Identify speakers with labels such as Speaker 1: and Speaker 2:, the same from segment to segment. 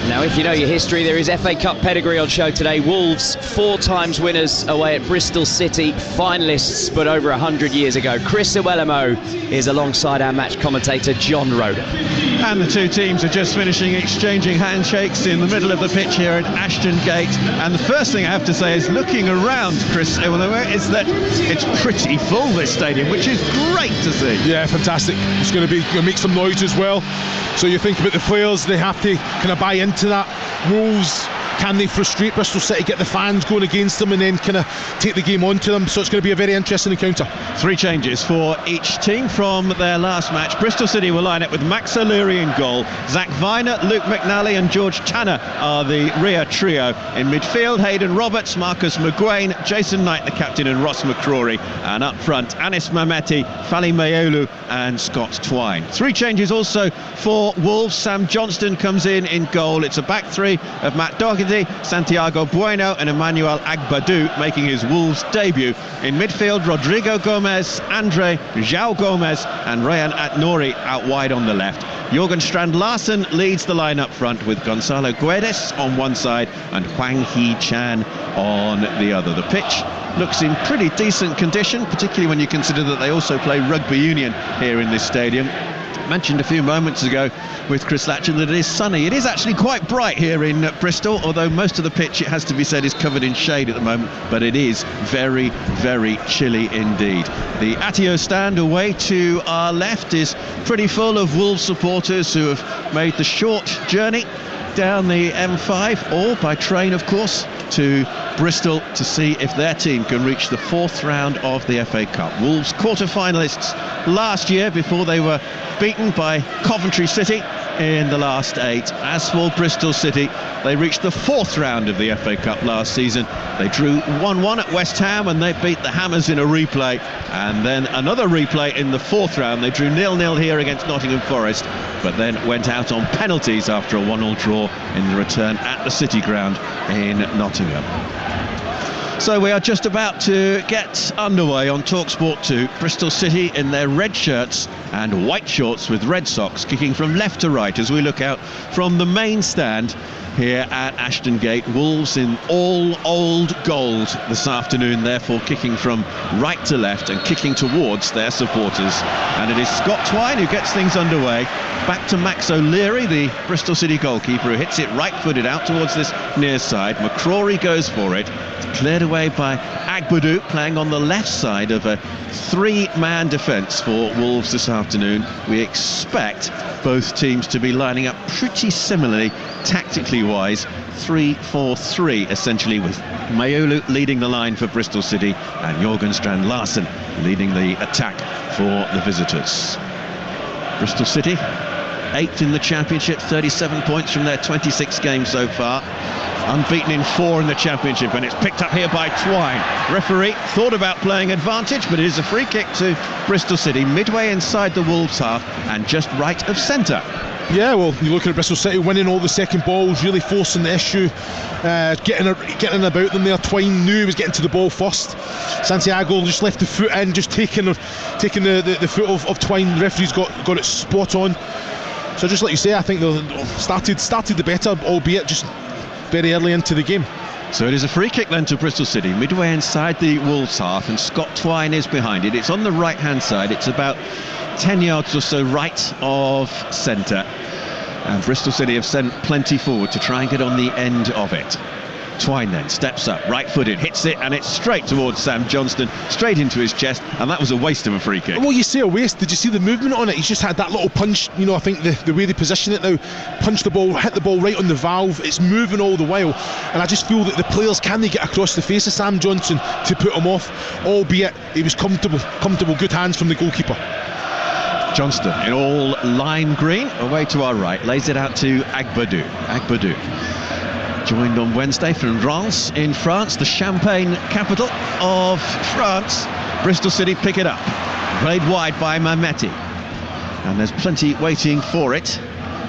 Speaker 1: Now, if you know your history, there is FA Cup pedigree on show today. Wolves, 4 times winners away at Bristol City, finalists, but over 100 years ago. Chris Iwelumo is alongside our match commentator, John Roder.
Speaker 2: And the two teams are just finishing exchanging handshakes in the middle of the pitch here at Ashton Gate. And the first thing I have to say is, looking around, Chris Iwelumo, is that it's pretty full, this stadium, which is great to see.
Speaker 3: Yeah, fantastic. It's going to make some noise as well. So you think about the players, they have to kind of buy into that. Wolves, can they frustrate Bristol City, get the fans going against them, and then kind of take the game on to them? So it's going to be a very interesting encounter.
Speaker 2: 3 changes for each team from their last match. Bristol City will line up with Max O'Leary in goal. Zach Viner, Luke McNally and George Tanner are the rear trio. In midfield, Hayden Roberts, Marcus McGuane, Jason Knight the captain and Ross McCrory. And up front, Anis Mameti, Fally Mayolu and Scott Twine. 3 changes also for Wolves. Sam Johnston comes in goal. It's a back 3 of Matt Doherty, Santiago Bueno and Emmanuel Agbadou making his Wolves debut. In midfield, Rodrigo Gomez, Andre João Gomez and Ryan Atnori out wide on the left. Jorgen Strand-Larsen leads the line up front with Gonzalo Guedes on one side and Hwang Hee-chan on the other. The pitch looks in pretty decent condition, particularly when you consider that they also play rugby union here in this stadium. Mentioned a few moments ago with Chris Latcham that it is sunny. It is actually quite bright here in Bristol, although most of the pitch, it has to be said, is covered in shade at the moment, but it is very, very chilly indeed. The Atio stand away to our left is pretty full of Wolves supporters who have made the short journey down the M5, or by train of course, to Bristol to see if their team can reach the 4th round of the FA Cup. Wolves quarter-finalists last year before they were beaten by Coventry City in the last 8. As for Bristol City, they reached the 4th round of the FA Cup last season. They drew 1-1 at West Ham and they beat the Hammers in a replay, and then another replay in the 4th round. They drew 0-0 here against Nottingham Forest, but then went out on penalties after a 1-1 draw in the return at the City Ground in Nottingham. So we are just about to get underway on Talksport 2. Bristol City in their red shirts and white shorts with red socks, kicking from left to right as we look out from the main stand here at Ashton Gate. Wolves in all old gold this afternoon, therefore kicking from right to left and kicking towards their supporters. And it is Scott Twine who gets things underway. Back to Max O'Leary, the Bristol City goalkeeper, who hits it right-footed out towards this near side. McCrory goes for it. It's cleared away by Agbadou, playing on the left side of a 3-man defence for Wolves this afternoon. We expect both teams to be lining up pretty similarly, tactically wise, 3-4-3 essentially, with Mayolu leading the line for Bristol City and Jorgen Strand-Larsen leading the attack for the visitors. Bristol City 8th in the Championship, 37 points from their 26 games so far, unbeaten in 4 in the Championship, and it's picked up here by Twine. Referee thought about playing advantage, but it is a free kick to Bristol City, midway inside the Wolves half and just right of centre.
Speaker 3: Yeah, well, you look at Bristol City winning all the second balls, really forcing the issue, getting about them there. Twine knew he was getting to the ball first. Santiago just left the foot in, just taking the foot of Twine. The referee's got it spot on. So just like you say, I think they started the better, albeit just very early into the game.
Speaker 2: So it is a free kick then to Bristol City, midway inside the Wolves half, and Scott Twine is behind it. It's on the right hand side, it's about 10 yards or so right of centre, and Bristol City have sent plenty forward to try and get on the end of it. Twine then steps up, right-footed, hits it, and it's straight towards Sam Johnston, straight into his chest, and that was a waste of a free kick.
Speaker 3: Well, you say a waste. Did you see the movement on it? He's just had that little punch. You know, I think the way they position it now, punch the ball, hit the ball right on the valve. It's moving all the while, and I just feel that the players, can they get across the face of Sam Johnston to put him off? Albeit he was comfortable, good hands from the goalkeeper.
Speaker 2: Johnston in all lime green, away to our right, lays it out to Agbadou. Joined on Wednesday from Reims in France, the Champagne capital of France. Bristol City pick it up, played wide by Mameti, and there's plenty waiting for it,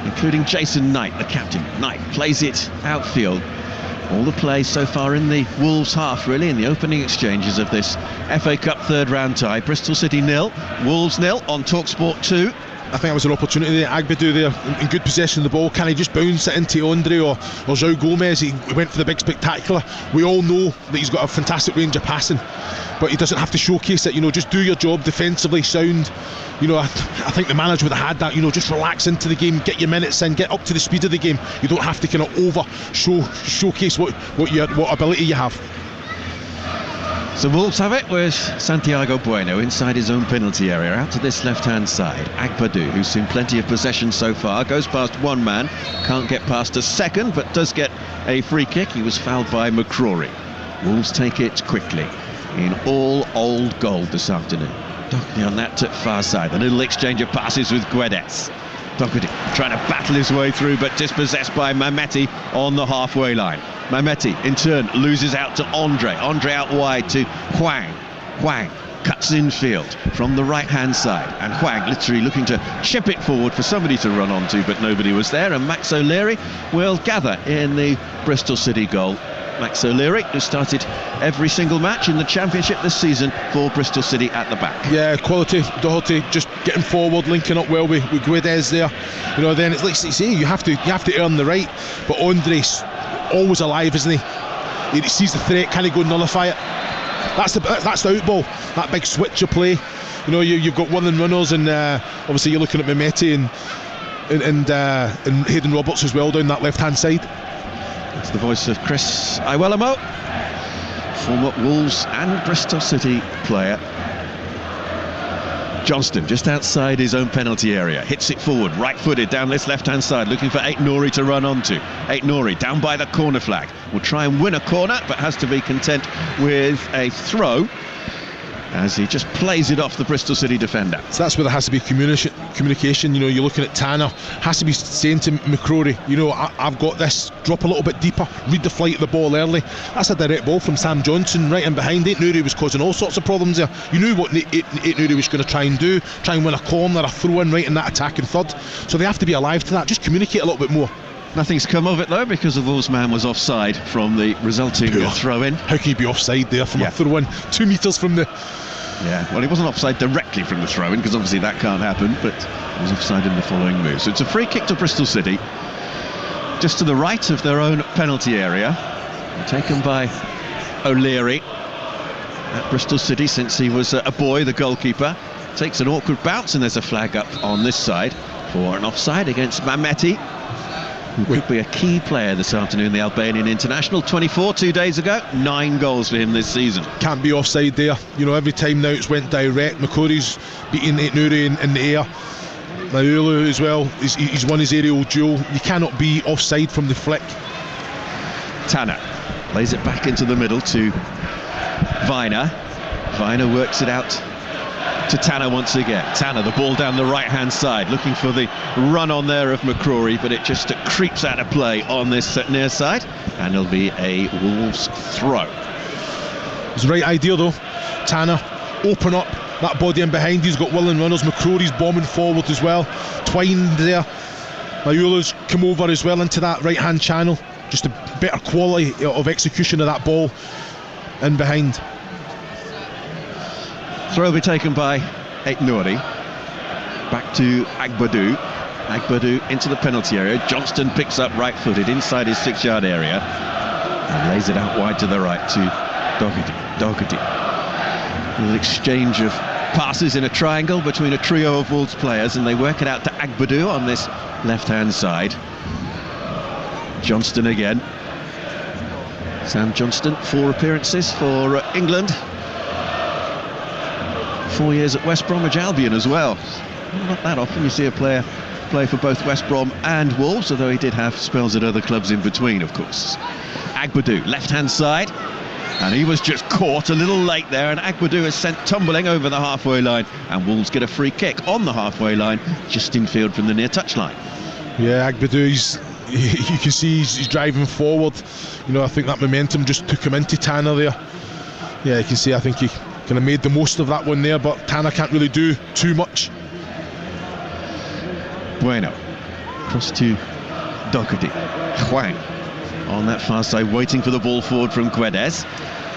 Speaker 2: including Jason Knight, the captain. Knight plays it outfield. All the play so far in the Wolves half, really, in the opening exchanges of this FA Cup 3rd round tie. Bristol City 0, Wolves 0 on Talksport 2.
Speaker 3: I think it was an opportunity there. Agbadou there in good possession of the ball. Can he just bounce it into Andre or João Gomez? He went for the big spectacular. We all know that he's got a fantastic range of passing, but he doesn't have to showcase it. Just do your job defensively sound. I think the manager would have had that. Just relax into the game, get your minutes in, get up to the speed of the game. You don't have to kind of showcase what ability you have.
Speaker 2: So Wolves have it with Santiago Bueno inside his own penalty area, out to this left-hand side. Agbadou, who's seen plenty of possession so far, goes past one man, can't get past a second, but does get a free kick. He was fouled by McCrory. Wolves take it quickly in all old gold this afternoon. Doherty on that far side. The little exchange of passes with Guedes. Doherty trying to battle his way through, but dispossessed by Mehmeti on the halfway line. Mehmeti in turn loses out to Andre out wide to Hwang cuts infield from the right hand side, and Hwang literally looking to chip it forward for somebody to run onto, but nobody was there, and Max O'Leary will gather in the Bristol City goal. Max O'Leary, who started every single match in the Championship this season for Bristol City at the back.
Speaker 3: Yeah, quality. Doherty just getting forward, linking up well with Guedes there. Then it's like you say, you have to earn the right. But Andre's always alive, isn't he? He sees the threat. Can he go nullify it? That's the out ball. That big switch of play. You've got willing runners, and obviously you're looking at Mehmeti and Hayden Roberts as well down that left hand side.
Speaker 2: It's the voice of Chris Iwelumo, former Wolves and Bristol City player. Johnston just outside his own penalty area, hits it forward, right-footed down this left-hand side, looking for Aït-Nouri to run onto. Aït-Nouri down by the corner flag, will try and win a corner, but has to be content with a throw as he just plays it off the Bristol City defender.
Speaker 3: So that's where there has to be communication. You're looking at Tanner, has to be saying to McCrory, I've got this, drop a little bit deeper, read the flight of the ball early. That's a direct ball from Sam Johnson right in behind. Aït-Nouri was causing all sorts of problems there. You knew what Aït-Nouri was going to try and win a corner, a throw in right in that attacking third. So they have to be alive to that, just communicate a little bit more.
Speaker 2: Nothing's come of it though, because the Wolves man was offside from the resulting throw-in.
Speaker 3: How can you be offside there from a throw-in 2 metres from the...
Speaker 2: Yeah, well, he wasn't offside directly from the throw-in, because obviously that can't happen, but he was offside in the following move. So it's a free kick to Bristol City, just to the right of their own penalty area, taken by O'Leary at Bristol City since he was a boy, the goalkeeper. Takes an awkward bounce, and there's a flag up on this side for an offside against Mehmeti, who could be a key player this afternoon, the Albanian international. 24 2 days ago, 9 goals for him this season.
Speaker 3: Can't be offside there. Every time now it's went direct. McCrory's beating Aït-Nouri in the air. Maulu as well, he's won his aerial duel. You cannot be offside from the flick.
Speaker 2: Tanner lays it back into the middle to Viner. Viner works it out to Tanner once again. Tanner, the ball down the right-hand side, looking for the run on there of McCrory, but it just creeps out of play on this near side, and it'll be a Wolves throw.
Speaker 3: It's the right idea though. Tanner, open up that body in behind. He's got willing runners. McCrory's bombing forward as well. Twine there. Mayula's come over as well into that right-hand channel. Just a better quality of execution of that ball in behind.
Speaker 2: Throw will be taken by Aït-Nouri. Back to Agbadou. Agbadou into the penalty area. Johnston picks up right-footed inside his 6-yard area and lays it out wide to the right to Doherty. A little exchange of passes in a triangle between a trio of Wolves players, and they work it out to Agbadou on this left-hand side. Johnston again. Sam Johnston, 4 appearances for England. 4 years at West Bromwich Albion as well. Not that often you see a player play for both West Brom and Wolves, although he did have spells at other clubs in between, of course. Agbadou, left-hand side, and he was just caught a little late there, and Agbadou is sent tumbling over the halfway line, and Wolves get a free kick on the halfway line, just infield from the near touchline.
Speaker 3: Yeah, Agbadou, you can see he's driving forward. I think that momentum just took him into Tanner there. Yeah, you can see, I think he kind of made the most of that one there, but Tanner can't really do too much.
Speaker 2: Bueno, cross to Doherty. Hwang on that far side, waiting for the ball forward from Guedes,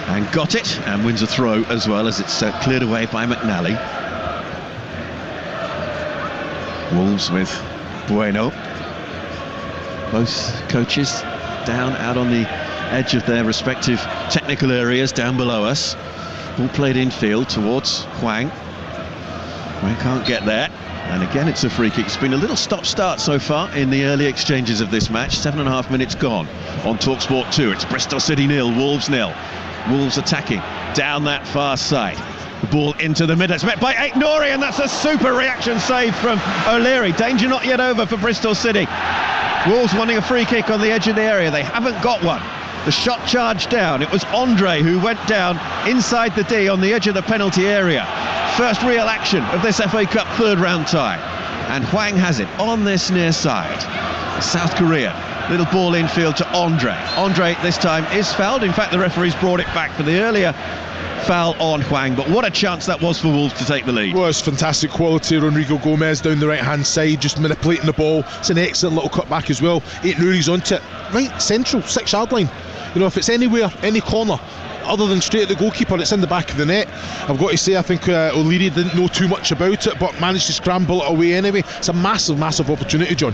Speaker 2: and got it, and wins a throw as well, as it's cleared away by McNally. Wolves with Bueno. Both coaches down out on the edge of their respective technical areas down below us. All played infield towards Hwang. Hwang can't get there. And again, it's a free kick. It's been a little stop-start so far in the early exchanges of this match. 7.5 minutes gone on Talksport 2. It's Bristol City 0, Wolves 0. Wolves attacking down that far side. The ball into the middle. It's met by Aït-Nouri, and that's a super reaction save from O'Leary. Danger not yet over for Bristol City. Wolves wanting a free kick on the edge of the area. They haven't got one. The shot charged down. It was Andre who went down inside the D on the edge of the penalty area. First real action of this FA Cup third round tie. And Hwang has it on this near side. South Korea. Little ball infield to Andre. Andre this time is fouled. In fact, the referee's brought it back for the earlier foul on Hwang, but what a chance that was for Wolves to take the lead.
Speaker 3: Well, it's fantastic quality. Rodrigo Gomez down the right hand side, just manipulating the ball. It's an excellent little cut back as well. Aït-Nouri's onto it, right central, 6-yard line. You know, if it's anywhere, any corner other than straight at the goalkeeper, it's in the back of the net. I've got to say, I think O'Leary didn't know too much about it, but managed to scramble it away anyway. It's a massive opportunity, John.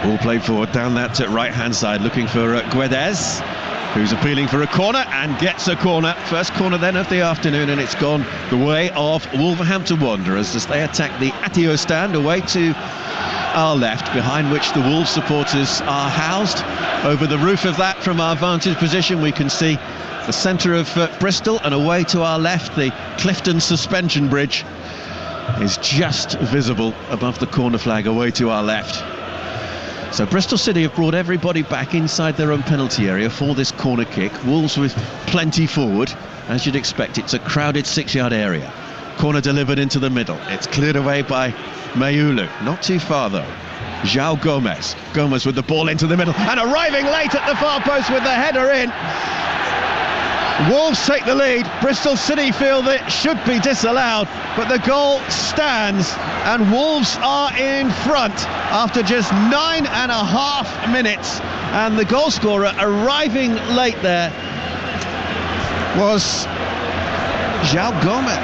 Speaker 2: Ball played forward down that right hand side, looking for Guedes, who's appealing for a corner and gets a corner. First corner then of the afternoon, and it's gone the way of Wolverhampton Wanderers as they attack the Atio stand away to our left, behind which the Wolves supporters are housed. Over the roof of that, from our vantage position, we can see the centre of Bristol, and away to our left, the Clifton suspension bridge is just visible above the corner flag away to our left. So Bristol City have brought everybody back inside their own penalty area for this corner kick. Wolves with plenty forward. As you'd expect, it's a crowded 6-yard area. Corner delivered into the middle. It's cleared away by Mayulu. Not too far though. João Gomes. Gomes with the ball into the middle and arriving late at the far post with the header in. Wolves take the lead. Bristol City feel that it should be disallowed, but the goal stands and Wolves are in front after just 9.5 minutes, and the goal scorer arriving late there was João Gomes.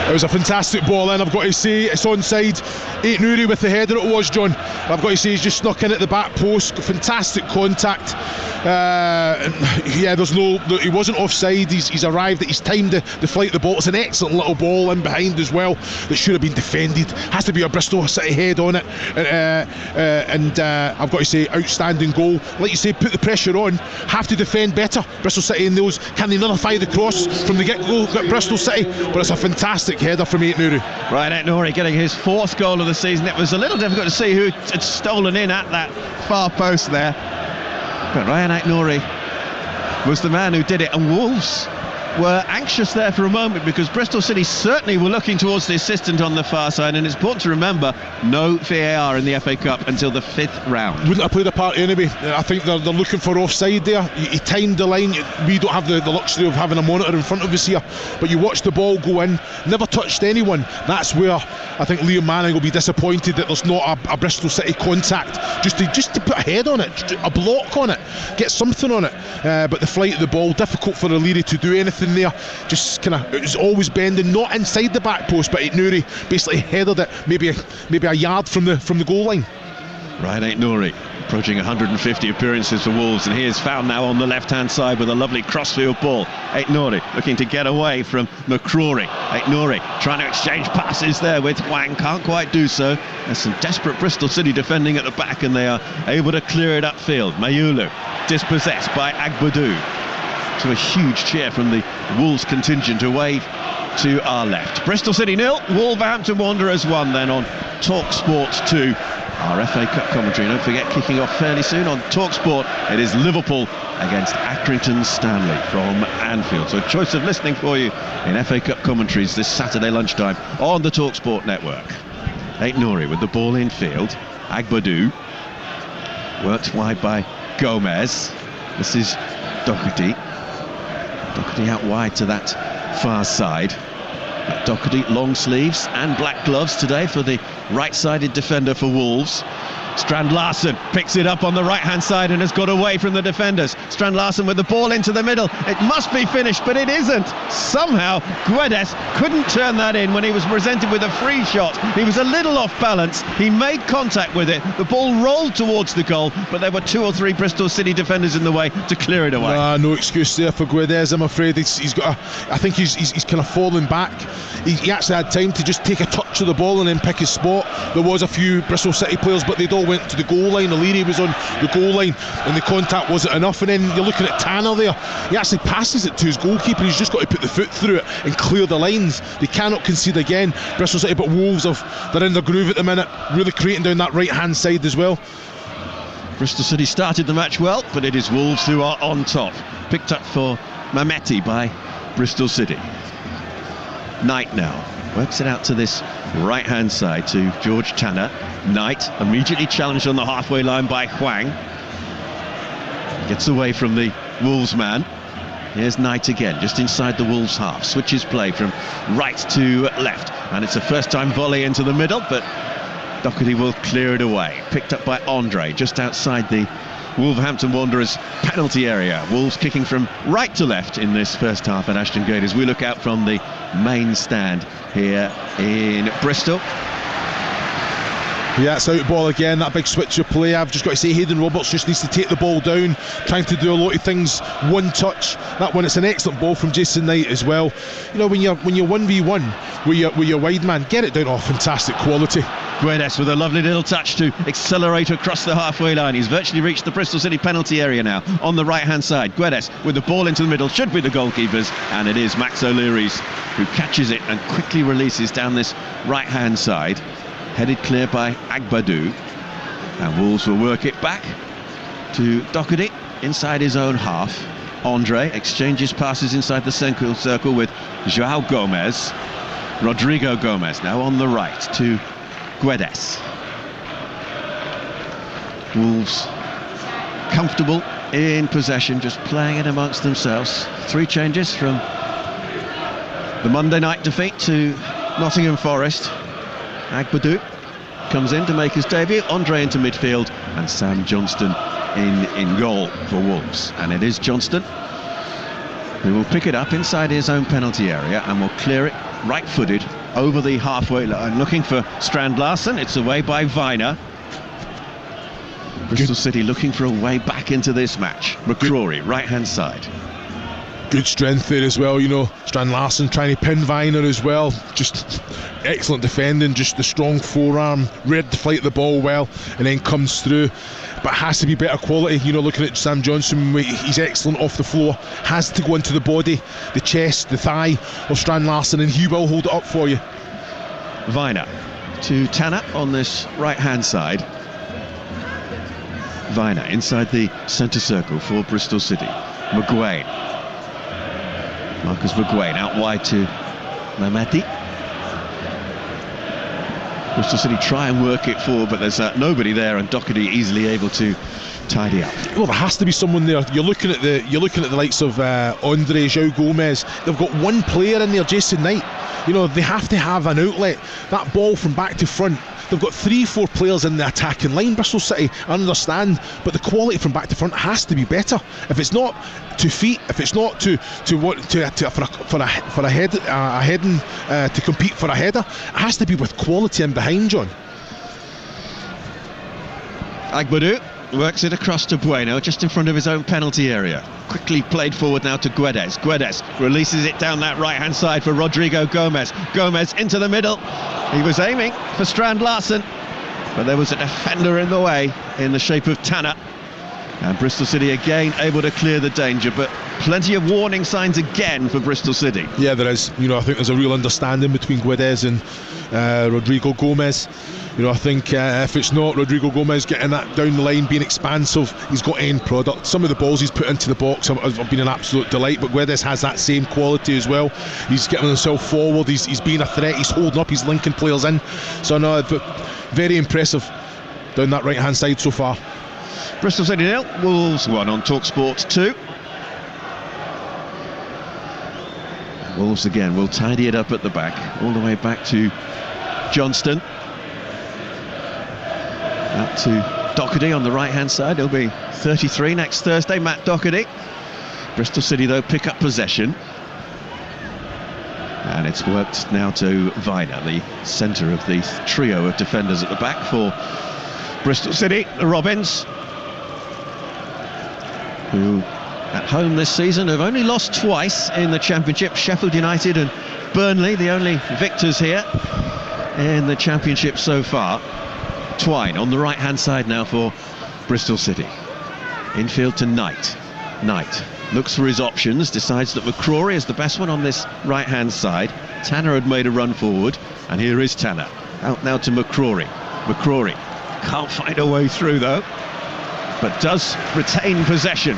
Speaker 3: It was a fantastic ball in, I've got to say. It's onside. Aït-Nouri with the header it was, John. I've got to say he's just snuck in at the back post. Fantastic contact. Yeah, he wasn't offside. He's arrived. He's timed the flight of the ball. It's an excellent little ball in behind as well that should have been defended. Has to be a Bristol City head on it. And I've got to say, outstanding goal. Like you say, put the pressure on. Have to defend better. Bristol City in those. Can they nullify the cross from the get-go? Bristol City. But it's a fantastic header from Aït-Nouri.
Speaker 2: Right, Aït-Nouri getting his 4th goal of the season. It was a little difficult to see who had stolen in at that far post there, but Ryan Aït-Nouri was the man who did it, and Wolves were anxious there for a moment because Bristol City certainly were looking towards the assistant on the far side, and it's important to remember no VAR in the FA Cup until the 5th round.
Speaker 3: Wouldn't have played a part anyway. I think they're looking for offside there. He timed the line. We don't have the luxury of having a monitor in front of us here, but you watch the ball go in, never touched anyone. That's where I think Liam Manning will be disappointed that there's not a Bristol City contact, just to put a head on it, a block on it, get something on it. But the flight of the ball, difficult for O'Leary to do anything there. Just kind of, it was always bending, not inside the back post, but Aït-Nouri basically headed it maybe a yard from the goal line.
Speaker 2: Right, Aït-Nouri approaching 150 appearances for Wolves, and he is found now on the left hand side with a lovely crossfield ball. Aït-Nouri looking to get away from McCrory. Aït-Nouri trying to exchange passes there with Hwang, can't quite do so. There's some desperate Bristol City defending at the back, and they are able to clear it upfield. Mayulu dispossessed by Agbadou. So a huge cheer from the Wolves contingent away to our left. Bristol City 0, Wolverhampton Wanderers 1 then on Talksport 2. Our FA Cup commentary, don't forget, kicking off fairly soon on Talksport. It is Liverpool against Accrington Stanley from Anfield. So a choice of listening for you in FA Cup commentaries this Saturday lunchtime on the Talksport network. Aït-Nouri with the ball in field. Agbadou worked wide by Gomez. This is Doherty. Doherty out wide to that far side. Doherty long sleeves and black gloves today for the right-sided defender for Wolves. Strand Larsen picks it up on the right-hand side and has got away from the defenders. Strand Larsen with the ball into the middle. It must be finished, but it isn't. Somehow, Guedes couldn't turn that in when he was presented with a free shot. He was a little off balance. He made contact with it. The ball rolled towards the goal, but there were 2 or 3 Bristol City defenders in the way to clear it away.
Speaker 3: No excuse there for Guedes, I'm afraid. He's got I think he's kind of fallen back. He actually had time to just take a touch of the ball and then pick his spot. There was a few Bristol City players, but they'd all went to the goal line. O'Leary was on the goal line and the contact wasn't enough. And then you're looking at Tanner there. He actually passes it to his goalkeeper. He's just got to put the foot through it and clear the lines. They cannot concede again, Bristol City, but Wolves they're in their groove at the minute, really creating down that right hand side as well.
Speaker 2: Bristol City started the match well, but it is Wolves who are on top. Picked up for Mameti by Bristol City. Knight now works it out to this right hand side to George Tanner. Knight immediately challenged on the halfway line by Hwang. Gets away from the Wolves man. Here's Knight again, just inside the Wolves half. Switches play from right to left, and it's a first time volley into the middle, but Doherty will clear it away. Picked up by Andre just outside the Wolverhampton Wanderers penalty area. Wolves kicking from right to left in this first half at Ashton Gate as we look out from the main stand here in Bristol.
Speaker 3: Yeah, it's out ball again, that big switch of play. I've just got to say, Hayden Roberts just needs to take the ball down, trying to do a lot of things one touch. That one, it's an excellent ball from Jason Knight as well. You know, when you're 1v1 with your wide man, get it down. Oh, fantastic quality.
Speaker 2: Guedes with a lovely little touch to accelerate across the halfway line. He's virtually reached the Bristol City penalty area now on the right hand side. Guedes with the ball into the middle, should be the goalkeepers, and it is Max O'Leary's who catches it and quickly releases down this right hand side. Headed clear by Agbadou, and Wolves will work it back to Doherty inside his own half. Andre exchanges passes inside the central circle with João Gomez. Rodrigo Gomez now on the right to Guedes. Wolves comfortable in possession, just playing it amongst themselves. 3 changes from the Monday night defeat to Nottingham Forest. Agbadou comes in to make his debut, Andre into midfield, and Sam Johnston in goal for Wolves. And it is Johnston who will pick it up inside his own penalty area and will clear it right-footed over the halfway line, looking for Strand Larsen. It's away by Viner. Bristol City looking for a way back into this match. McCrory, right-hand side.
Speaker 3: Good strength there as well, you know. Strand Larsen trying to pin Viner as well. Just excellent defending, just the strong forearm, read to fight the ball well, and then comes through. But has to be better quality, you know. Looking at Sam Johnson, he's excellent off the floor. Has to go into the body, the chest, the thigh of Strand Larsen, and he will hold it up for you.
Speaker 2: Viner to Tanner on this right-hand side. Viner inside the centre circle for Bristol City. McGuane. Marcus McGuane out wide to Mameti. Bristol City try and work it forward, but there's nobody there, and Doherty easily able to tidy up.
Speaker 3: Well, there has to be someone there. You're looking at the likes of Andre, João Gomez. They've got one player in there, Jason Knight. You know, they have to have an outlet. That ball from back to front. They've got 3-4 players in the attacking line, Bristol City, I understand, but the quality from back to front has to be better. If it's not to feet, if it's not for a heading to compete for a header, it has to be with quality in behind, John.
Speaker 2: Agbadou works it across to Bueno, just in front of his own penalty area. Quickly played forward now to Guedes. Guedes releases it down that right-hand side for Rodrigo Gomez. Gomez into the middle. He was aiming for Strand Larsen, but there was a defender in the way in the shape of Tanner. And Bristol City again able to clear the danger, but plenty of warning signs again for Bristol City.
Speaker 3: Yeah, there is. You know, I think there's a real understanding between Guedes and Rodrigo Gomez. You know, I think if it's not Rodrigo Gomez getting that down the line, being expansive, he's got end product. Some of the balls he's put into the box have been an absolute delight, but Guedes has that same quality as well. He's getting himself forward, he's being a threat, he's holding up, he's linking players in. So no, very impressive down that right hand side so far.
Speaker 2: Bristol City 0, Wolves 1 on Talksport 2. Wolves again will tidy it up at the back, all the way back to Johnston. Out to Doherty on the right-hand side. He'll be 33 next Thursday, Matt Doherty. Bristol City, though, pick up possession. And it's worked now to Viner, the centre of the trio of defenders at the back for Bristol City. The Robins, who at home this season have only lost twice in the Championship. Sheffield United and Burnley, the only victors here in the Championship so far. Twine on the right-hand side now for Bristol City. Infield to Knight. Knight looks for his options, decides that McCrory is the best one on this right-hand side. Tanner had made a run forward, and here is Tanner. Out now to McCrory. McCrory can't find a way through, though, but does retain possession.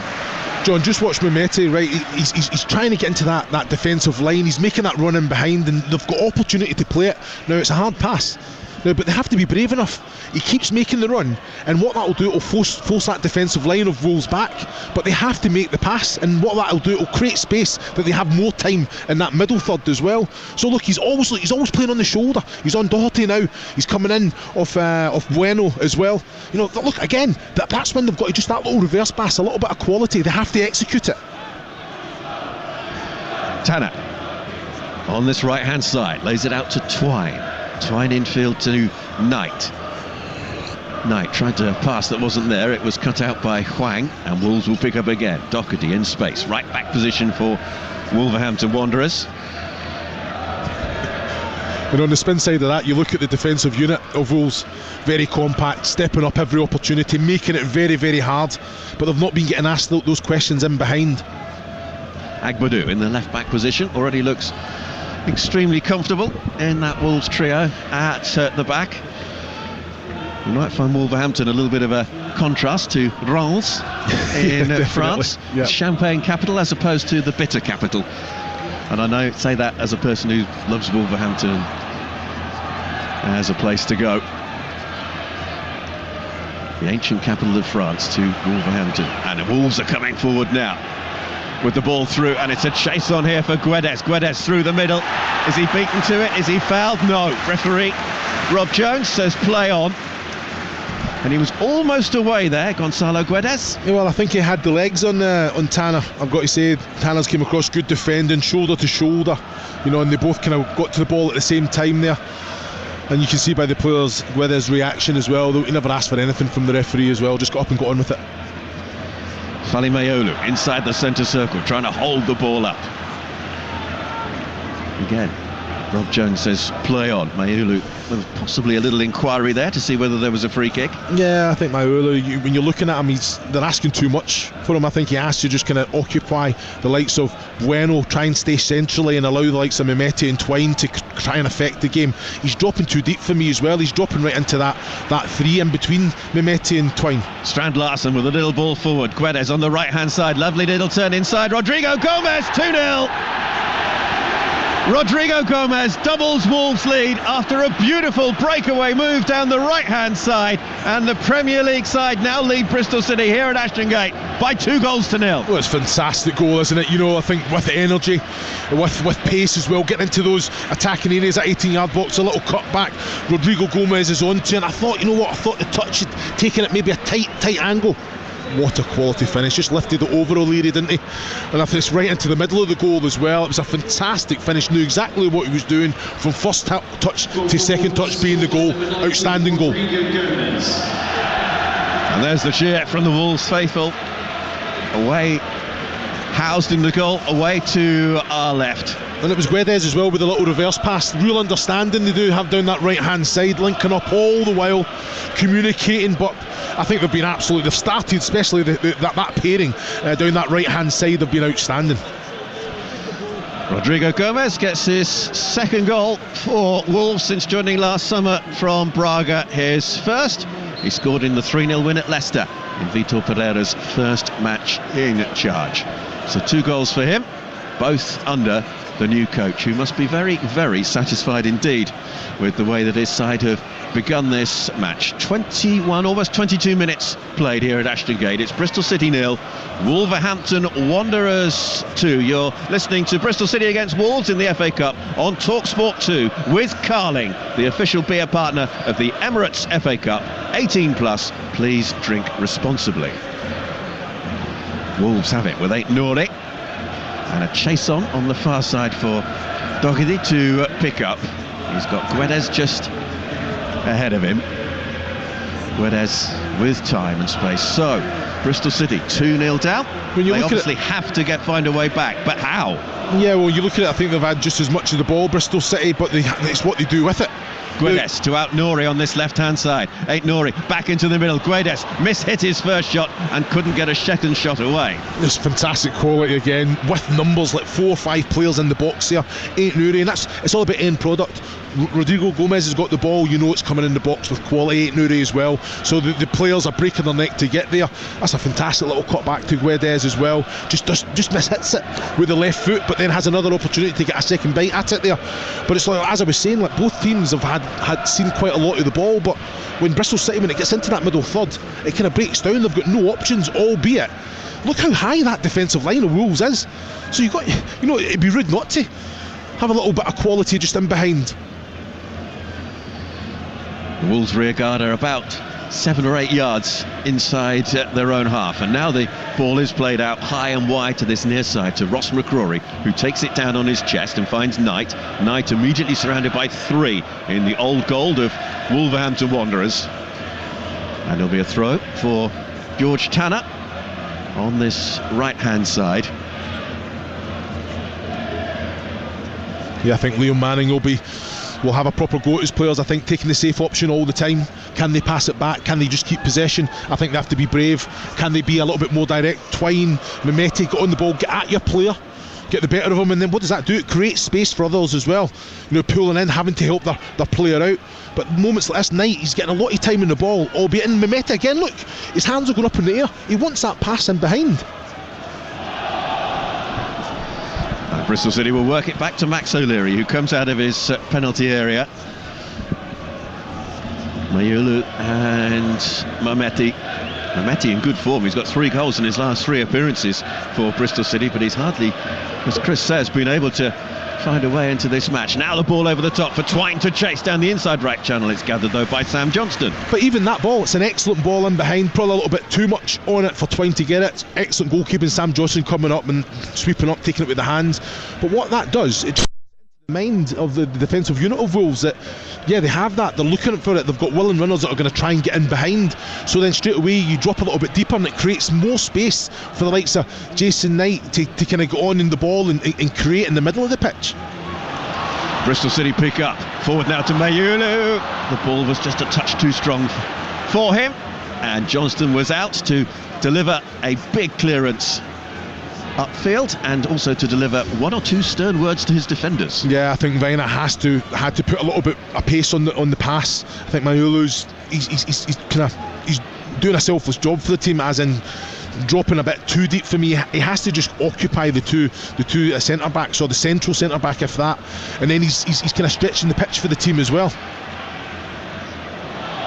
Speaker 3: John, just watch Mehmeti, right? He's trying to get into that defensive line. He's making that run in behind, and they've got opportunity to play it. Now, it's a hard pass. Now, but they have to be brave enough. He keeps making the run, and what that'll do, it'll force that defensive line of Wolves back, but they have to make the pass, and what that'll do, it'll create space that they have more time in that middle third as well. So look, he's always playing on the shoulder. He's on Doherty now. He's coming in off Bueno as well. You know, look, again, that's when they've got to just that little reverse pass, a little bit of quality. They have to execute it.
Speaker 2: Tanner on this right-hand side, lays it out to Twine. Twine infield to Knight. Knight tried to pass that wasn't there. It was cut out by Hwang, and Wolves will pick up again. Doherty in space, right back position for Wolverhampton Wanderers.
Speaker 3: And on the spin side of that, you look at the defensive unit of Wolves, very compact, stepping up every opportunity, making it very, very hard, but they've not been getting asked those questions in behind.
Speaker 2: Agbadou in the left back position already looks extremely comfortable in that Wolves trio at the back. You might find Wolverhampton a little bit of a contrast to Reims in France,
Speaker 3: yeah.
Speaker 2: Champagne capital as opposed to the bitter capital. And I say that as a person who loves Wolverhampton as a place to go. The ancient capital of France to Wolverhampton, and the Wolves are coming forward now with the ball through, and it's a chase on here for Guedes. Guedes through the middle. Is he beaten to it? Is he fouled? No. Referee Rob Jones says play on. And he was almost away there, Gonzalo Guedes.
Speaker 3: Yeah, well, I think he had the legs on Tanner. I've got to say, Tanner's came across good defending, shoulder to shoulder, you know, and they both kind of got to the ball at the same time there. And you can see by the players Guedes' reaction as well. He never asked for anything from the referee as well, just got up and got on with it.
Speaker 2: Falimayolu inside the centre circle, trying to hold the ball up. Again, Rob Jones says play on. Mayolu with possibly a little inquiry there to see whether there was a free kick.
Speaker 3: Yeah, I think Mayolu, when you're looking at him, they're asking too much for him. I think he has to just kind of occupy the likes of Bueno, try and stay centrally and allow the likes of Mehmeti and Twine to try and affect the game. He's dropping too deep for me as well. He's dropping right into that three in between Mehmeti and Twine.
Speaker 2: Strand Larsen with a little ball forward. Guedes on the right hand side, lovely little turn inside. Rodrigo Gomez, 2-0. Rodrigo Gomez doubles Wolves' lead after a beautiful breakaway move down the right-hand side, and the Premier League side now lead Bristol City here at Ashton Gate by 2-0.
Speaker 3: Well, it's a fantastic goal, isn't it? You know, I think with the energy, with pace as well, getting into those attacking areas at 18-yard box, a little cut back. Rodrigo Gomez is on to, and I thought, you know what, I thought the touch had taken it maybe a tight angle. What a quality finish, just lifted it over O'Leary, didn't he? And I think it's right into the middle of the goal as well. It was a fantastic finish, knew exactly what he was doing from first touch to second touch being the goal. Outstanding goal.
Speaker 2: And there's the cheer from the Wolves faithful. Away, housed in the goal, away to our left.
Speaker 3: And it was Guedes as well with a little reverse pass. Real understanding they do have down that right hand side, linking up all the while, communicating. But I think they've started, especially that pairing down that right hand side, they've been outstanding.
Speaker 2: Rodrigo Gomez gets his second goal for Wolves since joining last summer from Braga. His first, he scored in the 3-0 win at Leicester in Vitor Pereira's first match in charge. So 2 goals for him. both under the new coach, who must be very, very satisfied indeed with the way that his side have begun this match. 21, almost 22 minutes played here at Ashton Gate. It's Bristol City 0, Wolverhampton Wanderers 2. You're listening to Bristol City against Wolves in the FA Cup on Talksport 2 with Carling, the official beer partner of the Emirates FA Cup. 18 plus, please drink responsibly. Wolves have it with Aït-Nouri, and a chase on the far side for Doherty to pick up. He's got Guedes just ahead of him. Guedes with time and space. So Bristol City 2-0 down. They obviously have to find a way back, but how?
Speaker 3: Yeah, well, you look at it, I think they've had just as much of the ball, Bristol City, but it's what they do with it.
Speaker 2: Guedes to Aït-Nouri on this left-hand side. Aït-Nouri back into the middle. Guedes mishit his first shot and couldn't get a second shot away.
Speaker 3: It's fantastic quality again, with numbers like 4 or 5 players in the box here. Aït-Nouri, and it's all about end product. Rodrigo Gomez has got the ball, you know it's coming in the box with quality. Aït-Nouri as well, so the players are breaking their neck to get there. That's a fantastic little cut back to Guedes as well. Just mishits it with the left foot, but then has another opportunity to get a second bite at it there. But it's like, as I was saying, like both teams have had seen quite a lot of the ball, but when Bristol City, when it gets into that middle third, it kind of breaks down. They've got no options, albeit look how high that defensive line of Wolves is. So it'd be rude not to have a little bit of quality just in behind.
Speaker 2: The Wolves rearguard are about 7 or 8 yards inside their own half, and now the ball is played out high and wide to this near side to Ross McCrory, who takes it down on his chest and finds Knight. Knight immediately surrounded by 3 in the old gold of Wolverhampton Wanderers, and there'll be a throw for George Tanner on this right hand side.
Speaker 3: Yeah, I think Liam Manning will have a proper go at his players. I think taking the safe option all the time. Can they pass it back? Can they just keep possession? I think they have to be brave. Can they be a little bit more direct? Twine, Mehmeti, get on the ball, get at your player, get the better of him, and then what does that do? It creates space for others as well. Pulling in, having to help their player out. But moments like this, Knight, he's getting a lot of time in the ball, albeit in Mehmeti again, look, his hands are going up in the air. He wants that pass in behind.
Speaker 2: Bristol City will work it back to Max O'Leary, who comes out of his penalty area. Mayulu and Mehmeti. Mehmeti in good form. He's got 3 goals in his last 3 appearances for Bristol City, but he's hardly, as Chris says, been able to find a way into this match. Now the ball over the top for Twine to chase down the inside right channel. It's gathered though by Sam Johnston.
Speaker 3: But even that ball, it's an excellent ball in behind, probably a little bit too much on it for Twine to get it. Excellent goalkeeping, Sam Johnston coming up and sweeping up, taking it with the hands. But what that does, it just the mind of the defensive unit of Wolves that, yeah, they have that, they're looking for it, they've got willing runners that are going to try and get in behind, so then straight away you drop a little bit deeper and it creates more space for the likes of Jason Knight to kind of go on in the ball and create in the middle of the pitch.
Speaker 2: Bristol City pick up, forward now to Mayulu. The ball was just a touch too strong for him, and Johnston was out to deliver a big clearance upfield and also to deliver 1 or 2 stern words to his defenders.
Speaker 3: Yeah, I think Viner had to put a little bit of pace on the pass. I think Mayulu's he's doing a selfless job for the team, as in dropping a bit too deep for me. He has to just occupy the two centre backs, or the central centre back if that, and then he's kind of stretching the pitch for the team as well.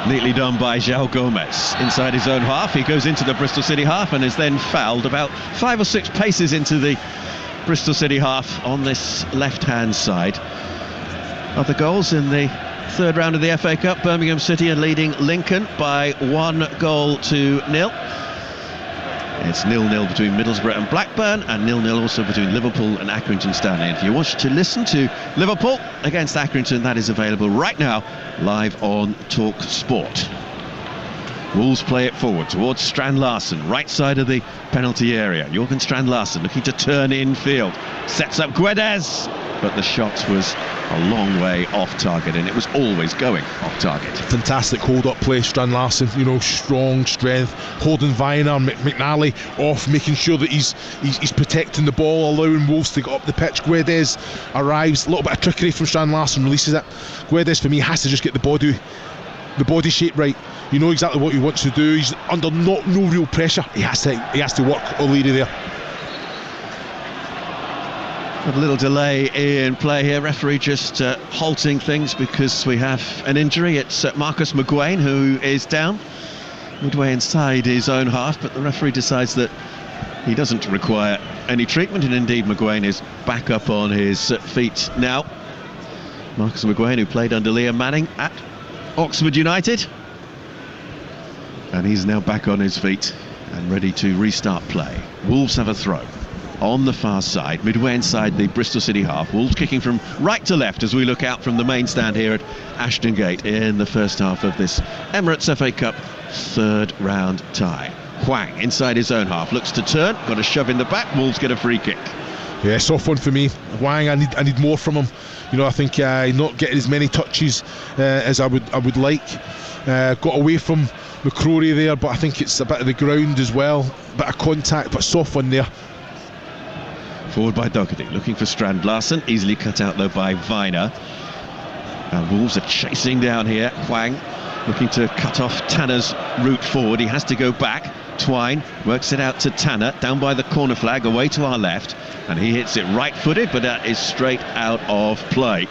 Speaker 2: Neatly done by João Gomes inside his own half. He goes into the Bristol City half and is then fouled about 5 or 6 paces into the Bristol City half on this left-hand side. Other goals in the 3rd round of the FA Cup. Birmingham City are leading Lincoln by 1-0. It's 0-0 between Middlesbrough and Blackburn, and 0-0 also between Liverpool and Accrington Stanley. And if you want to listen to Liverpool against Accrington, that is available right now, live on Talksport. Wolves play it forward towards Strand Larsen, right side of the penalty area. Jürgen Strand Larsen looking to turn in field, sets up Guedes, but the shot was a long way off target, and it was always going off target.
Speaker 3: Fantastic hold-up play, Strand Larsen, strong strength, holding Viner, McNally off, making sure that he's protecting the ball, allowing Wolves to get up the pitch. Guedes arrives, a little bit of trickery from Strand Larsen, releases it. Guedes, for me, has to just get the body shape right. You know exactly what he wants to do. He's under no real pressure. He has to work O'Leary there.
Speaker 2: Got a little delay in play here. Referee just halting things because we have an injury. It's Marcus McGuane who is down midway inside his own half, but the referee decides that he doesn't require any treatment, and indeed McGuane is back up on his feet now. Marcus McGuane, who played under Liam Manning at Oxford United, and he's now back on his feet and ready to restart play. Wolves have a throw on the far side, midway inside the Bristol City half. Wolves kicking from right to left as we look out from the main stand here at Ashton Gate in the first half of this Emirates FA Cup third round tie. Hwang inside his own half, looks to turn, got a shove in the back. Wolves get a free kick.
Speaker 3: Yeah, soft one for me. Hwang, I need more from him. You know, I think not getting as many touches as I would like. Got away from McCrory there, but I think it's a bit of the ground as well, bit of contact, but soft one there.
Speaker 2: Forward by Doherty, looking for Strand Larsen, easily cut out though by Viner. And Wolves are chasing down here. Hwang looking to cut off Tanner's route forward. He has to go back. Twine works it out to Tanner, down by the corner flag, away to our left, and he hits it right-footed, but that is straight out of play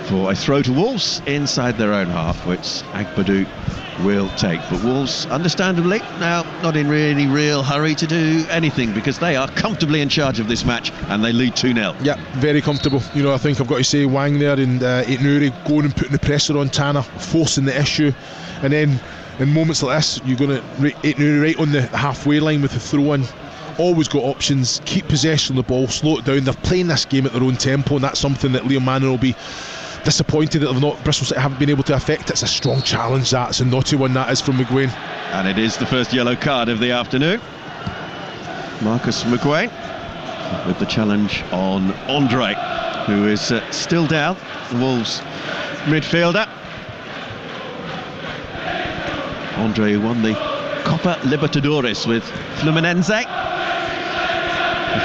Speaker 2: for a throw to Wolves inside their own half, which Agbadu will take. But Wolves, understandably, now not in really real hurry to do anything, because they are comfortably in charge of this match and they lead 2-0.
Speaker 3: Yeah, very comfortable. You know, I think I've got to say Hwang there and Aitnouri going and putting the pressure on Tanner, forcing the issue, and then in moments like this you're going to Aitnouri right on the halfway line with the throw-in. Always got options, keep possession of the ball, slow it down. They're playing this game at their own tempo, and that's something that Liam Manning will be disappointed that Bristol City haven't been able to affect. It's a strong challenge, that. It's a naughty one, that is, from McGuane.
Speaker 2: And it is the first yellow card of the afternoon. Marcus McGuane with the challenge on Andre, who is still down, the Wolves midfielder. Andre, who won the Copa Libertadores with Fluminense.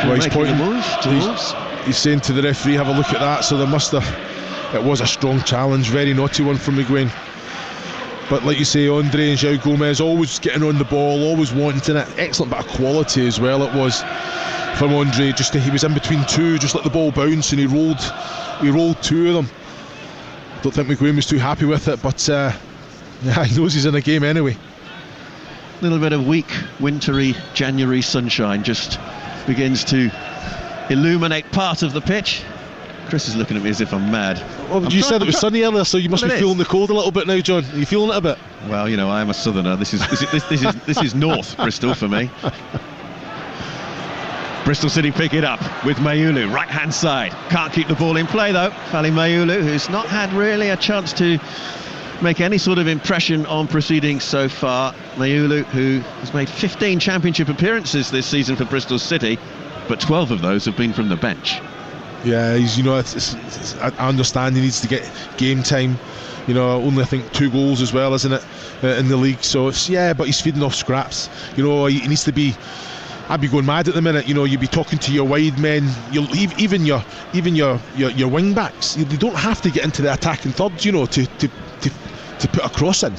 Speaker 3: Well, he's pointing the move to Wolves. He's saying to the referee, have a look at that. So there must have. It was a strong challenge, very naughty one from McGuane. But like you say, Andre and João Gomez always getting on the ball, always wanting it. Excellent bit of quality as well it was from Andre. Just he was in between two, just let the ball bounce, and he rolled two of them. Don't think McGuane was too happy with it, but yeah, he knows he's in a game anyway.
Speaker 2: A little bit of weak, wintry January sunshine just begins to illuminate part of the pitch. Chris is looking at me as if I'm mad.
Speaker 3: Well, you said it was sunny earlier, so you must be feeling the cold a little bit now, John. Are you feeling it a bit?
Speaker 2: Well, you know, I am a southerner. This is North Bristol for me. Bristol City pick it up with Mayulu, right hand side. Can't keep the ball in play though. Fally Mayulu, who's not had really a chance to make any sort of impression on proceedings so far. Mayulu, who has made 15 championship appearances this season for Bristol City, but 12 of those have been from the bench.
Speaker 3: Yeah, he's, you know, I understand he needs to get game time. You know, only I think 2 goals as well, isn't it, in the league? So it's, yeah, but he's feeding off scraps. You know, he needs to be. I'd be going mad at the minute. You know, you'd be talking to your wide men, even your wing backs. They don't have to get into the attacking third, you know, to put a cross in.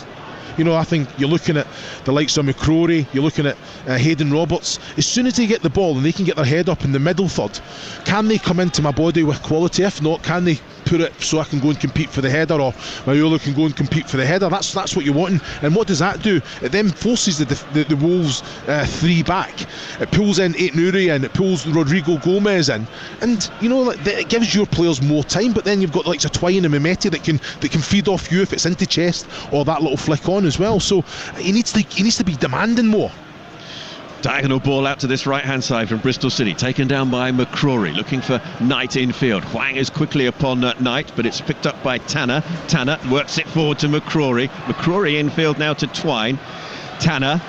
Speaker 3: You know, I think you're looking at the likes of McCrory, you're looking at Hayden Roberts. As soon as they get the ball and they can get their head up in the middle third, can they come into my body with quality? If not, can they put it so I can go and compete for the header, or Mayula can go and compete for the header? That's what you're wanting. And what does that do? It then forces the Wolves 3 back. It pulls in Aitnouri and it pulls Rodrigo Gomez in, and you know, it gives your players more time. But then you've got the likes of Twine and Mehmeti that can feed off you if it's into chest or that little flick on as well. So he needs to be demanding more.
Speaker 2: Diagonal ball out to this right hand side from Bristol City, taken down by McCrory, looking for Knight infield. Hwang is quickly upon Knight, but it's picked up by Tanner. Tanner works it forward to McCrory. McCrory infield now to Twine. Tanner,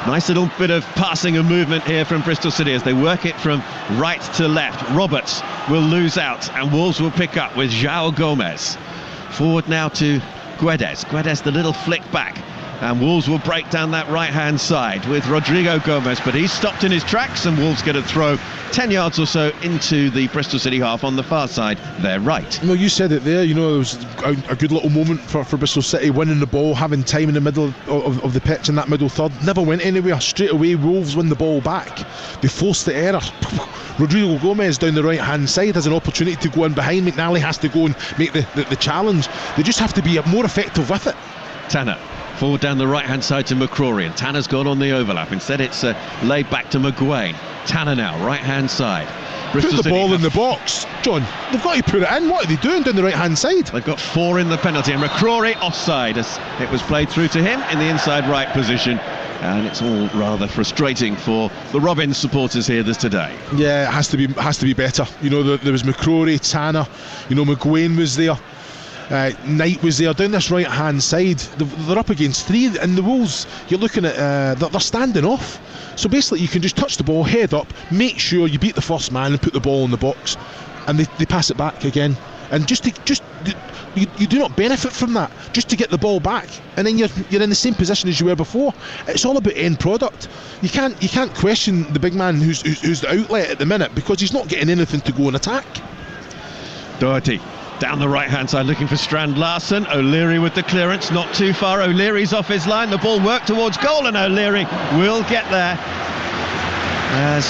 Speaker 2: nice little bit of passing and movement here from Bristol City as they work it from right to left. Roberts will lose out and Wolves will pick up with João Gomez. Forward now to Guedes. Guedes, the little flick back. and Wolves will break down that right-hand side with Rodrigo Gomez, but he's stopped in his tracks, and Wolves get a throw 10 yards or so into the Bristol City half on the far side, their right.
Speaker 3: No, you said it there, you know, it was a good little moment for Bristol City, winning the ball, having time in the middle of the pitch in that middle third, never went anywhere. Straight away Wolves win the ball back, they forced the error. Rodrigo Gomez down the right hand side has an opportunity to go in behind. McNally has to go and make the challenge. They just have to be more effective with it.
Speaker 2: Tanner forward down the right hand side to McCrory, and Tanner's gone on the overlap. Instead it's laid back to McGuane. Tanner now right hand side. Bristol
Speaker 3: Put the ball in the box, John. They've got to put it in. What are they doing down the right hand side?
Speaker 2: They've got 4 in the penalty, and McCrory offside as it was played through to him in the inside right position. And it's all rather frustrating for the Robins supporters here this today.
Speaker 3: Yeah, it has to be better. You know, there was McCrory, Tanner, you know, McGuane was there, Knight was there down this right hand side. They're up against 3, and the Wolves, you're looking at they're standing off. So basically you can just touch the ball, head up, make sure you beat the first man and put the ball in the box, and they pass it back again. And you do not benefit from that, just to get the ball back, and then you're in the same position as you were before. It's all about end product. You can't question the big man who's the outlet at the minute, because he's not getting anything to go and attack.
Speaker 2: Doherty down the right hand side looking for Strand Larsen. O'Leary with the clearance, not too far. O'Leary's off his line, the ball worked towards goal, and O'Leary will get there.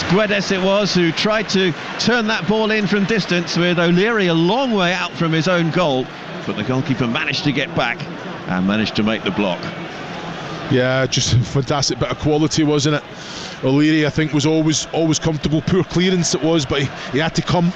Speaker 2: Guedes it was who tried to turn that ball in from distance, with O'Leary a long way out from his own goal, but the goalkeeper managed to get back and managed to make the block.
Speaker 3: Yeah, just a fantastic bit of quality, wasn't it? O'Leary, I think, was always comfortable. Poor clearance it was, but he had to come.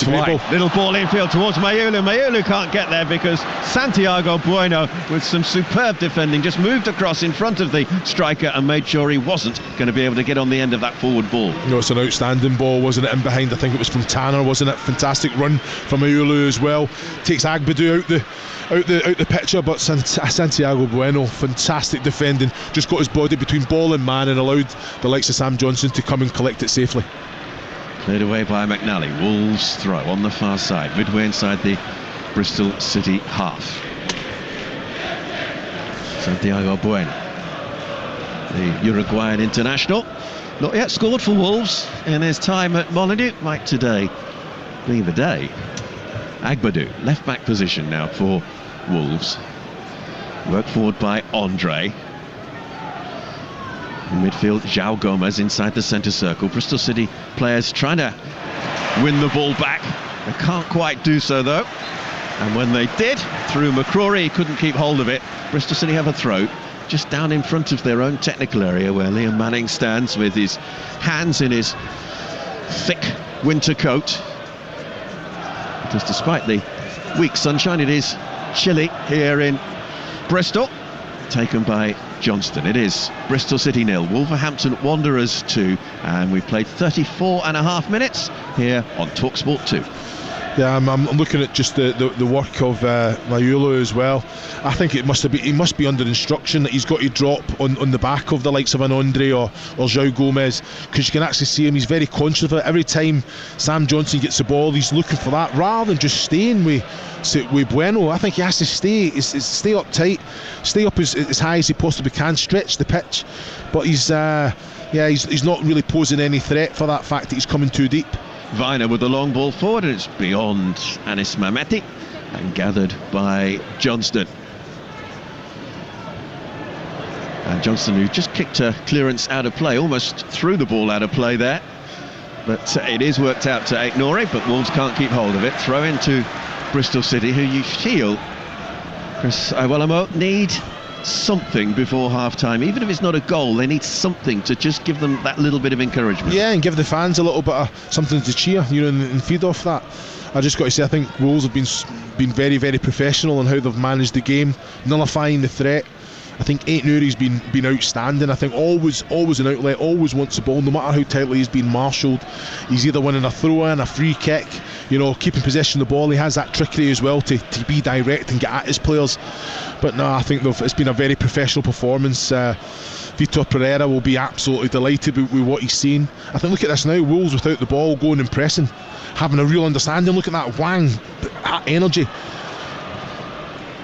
Speaker 2: Little ball infield towards Mayulu. Mayulu can't get there because Santiago Bueno, with some superb defending, just moved across in front of the striker and made sure he wasn't going to be able to get on the end of that forward ball.
Speaker 3: You know, it's an outstanding ball, wasn't it? In behind, I think it was from Tanner, wasn't it? Fantastic run from Mayulu as well. Takes Agbadu out the picture, but Santiago Bueno, fantastic defending, just got his body between ball and man and allowed the likes of Sam Johnson to come and collect it safely.
Speaker 2: Cleared away by McNally. Wolves throw on the far side, midway inside the Bristol City half. Santiago Bueno, the Uruguayan international, not yet scored for Wolves in his time at Molineux. Might today be the day. Agbadu, left back position now for Wolves. Worked forward by Andre. In midfield, João Gomes inside the centre circle. Bristol City players trying to win the ball back. They can't quite do so though. And when they did, through McCrory, he couldn't keep hold of it. Bristol City have a throw just down in front of their own technical area, where Liam Manning stands with his hands in his thick winter coat. Because despite the weak sunshine, it is chilly here in Bristol. Taken by Johnston. It is Bristol City 0, Wolverhampton Wanderers 2, and we've played 34.5 minutes here on Talksport 2.
Speaker 3: Yeah, I'm looking at just the work of Mayulu as well. I think he must be under instruction that he's got to drop on the back of the likes of an Andre or João Gomes, because you can actually see him. He's very conscious of it. Every time Sam Johnson gets the ball, he's looking for that rather than just staying with Bueno. I think he has to stay up tight, stay up as high as he possibly can, stretch the pitch. But he's not really posing any threat for that fact that he's coming too deep.
Speaker 2: Viner with the long ball forward, and it's beyond Anis Mameti and gathered by Johnston. And Johnston, who just kicked a clearance out of play, almost threw the ball out of play there, but it is worked out to Aït-Nouri, but Wolves can't keep hold of it. Throw into Bristol City, who you feel, Chris Iwelumo, need something before half-time. Even if it's not a goal, they need something to just give them that little bit of encouragement. Yeah,
Speaker 3: and give the fans a little bit of something to cheer, and feed off that. I just got to say, I think Wolves have been very, very professional in how they've managed the game, nullifying the threat. I think Aït-Nouri's been outstanding. I think always an outlet, always wants the ball, no matter how tightly he's been marshalled. He's either winning a throw-in, a free kick, keeping possession of the ball. He has that trickery as well to be direct and get at his players. But no, I think it's been a very professional performance. Vitor Pereira will be absolutely delighted with what he's seen. I think, look at this now, Wolves without the ball, going and pressing, having a real understanding. Look at that Wang, that energy.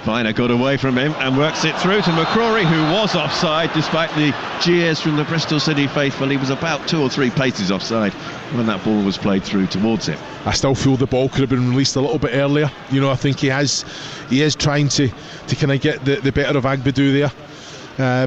Speaker 2: Viner got away from him and works it through to McCrory, who was offside despite the jeers from the Bristol City faithful. He was about 2 or 3 paces offside when that ball was played through towards him.
Speaker 3: I still feel the ball could have been released a little bit earlier. You know, I think he is trying to kind of get the better of Agbadou there.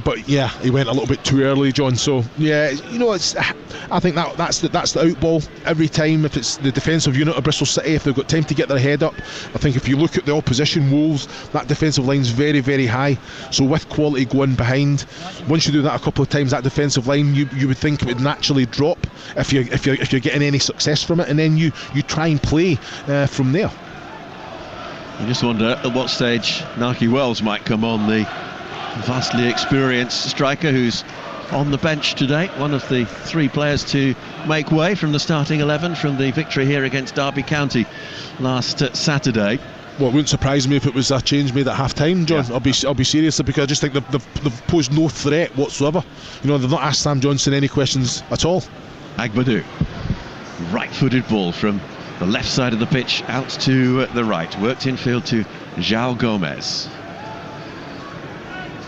Speaker 3: But yeah, he went a little bit too early, John. So yeah, you know, I think that's the out ball every time. If it's the defensive unit of Bristol City, if they've got time to get their head up, I think if you look at the opposition Wolves, that defensive line's very, very high. So with quality going behind, once you do that a couple of times, that defensive line, you would think it would naturally drop if you're getting any success from it, and then you try and play from there.
Speaker 2: I just wonder at what stage Nahki Wells might come on, the vastly experienced striker who's on the bench today, one of the 3 players to make way from the starting 11 from the victory here against Derby County last Saturday.
Speaker 3: Well, it wouldn't surprise me if it was a change made at half-time, John. Yeah. I'll be serious, because I just think they've posed no threat whatsoever. You know, they've not asked Sam Johnson any questions at all.
Speaker 2: Agbadou, right-footed ball from the left side of the pitch out to the right, worked infield to João Gomez.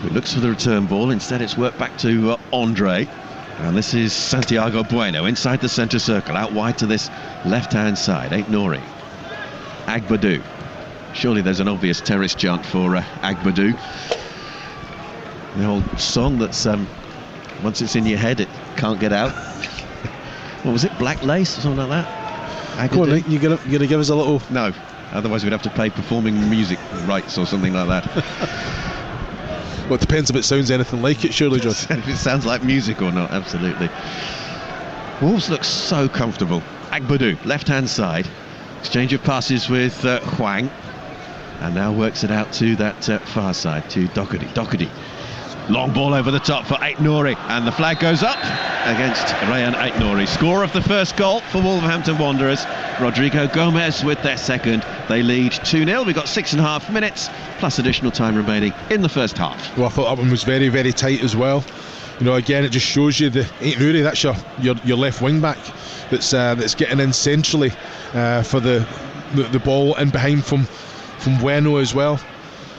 Speaker 2: It looks for the return ball, instead it's worked back to Andre, and this is Santiago Bueno inside the centre circle, out wide to this left-hand side. Ain't Nori. Agbadou. Surely there's an obvious terrace jump for Agbadou. The old song that's once it's in your head it can't get out. What was it, Black Lace or something like that?
Speaker 3: Go on, Nick, you're gonna give us a little...
Speaker 2: No, otherwise we'd have to pay performing music rights or something like that.
Speaker 3: Well, it depends if it sounds anything like it, surely, John.
Speaker 2: If it sounds like music or not, absolutely. Wolves look so comfortable. Agbadou, left-hand side. Exchange of passes with Hwang. And now works it out to that far side, to Doherty. Long ball over the top for Aït-Nouri, and the flag goes up against Rayan Aït-Nouri. Score of the first goal for Wolverhampton Wanderers. Rodrigo Gomez with their second. They lead 2-0. We've got 6.5 minutes plus additional time remaining in the first half.
Speaker 3: Well, I thought that one was very, very tight as well. You know, again, it just shows you the Aït-Nouri, that's your left wing back that's getting in centrally for the ball in behind from Bueno as well.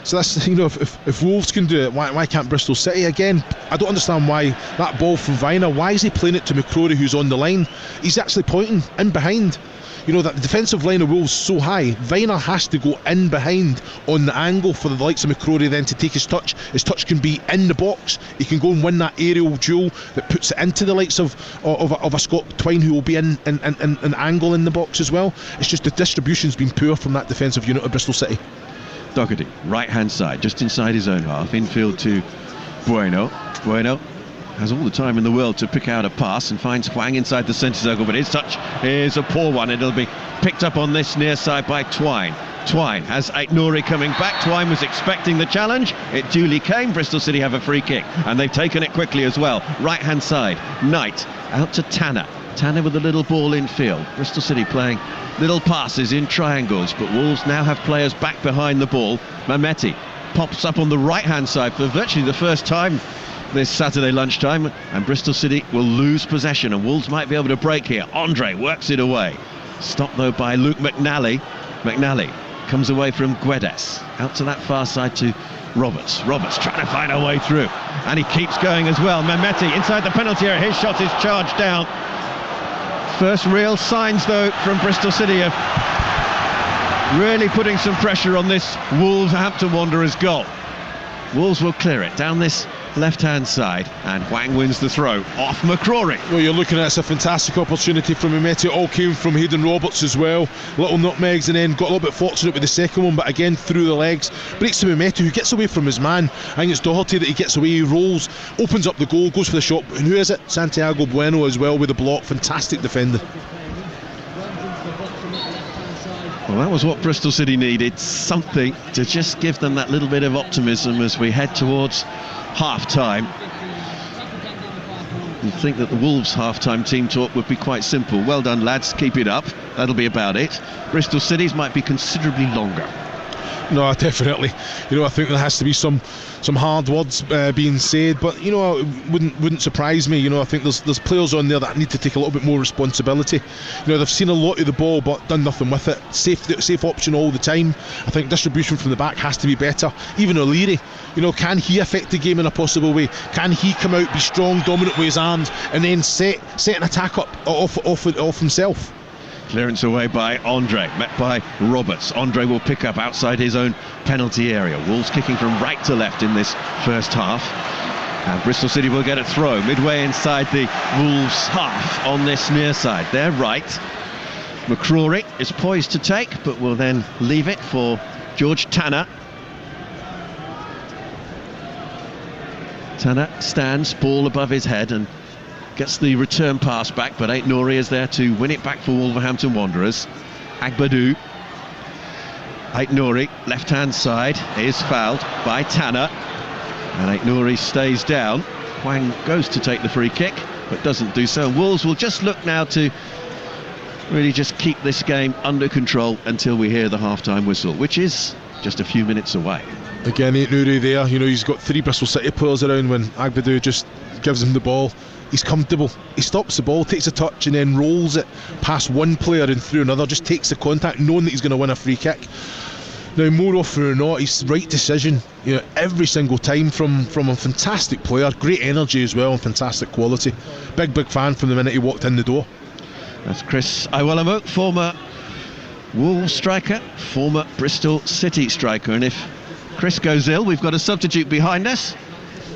Speaker 3: So that's, you know, if Wolves can do it, why can't Bristol City? Again, I don't understand why that ball from Viner, why is he playing it to McCrory, who's on the line? He's actually pointing in behind. You know, that the defensive line of Wolves is so high, Viner has to go in behind on the angle for the likes of McCrory then to take his touch. His touch can be in the box. He can go and win that aerial duel that puts it into the likes of a Scott Twine, who will be in an angle in the box as well. It's just the distribution's been poor from that defensive unit of Bristol City.
Speaker 2: Doherty, right-hand side, just inside his own half, infield to Bueno. Bueno has all the time in the world to pick out a pass and finds Hwang inside the centre circle, but his touch is a poor one. It'll be picked up on this near side by Twine. Twine has Aït-Nouri coming back. Twine was expecting the challenge. It duly came. Bristol City have a free kick, and they've taken it quickly as well. Right-hand side, Knight out to Tanner. Tanner with a little ball in field. Bristol City playing little passes in triangles, but Wolves now have players back behind the ball. Mehmeti pops up on the right-hand side for virtually the first time this Saturday lunchtime, and Bristol City will lose possession, and Wolves might be able to break here. Andre works it away. Stopped though by Luke McNally. McNally comes away from Guedes. Out to that far side to Roberts. Roberts trying to find a way through, and he keeps going as well. Mehmeti inside the penalty area. His shot is charged down. First real signs though from Bristol City of really putting some pressure on this Wolverhampton Wanderers goal. Wolves will clear it down this left-hand side, and Hwang wins the throw off McCrory.
Speaker 3: Well, you're looking at it's a fantastic opportunity from Mehmeti. It all came from Hayden Roberts as well. Little nutmegs, and then got a little bit fortunate with the second one, but again through the legs. Breaks to Mehmeti, who gets away from his man. I think it's Doherty that he gets away, he rolls, opens up the goal, goes for the shot. And who is it? Santiago Bueno as well with the block. Fantastic defender.
Speaker 2: Well, that was what Bristol City needed, something to just give them that little bit of optimism as we head towards half-time. You'd think that the Wolves half-time team talk would be quite simple. Well done, lads, keep it up. That'll be about it. Bristol City's might be considerably longer.
Speaker 3: No, definitely. I think there has to be some hard words being said, but it wouldn't surprise me. I think there's players on there that need to take a little bit more responsibility. They've seen a lot of the ball but done nothing with it. Safe option all the time. I think distribution from the back has to be better. Even O'Leary, can he affect the game in a possible way? Can he come out, be strong, dominant with his arms, and then set an attack up off himself?
Speaker 2: Clearance away by Andre, met by Roberts. Andre will pick up outside his own penalty area. Wolves kicking from right to left in this first half. And Bristol City will get a throw midway inside the Wolves half on this near side. They're right. McCrory is poised to take, but will then leave it for George Tanner. Tanner stands, ball above his head, and gets the return pass back, but Ait-Nouri is there to win it back for Wolverhampton Wanderers. Agbadou. Ait-Nouri, left-hand side, is fouled by Tanner. And Ait-Nouri stays down. Hwang goes to take the free kick, but doesn't do so. Wolves will just look now to really just keep this game under control until we hear the half-time whistle, which is just a few minutes away.
Speaker 3: Again, Ait-Nouri there, he's got 3 Bristol City players around. When Agbadou just gives him the ball, he's comfortable. He stops the ball, takes a touch, and then rolls it past one player and through another, just takes the contact, knowing that he's going to win a free kick. Now, more often or not, it's the right decision, every single time from a fantastic player. Great energy as well and fantastic quality. Big fan from the minute he walked in the door.
Speaker 2: That's Chris Iwelumo, former Wolves striker, former Bristol City striker. And if Chris goes ill, we've got a substitute behind us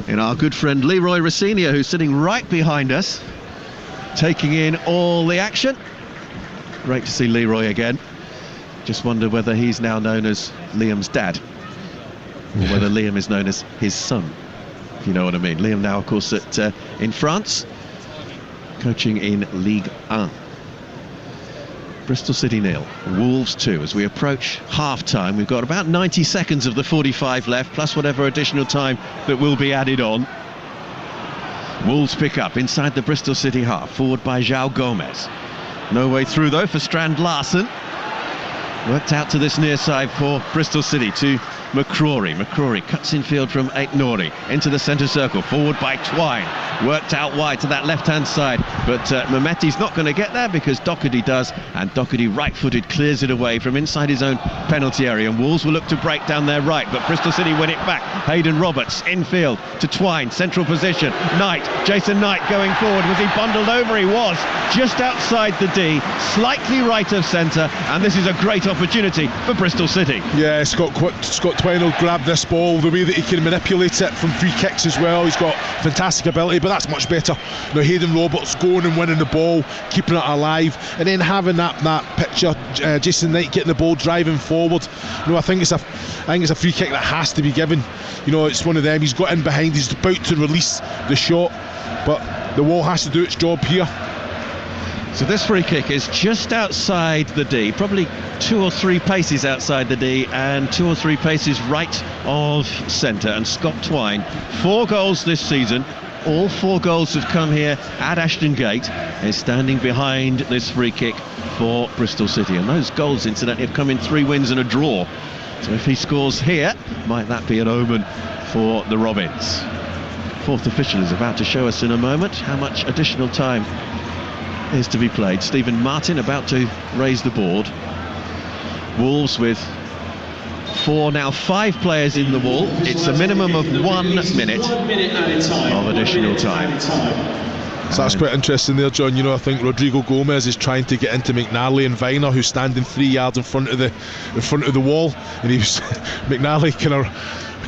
Speaker 2: in our good friend Leroy Rossignol, who's sitting right behind us, taking in all the action. Great to see Leroy again. Just wonder whether he's now known as Liam's dad, or whether Liam is known as his son, if you know what I mean. Liam now, of course, in France, coaching in Ligue 1. Bristol City 0, Wolves 2. As we approach half-time, we've got about 90 seconds of the 45 left, plus whatever additional time that will be added on. Wolves pick up inside the Bristol City half, forward by João Gomes. No way through, though, for Strand Larsen. Worked out to this near side for Bristol City to McCrory. McCrory cuts infield from Ait-Nouri into the centre circle, forward by Twine. Worked out wide to that left-hand side, but Mehmeti's not going to get there because Doherty does, and Doherty, right-footed, clears it away from inside his own penalty area. And Wolves will look to break down their right, but Bristol City win it back. Hayden Roberts infield to Twine, central position. Knight, Jason Knight going forward. Was he bundled over? He was, just outside the D, slightly right of centre, and this is a great opportunity for Bristol City.
Speaker 3: Yeah, Scott Twine will grab this ball. The way that he can manipulate it from free kicks as well, he's got fantastic ability, but that's much better. Hayden Roberts going and winning the ball, keeping it alive, and then having that picture, Jason Knight getting the ball, driving forward. I think it's a free kick that has to be given. It's one of them. He's got in behind, he's about to release the shot, but the wall has to do its job here.
Speaker 2: So this free kick is just outside the D, probably 2 or 3 paces outside the D and 2 or 3 paces right of centre. And Scott Twine, 4 goals this season, all 4 goals have come here at Ashton Gate, is standing behind this free kick for Bristol City. And those goals, incidentally, have come in 3 wins and a draw. So if he scores here, might that be an omen for the Robins? Fourth official is about to show us in a moment how much additional time is to be played. Stephen Martin about to raise the board. Wolves with 4, now 5 players in the wall. It's a minimum of 1 minute of additional time.
Speaker 3: So that's quite interesting there, John. I think Rodrigo Gomez is trying to get into McNally and Viner, who's standing 3 yards in front of the wall, and McNally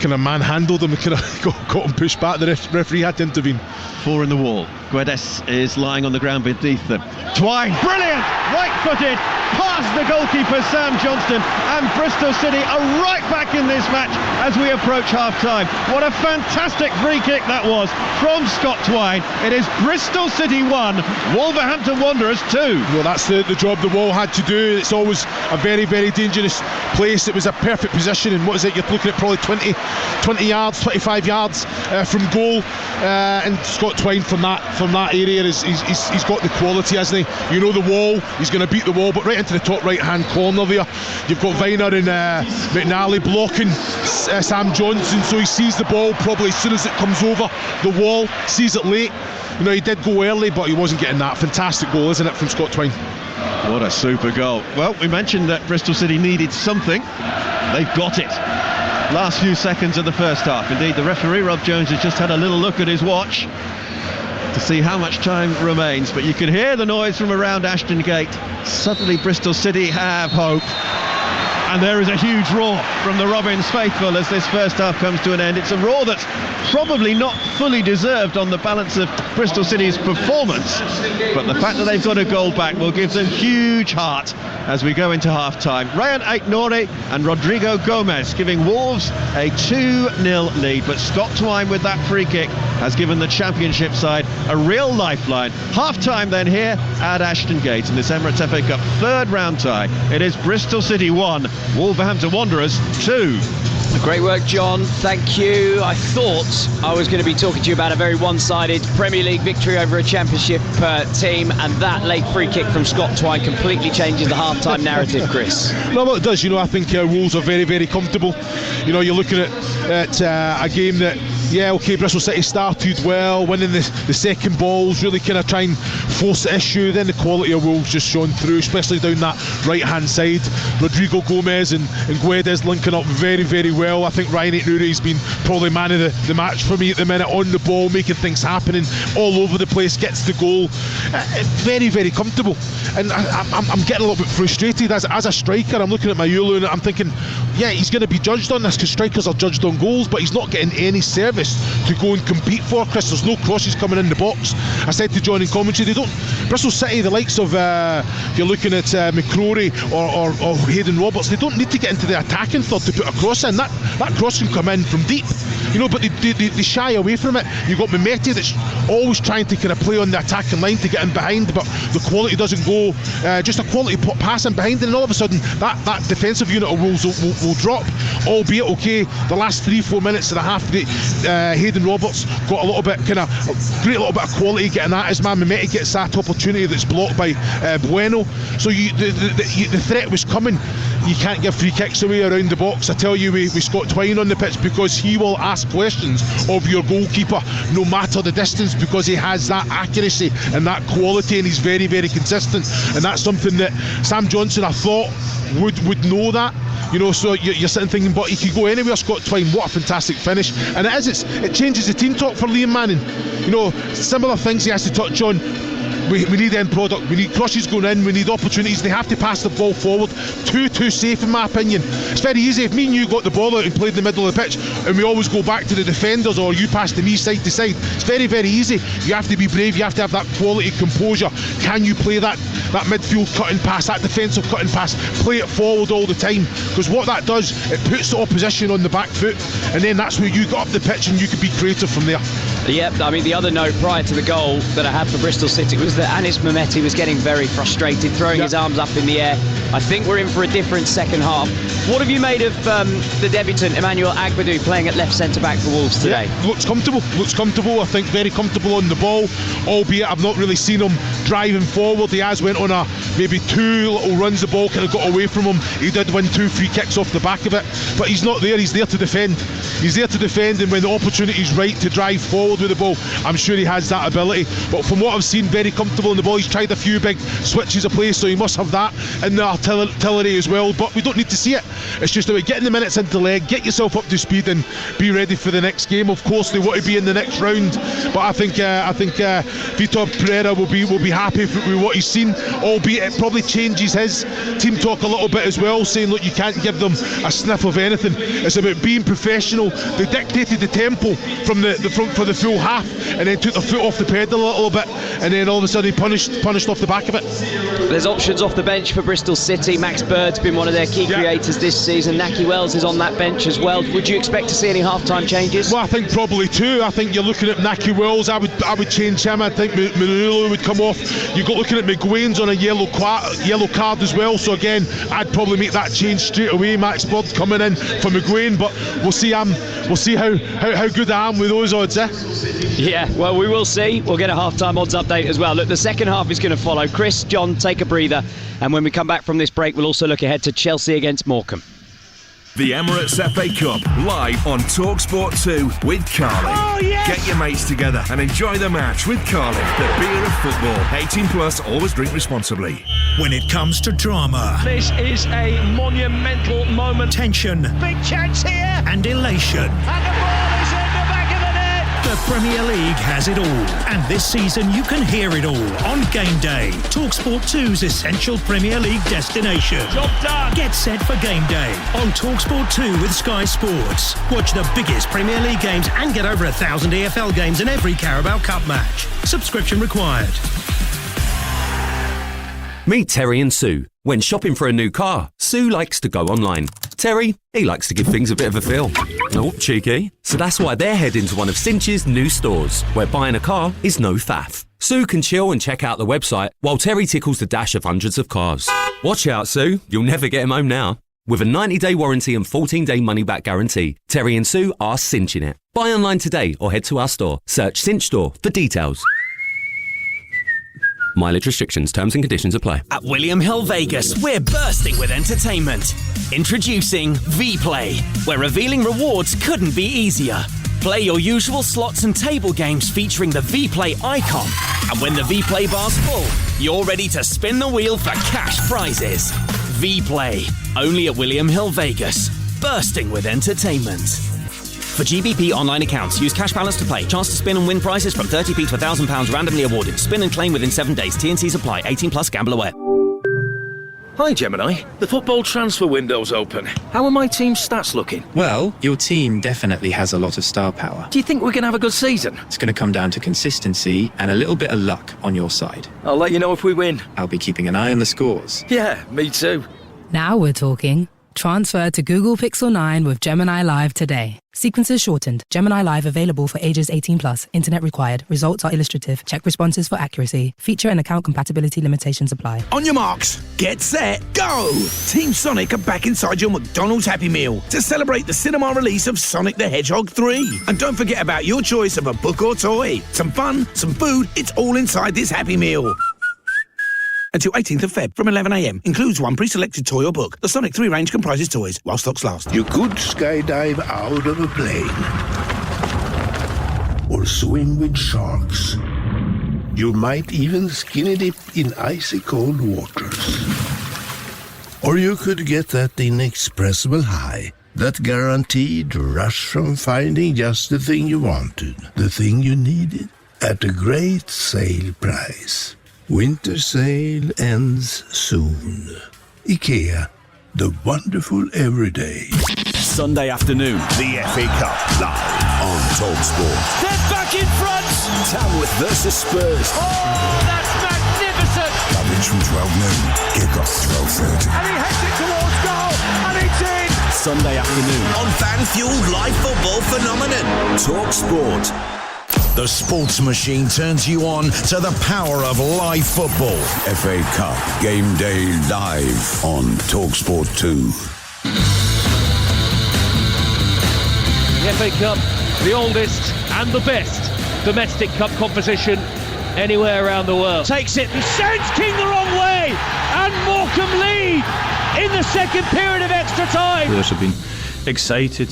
Speaker 3: kind of manhandled him and kind of got him pushed back. The referee had to intervene.
Speaker 2: 4 in the wall. Guedes is lying on the ground beneath them. Twine, brilliant, right-footed, past the goalkeeper Sam Johnston, and Bristol City are right back in this match as we approach half-time. What a fantastic free kick that was from Scott Twine. It is Bristol City 1, Wolverhampton Wanderers 2.
Speaker 3: Well, that's the job the wall had to do. It's always a very, very dangerous place. It was a perfect position, and what is it? You're looking at probably 20, 20 yards, 25 yards from goal. And Scott Twine from that area he's got the quality, hasn't he? You know the wall, he's going to beat the wall, but right into the top right hand corner there, you've got Viner and McNally blocking Sam Johnson, so he sees the ball probably as soon as it comes over the wall, sees it late. You know, he did go early, but he wasn't getting that. Fantastic goal, isn't it, from Scott Twine?
Speaker 2: What a super goal. Well, we mentioned that Bristol City needed something. They've got it. Last few seconds of the first half. Indeed, the referee, Rob Jones, has just had a little look at his watch to see how much time remains, but you can hear the noise from around Ashton Gate. Suddenly Bristol City have hope, and there is a huge roar from the Robins faithful as this first half comes to an end. It's a roar that's probably not fully deserved on the balance of Bristol City's performance, but the fact that they've got a goal back will give them huge heart as we go into half-time. Ryan Aït-Nouri and Rodrigo Gomez giving Wolves a 2-0 lead, but Scott Twine with that free kick has given the Championship side a real lifeline. Half-time then here at Ashton Gate in this Emirates FA Cup third round tie. It is Bristol City 1, Wolverhampton Wanderers 2.
Speaker 1: Great work, John. Thank you. I thought I was going to be talking to you about a very one-sided Premier League victory over a Championship team, and that late free kick from Scott Twine completely changes the half-time narrative, Chris.
Speaker 3: No, well, it does. You know, I think Wolves are very, very comfortable. You know, you're looking at a game that, yeah, okay, Bristol City started well, winning the second balls, really kind of try and force the issue. Then the quality of Wolves just shone through, especially down that right-hand side. Rodrigo Gomez and Guedes linking up very, very well. I think Ryan Aït-Nouri's been probably man of the match for me at the minute, on the ball, making things happening all over the place, gets the goal. Very, very comfortable. And I'm getting a little bit frustrated as a striker. I'm looking at my Yulu and I'm thinking, yeah, he's going to be judged on this because strikers are judged on goals, but he's not getting any service to go and compete for, Chris. There's no crosses coming in the box. I said to John in commentary, Bristol City, the likes of if you're looking at McCrory or Hayden Roberts, they don't need to get into the attacking third to put a cross in. That cross can come in from deep, you know, but they shy away from it. You've got Mehmeti that's always trying to kind of play on the attacking line to get in behind, but the quality doesn't go. Just a quality pass in behind, and all of a sudden that defensive unit of Wolves will drop. Albeit, okay, the last 3-4 minutes of the half, Hayden Roberts got a little bit great little bit of quality getting at his man. Mehmeti gets that opportunity that's blocked by Bueno. So the threat was coming. You can't give free kicks away around the box. I tell you, with Scott Twine on the pitch, because he will ask questions of your goalkeeper no matter the distance, because he has that accuracy and that quality, and he's very, very consistent. And that's something that Sam Johnson, I thought, would know that. You know, so you're sitting thinking, but he could go anywhere, Scott Twine. What a fantastic finish. And it changes the team talk for Liam Manning. You know, similar things he has to touch on. We need end product, we need crosses going in, we need opportunities. They have to pass the ball forward. Too safe, in my opinion. It's very easy if me and you got the ball out and played in the middle of the pitch and we always go back to the defenders, or you pass to me side to side. It's very, very easy. You have to be brave, you have to have that quality composure. Can you play that midfield cutting pass, that defensive cutting pass, play it forward all the time? Because what that does, it puts the opposition on the back foot, and then that's where you get up the pitch and you can be creative from there.
Speaker 1: Yep, I mean, the other note prior to the goal that I had for Bristol City was that Anis Mehmeti was getting very frustrated, throwing his arms up in the air. I think we're in for a different second half. What have you made of the debutant Emmanuel Agbadou playing at left centre-back for Wolves today?
Speaker 3: Yeah, looks comfortable, I think, very comfortable on the ball, albeit I've not really seen him driving forward. He has went on maybe 2 little runs, the ball kind of got away from him. He did win 2 free kicks off the back of it, but he's not there, he's there to defend. He's there to defend, and when the opportunity is right to drive forward with the ball, I'm sure he has that ability. But from what I've seen, very comfortable in the ball. He's tried a few big switches of play, so he must have that in the artillery as well, but we don't need to see it. It's just about getting the minutes into the leg, get yourself up to speed and be ready for the next game. Of course they want to be in the next round, but I think Vitor Pereira will be happy with what he's seen, albeit it probably changes his team talk a little bit as well, saying, look, you can't give them a sniff of anything. It's about being professional. They dictated the tempo from the front for the full half, and then took their foot off the pedal a little bit, and then all of a sudden he punished off the back of it.
Speaker 1: There's options off the bench for Bristol City. Max Bird's been one of their key creators this season. Naki Wells is on that bench as well. Would you expect to see any half-time changes?
Speaker 3: Well, I think probably two. I think you're looking at Naki Wells. I would change him. I think Manulu would come off. You're looking at McGuane's on a yellow card as well. So again, I'd probably make that change straight away. Max Bird coming in for McGuane, but we'll see. We'll see how good I am with those odds, eh?
Speaker 1: Yeah, well, we will see. We'll get a half-time odds update as well. Look, the second half is going to follow. Chris, John, take a breather, and when we come back from this break, we'll also look ahead to Chelsea against Morecambe.
Speaker 4: The Emirates FA Cup, live on Talksport 2 with Carling.
Speaker 5: Oh, yes!
Speaker 4: Get your mates together and enjoy the match with Carling, the beer of football. 18 plus, always drink responsibly.
Speaker 5: When it comes to drama,
Speaker 6: this is a monumental moment.
Speaker 5: Tension,
Speaker 6: Big chance here.
Speaker 5: and elation.
Speaker 6: And the ball is in the back of the net.
Speaker 5: The Premier League has it all. And this season you can hear it all on Game Day. Talksport 2's essential Premier League destination.
Speaker 6: Job done.
Speaker 5: Get set for Game Day on Talksport 2 with Sky Sports. Watch the biggest Premier League games and get over 1,000 EFL games in every Carabao Cup match. Subscription required.
Speaker 7: Meet Terry and Sue. When shopping for a new car, Sue likes to go online. Terry, he likes to give things a bit of a feel. Oh, cheeky. So that's why they're heading to one of Cinch's new stores, where buying a car is no faff. Sue can chill and check out the website, while Terry tickles the dash of hundreds of cars. Watch out, Sue. You'll never get him home now. With a 90-day warranty and 14-day money-back guarantee, Terry and Sue are cinching it. Buy online today or head to our store. Search Cinch Store for details. Mileage restrictions, terms and conditions apply.
Speaker 8: At William Hill Vegas, we're bursting with entertainment. Introducing V-Play, where revealing rewards couldn't be easier. Play your usual slots and table games featuring the V-Play icon. And when the V-Play bar's full, you're ready to spin the wheel for cash prizes. V-Play, only at William Hill Vegas. Bursting with entertainment. For GBP online accounts, use cash balance to play. Chance to spin and win prizes from £30p to £1,000 randomly awarded. Spin and claim within 7 days. T&Cs apply. 18 plus. Gamble aware.
Speaker 6: Hi, Gemini. The football transfer window's open. How are my team's stats looking?
Speaker 9: Well, your team definitely has a lot of star power.
Speaker 6: Do you think we're going to have a good season?
Speaker 9: It's going to come down to consistency and a little bit of luck on your side.
Speaker 6: I'll let you know if we win.
Speaker 9: I'll be keeping an eye on the scores.
Speaker 6: Yeah, me too.
Speaker 10: Now we're talking. Transfer to Google Pixel 9 with Gemini Live today. Sequences shortened. Gemini Live available for ages 18+. Internet required. Results are illustrative. Check responses for accuracy. Feature and account compatibility limitations apply.
Speaker 11: On your marks, get set, go! Team Sonic are back inside your McDonald's Happy Meal to celebrate the cinema release of Sonic the Hedgehog 3. And don't forget about your choice of a book or toy. Some fun, some food, it's all inside this Happy Meal. Until 18th of Feb from 11 a.m. Includes one pre-selected toy or book. The Sonic 3 range comprises toys while stocks last.
Speaker 12: You could skydive out of a plane. Or swim with sharks. You might even skinny dip in icy cold waters. Or you could get that inexpressible high. That guaranteed rush from finding just the thing you wanted. The thing you needed. At a great sale price. Winter sale ends soon. IKEA, the wonderful everyday.
Speaker 4: Sunday afternoon, the FA Cup, live on Talksport.
Speaker 6: They're back in front!
Speaker 4: Tamworth versus Spurs.
Speaker 6: Oh, that's magnificent!
Speaker 12: Coverage from 12 noon, kick-off 12:30.
Speaker 6: And he heads it towards goal, and it's in!
Speaker 4: Sunday afternoon
Speaker 11: On fan-fueled live football phenomenon.
Speaker 4: Talksport.
Speaker 11: The sports machine turns you on to the power of live football.
Speaker 12: FA Cup, game day live on Talksport 2.
Speaker 6: The FA Cup, the oldest and the best domestic cup competition anywhere around the world. Takes it and sends King the wrong way, and Morecambe lead in the second period of extra time.
Speaker 13: Players have been excited,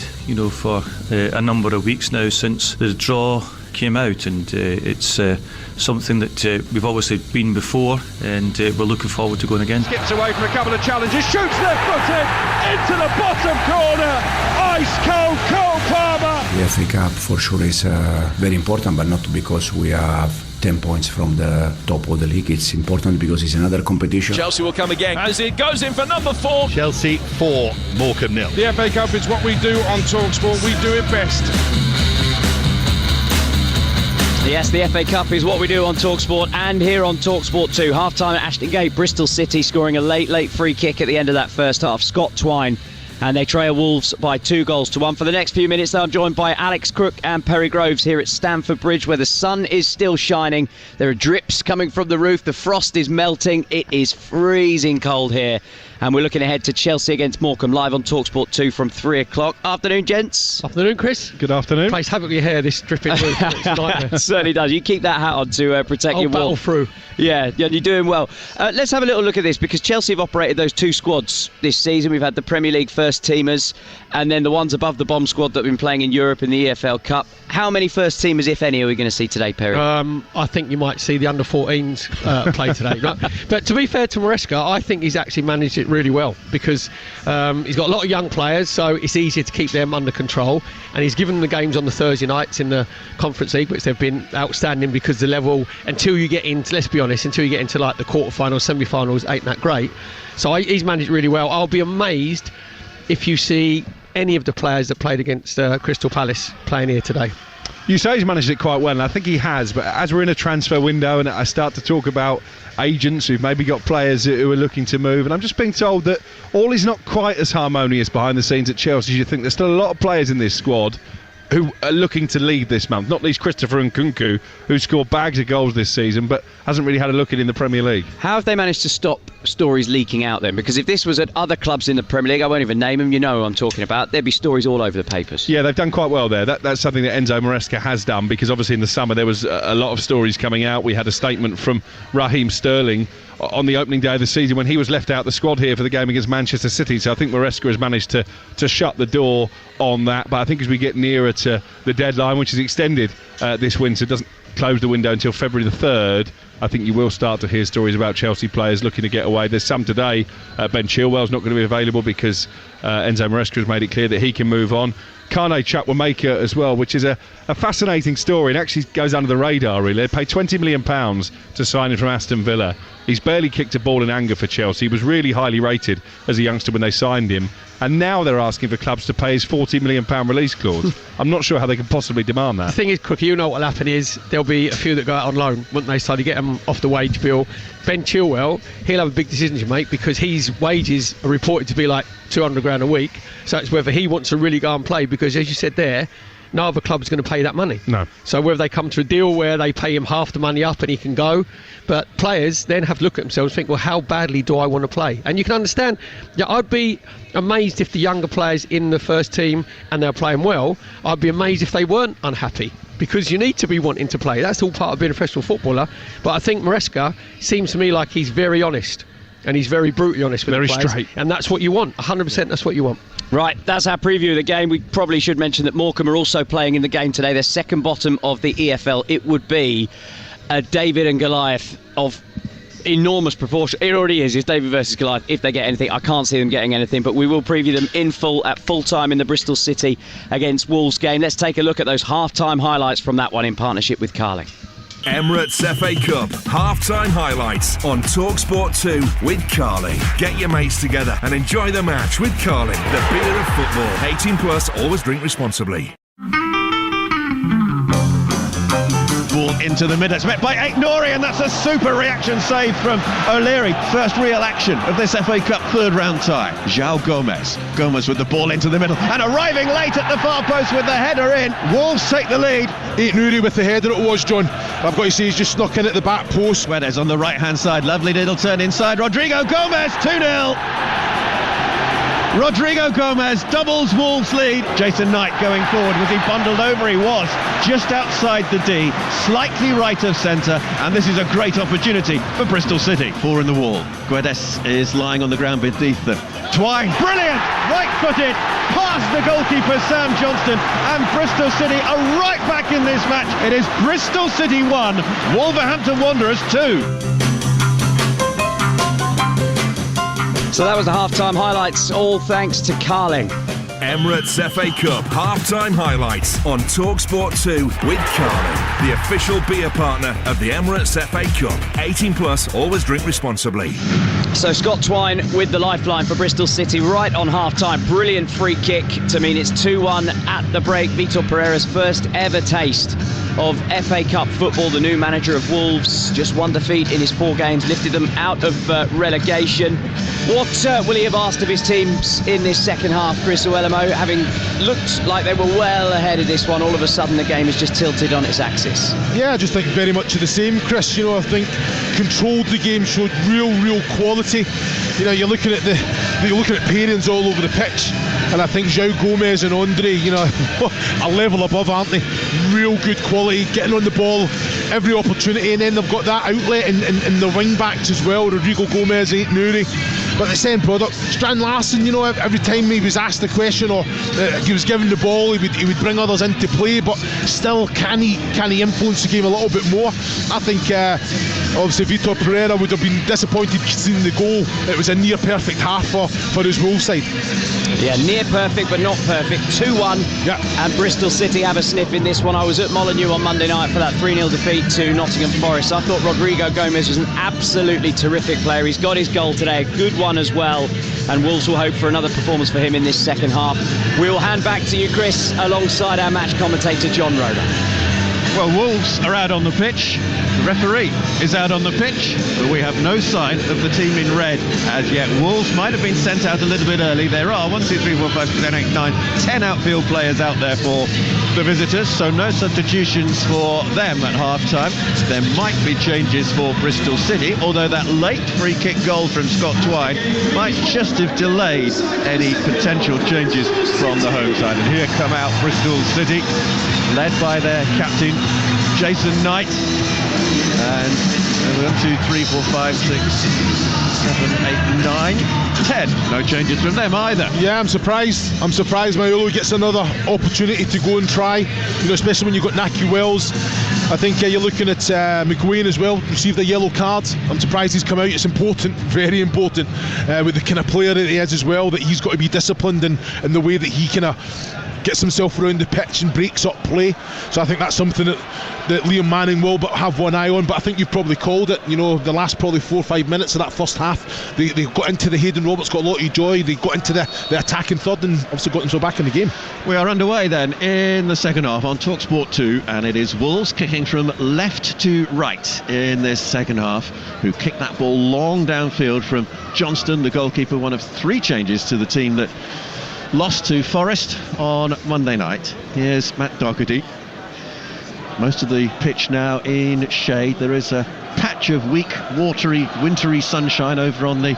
Speaker 13: for a number of weeks now since the draw came out, and it's something that we've obviously been before, and we're looking forward to going again.
Speaker 6: Skips away from a couple of challenges, shoots left-footed into the bottom corner. Ice cold, Cole Palmer.
Speaker 12: The FA Cup for sure is very important, but not because we have 10 points from the top of the league. It's important because it's another competition.
Speaker 6: Chelsea will come again as it goes in for number 4.
Speaker 3: Chelsea 4, Morecambe 0. The FA Cup is what we do on Talksport. We do it best.
Speaker 1: Yes, the FA Cup is what we do on Talksport and here on Talksport 2. Half-time at Ashton Gate, Bristol City scoring a late free kick at the end of that first half. Scott Twine, and they trail Wolves by 2-1. For the next few minutes, I'm joined by Alex Crook and Perry Groves here at Stamford Bridge, where the sun is still shining. There are drips coming from the roof. The frost is melting. It is freezing cold here. And we're looking ahead to Chelsea against Morecambe, live on Talksport 2 from 3 o'clock. Afternoon, gents.
Speaker 14: Afternoon, Chris.
Speaker 2: Good afternoon.
Speaker 14: Plays havoc with your hair, this dripping roof. It's a nightmare.
Speaker 1: It certainly does. You keep that hat on to protect your
Speaker 14: battle
Speaker 1: wall.
Speaker 14: Through.
Speaker 1: Yeah, you're doing well. Let's have a little look at this, because Chelsea have operated those two squads this season. We've had the Premier League first teamers and then the ones above the bomb squad that have been playing in Europe in the EFL Cup. How many first teamers, if any, are we going to see today, Perry?
Speaker 14: I think you might see the under-14s play today. Right? But to be fair to Maresca, I think he's actually managed it really well, because he's got a lot of young players, so it's easier to keep them under control, and he's given them the games on the Thursday nights in the Conference League, which they've been outstanding, because the level, until you get into, let's be honest, until you get into like the quarterfinals, semi-finals, ain't that great. So he's managed really well. I'll be amazed if you see any of the players that played against Crystal Palace playing here today.
Speaker 2: You say he's managed it quite well, and I think he has, but as we're in a transfer window and I start to talk about agents who've maybe got players who are looking to move, and I'm just being told that all is not quite as harmonious behind the scenes at Chelsea as you think. There's still a lot of players in this squad who are looking to leave this month, not least Christopher Nkunku, who scored bags of goals this season but hasn't really had a look at it in the Premier League.
Speaker 1: How have they managed to stop stories leaking out then? Because if this was at other clubs in the Premier League, I won't even name them, you know who I'm talking about, there'd be stories all over the papers.
Speaker 2: Yeah, they've done quite well there. That's something that Enzo Maresca has done, because obviously in the summer there was a lot of stories coming out. We had a statement from Raheem Sterling on the opening day of the season when he was left out the squad here for the game against Manchester City, so I think Maresca has managed to shut the door on that. But I think as we get nearer to the deadline, which is extended this winter, doesn't close the window until February the 3rd, I think you will start to hear stories about Chelsea players looking to get away. There's some today. Ben Chilwell's not going to be available because Enzo Maresca has made it clear that he can move on. Kane Chukwuemeka as well, which is a fascinating story. It actually goes under the radar, really. They paid £20 million to sign him from Aston Villa. He's barely kicked a ball in anger for Chelsea. He was really highly rated as a youngster when they signed him. And now they're asking for clubs to pay his £40 million release clause. I'm not sure how they can possibly demand that.
Speaker 14: The thing is, Cookie, you know what will happen is there'll be a few that go out on loan, won't they? So to get them off the wage bill. Ben Chilwell, he'll have a big decision to make, because his wages are reported to be like £200,000 a week. So it's whether he wants to really go and play, because as you said there, no other club's going to pay that money.
Speaker 2: No.
Speaker 14: So whether they come to a deal where they pay him half the money up and he can go, but players then have to look at themselves and think, well, how badly do I want to play? And you can understand, yeah, I'd be amazed if the younger players in the first team, and they're playing well, I'd be amazed if they weren't unhappy, because you need to be wanting to play. That's all part of being a professional footballer. But I think Maresca seems to me like he's very honest, and he's very brutally honest with
Speaker 2: very
Speaker 14: the players,
Speaker 2: straight,
Speaker 14: and that's what you want. 100%, that's what you want.
Speaker 1: Right, that's our preview of the game. We probably should mention that Morecambe are also playing in the game today. They're second bottom of the EFL. It would be a David and Goliath of enormous proportion. It already is. It's David versus Goliath. If they get anything, I can't see them getting anything, but we will preview them in full at full time in the Bristol City against Wolves game. Let's take a look at those half-time highlights from that one in partnership with Carling.
Speaker 4: Emirates FA Cup half-time highlights on Talksport 2 with Carling. Get your mates together and enjoy the match with Carling, the beer of football. 18 plus, always drink responsibly.
Speaker 2: Ball into the middle. It's met by Aït-Nouri, and that's a super reaction save from O'Leary. First real action of this FA Cup third round tie. João Gomes. Gomes with the ball into the middle and arriving late at the far post with the header in. Wolves take the lead.
Speaker 3: Aït-Nouri with the header it was, John. I've got to say he's just snuck in at the back post.
Speaker 2: Suarez on the right hand side. Lovely little turn inside. Rodrigo Gomes 2-0. Rodrigo Gomes doubles Wolves' lead. Jason Knight going forward. Was he bundled over? He was. Just outside the D, slightly right of centre, and this is a great opportunity for Bristol City. 4 in the wall. Guedes is lying on the ground beneath them. Twine, brilliant! Right-footed, past the goalkeeper Sam Johnston, and Bristol City are right back in this match. It is Bristol City 1, Wolverhampton Wanderers 2.
Speaker 1: So that was the half-time highlights, all thanks to Carling.
Speaker 4: Emirates FA Cup half-time highlights on Talksport 2 with Carling, the official beer partner of the Emirates FA Cup. 18 plus, always drink responsibly.
Speaker 1: So Scott Twine with the lifeline for Bristol City right on half-time. Brilliant free kick to mean it's 2-1 at the break. Vitor Pereira's first ever taste of FA Cup football, the new manager of Wolves. Just one defeat in his 4 games, lifted them out of relegation. What will he have asked of his teams in this second half, Chris Uelemo? Having looked like they were well ahead of this one, all of a sudden the game is just tilted on its axis.
Speaker 3: Yeah, I just think very much of the same, Chris. I think controlled the game, showed real quality. You're looking at pairings all over the pitch, and I think João Gomez and Andre, a level above, aren't they? Real good quality, getting on the ball every opportunity, and then they've got that outlet in the wing backs as well. Rodrigo Gomez, Ait Nouri. But the same product. Strand Larsen, every time he was asked the question or he was given the ball, he would bring others into play, but still can he influence the game a little bit more? I think obviously Vitor Pereira would have been disappointed seeing the goal. It was a near perfect half for his Wolves side.
Speaker 1: Yeah, near perfect but not perfect. 2-1.
Speaker 3: Yeah.
Speaker 1: And Bristol City have a sniff in this one. I was at Molineux on Monday night for that 3-0 defeat to Nottingham Forest. I thought Rodrigo Gomez was an absolutely terrific player. He's got his goal today, a good one as well, and Wolves will hope for another performance for him in this second half. We'll hand back to you, Chris, alongside our match commentator John Roder.
Speaker 2: Well, Wolves are out on the pitch. The referee is out on the pitch, but we have no sign of the team in red as yet. Wolves might have been sent out a little bit early. There are 1, 2, 3, 4, 5, 6, 7, 8, 9, 10 outfield players out there for the visitors, so no substitutions for them at half-time. There might be changes for Bristol City, although that late free-kick goal from Scott Twine might just have delayed any potential changes from the home side. And here come out Bristol City, led by their captain Jason Knight, and 1, 2, 3, 4, 5, 6, 7, 8, 9, 10. No changes from them either.
Speaker 3: Yeah, I'm surprised. Maiolo gets another opportunity to go and try, especially when you've got Naki Wells. I think you're looking at McGuane as well, received a yellow card. I'm surprised he's come out. It's important, very important, with the kind of player that he is as well, that he's got to be disciplined in the way that he kind of gets himself around the pitch and breaks up play. So I think that's something that Liam Manning will have one eye on. But I think you've probably called it. The last probably 4 or 5 minutes of that first half, they got into the Hayden Roberts, got a lot of joy. They got into the attacking third and obviously got themselves back in the game.
Speaker 2: We are underway then in the second half on Talksport 2, and it is Wolves kicking from left to right in this second half, who kicked that ball long downfield from Johnston, the goalkeeper, one of 3 changes to the team that lost to Forest on Monday night. Here's Matt Doherty. Most of the pitch now in shade. There is a patch of weak, watery, wintry sunshine over on the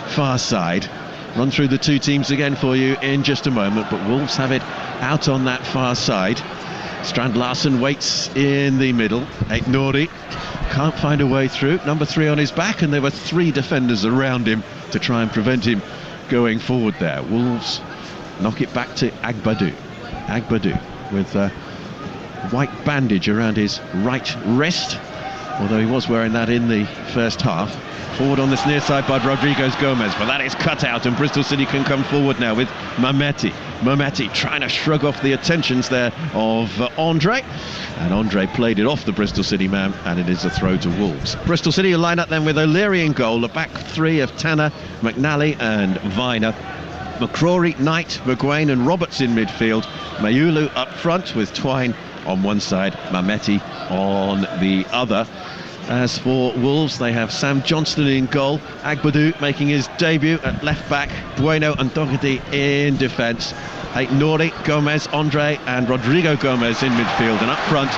Speaker 2: far side. Run through the 2 teams again for you in just a moment, but Wolves have it out on that far side. Strand Larsen waits in the middle. Ait Nouri can't find a way through. Number 3 on his back, and there were 3 defenders around him to try and prevent him going forward there. Wolves knock it back to Agbadou with a white bandage around his right wrist, although he was wearing that in the first half. Forward on this near side by Rodrigo Gomez, but that is cut out, and Bristol City can come forward now with Mameti trying to shrug off the attentions there of Andre, and Andre played it off the Bristol City man, and it is a throw to Wolves. Bristol City will line up then with O'Leary in goal, the back 3 of Tanner, McNally and Viner. McCrory, Knight, McGuane and Roberts in midfield. Mayulu up front with Twine on one side, Mameti on the other. As for Wolves, they have Sam Johnston in goal, Agbadou making his debut at left back, Bueno and Doherty in defence. Ait Nouri, Gomez, Andre and Rodrigo Gomez in midfield, and up front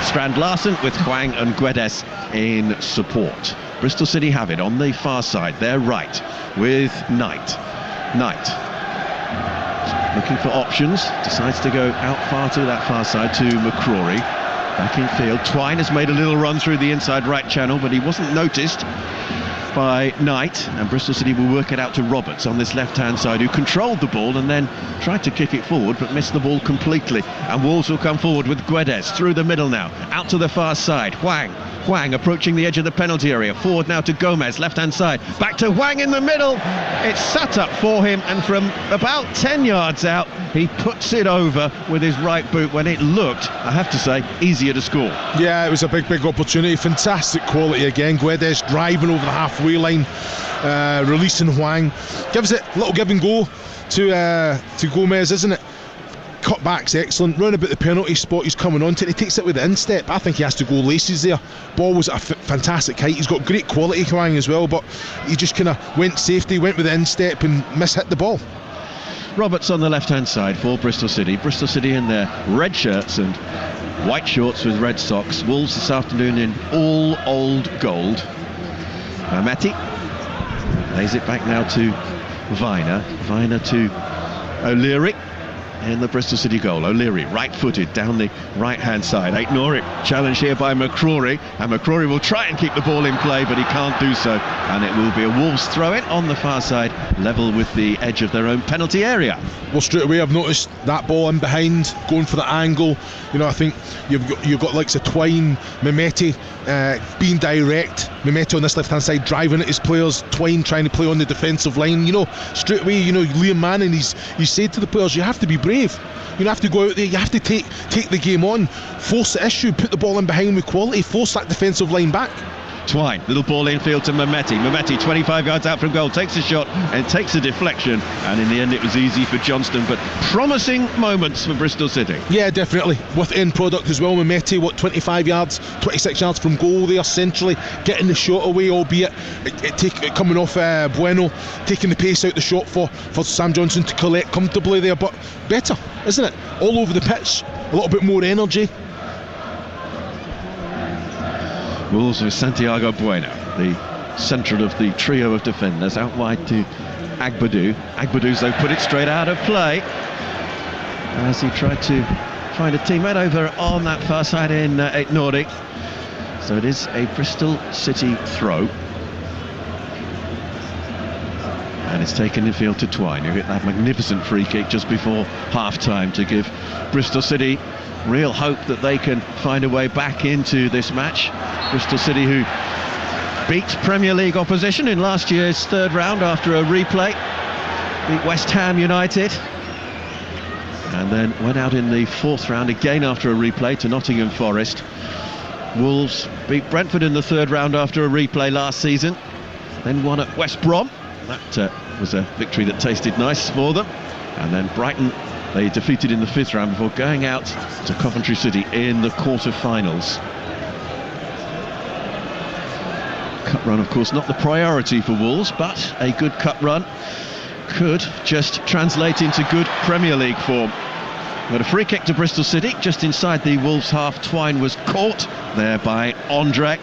Speaker 2: Strand Larsen with Hwang and Guedes in support. Bristol City have it on the far side, their right, with Knight looking for options, decides to go out far to that far side to McCrory. Back in field, Twine has made a little run through the inside right channel, but he wasn't noticed by Knight, and Bristol City will work it out to Roberts on this left-hand side, who controlled the ball and then tried to kick it forward but missed the ball completely. And Wolves will come forward with Guedes through the middle now, out to the far side. Hwang approaching the edge of the penalty area, forward now to Gomez, left-hand side, back to Hwang in the middle. It's set up for him, and from about 10 yards out he puts it over with his right boot when it looked, I have to say, easier to score.
Speaker 3: Yeah, it was a big opportunity. Fantastic quality again. Guedes driving over the halfway line, releasing Hwang. Gives it a little give and go to Gomez, isn't it? cut back's excellent. Round about the penalty spot he's coming on to it, he takes it with the instep. I think he has to go laces there. Ball was at a fantastic height. He's got great quality Kwang as well, but he just kind of went safety, went with the instep and mishit the ball.
Speaker 2: Roberts on the left hand side for Bristol City. Bristol City in their red shirts and white shorts with red socks. Wolves this afternoon in all old gold. Mameti lays it back now to Viner. Viner to O'Leary in the Bristol City goal. O'Leary right-footed down the right-hand side. Aït-Nouri challenged here by McCrory, and McCrory will try and keep the ball in play, but he can't do so, and it will be a Wolves throw-in on the far side, level with the edge of their own penalty area.
Speaker 3: Well, straight away I've noticed that ball in behind, going for the angle. You know, I think you've got likes of Twine, Mameti being direct. Mameti on this left-hand side driving at his players. Twine trying to play on the defensive line. You know, straight away, you know, Liam Manning, he's said to the players, you have to be brave. You have to go out there, you have to take the game on, force the issue, put the ball in behind with quality, force that defensive line back.
Speaker 2: Twine, little ball infield to Mameti. Mameti 25 yards out from goal, takes a shot and takes a deflection, and in the end it was easy for Johnston, but promising moments for Bristol City.
Speaker 3: Yeah, definitely, with end product as well. Mameti, 25 yards, 26 yards from goal there centrally, getting the shot away, albeit it coming off Bueno, taking the pace out the shot for Sam Johnson to collect comfortably there, but better, isn't it? All over the pitch, a little bit more energy.
Speaker 2: Wolves with Santiago Bueno, the central of the trio of defenders, out wide to Agbadou. Agbadou's though put it straight out of play as he tried to find a teammate over on that far side in Aït-Nouri. So it is a Bristol City throw, and it's taken in field to Twine, who hit that magnificent free kick just before half-time to give Bristol City real hope that they can find a way back into this match. Bristol City, who beat Premier League opposition in last year's third round after a replay, beat West Ham United, and then went out in the fourth round again after a replay to Nottingham Forest. Wolves beat Brentford in the third round after a replay last season, then won at West Brom. That was a victory that tasted nice for them. And then Brighton they defeated in the fifth round before going out to Coventry City in the quarter-finals. Cup run, of course, not the priority for Wolves, but a good cup run could just translate into good Premier League form. But a free kick to Bristol City just inside the Wolves half. Twine was caught there by Andre.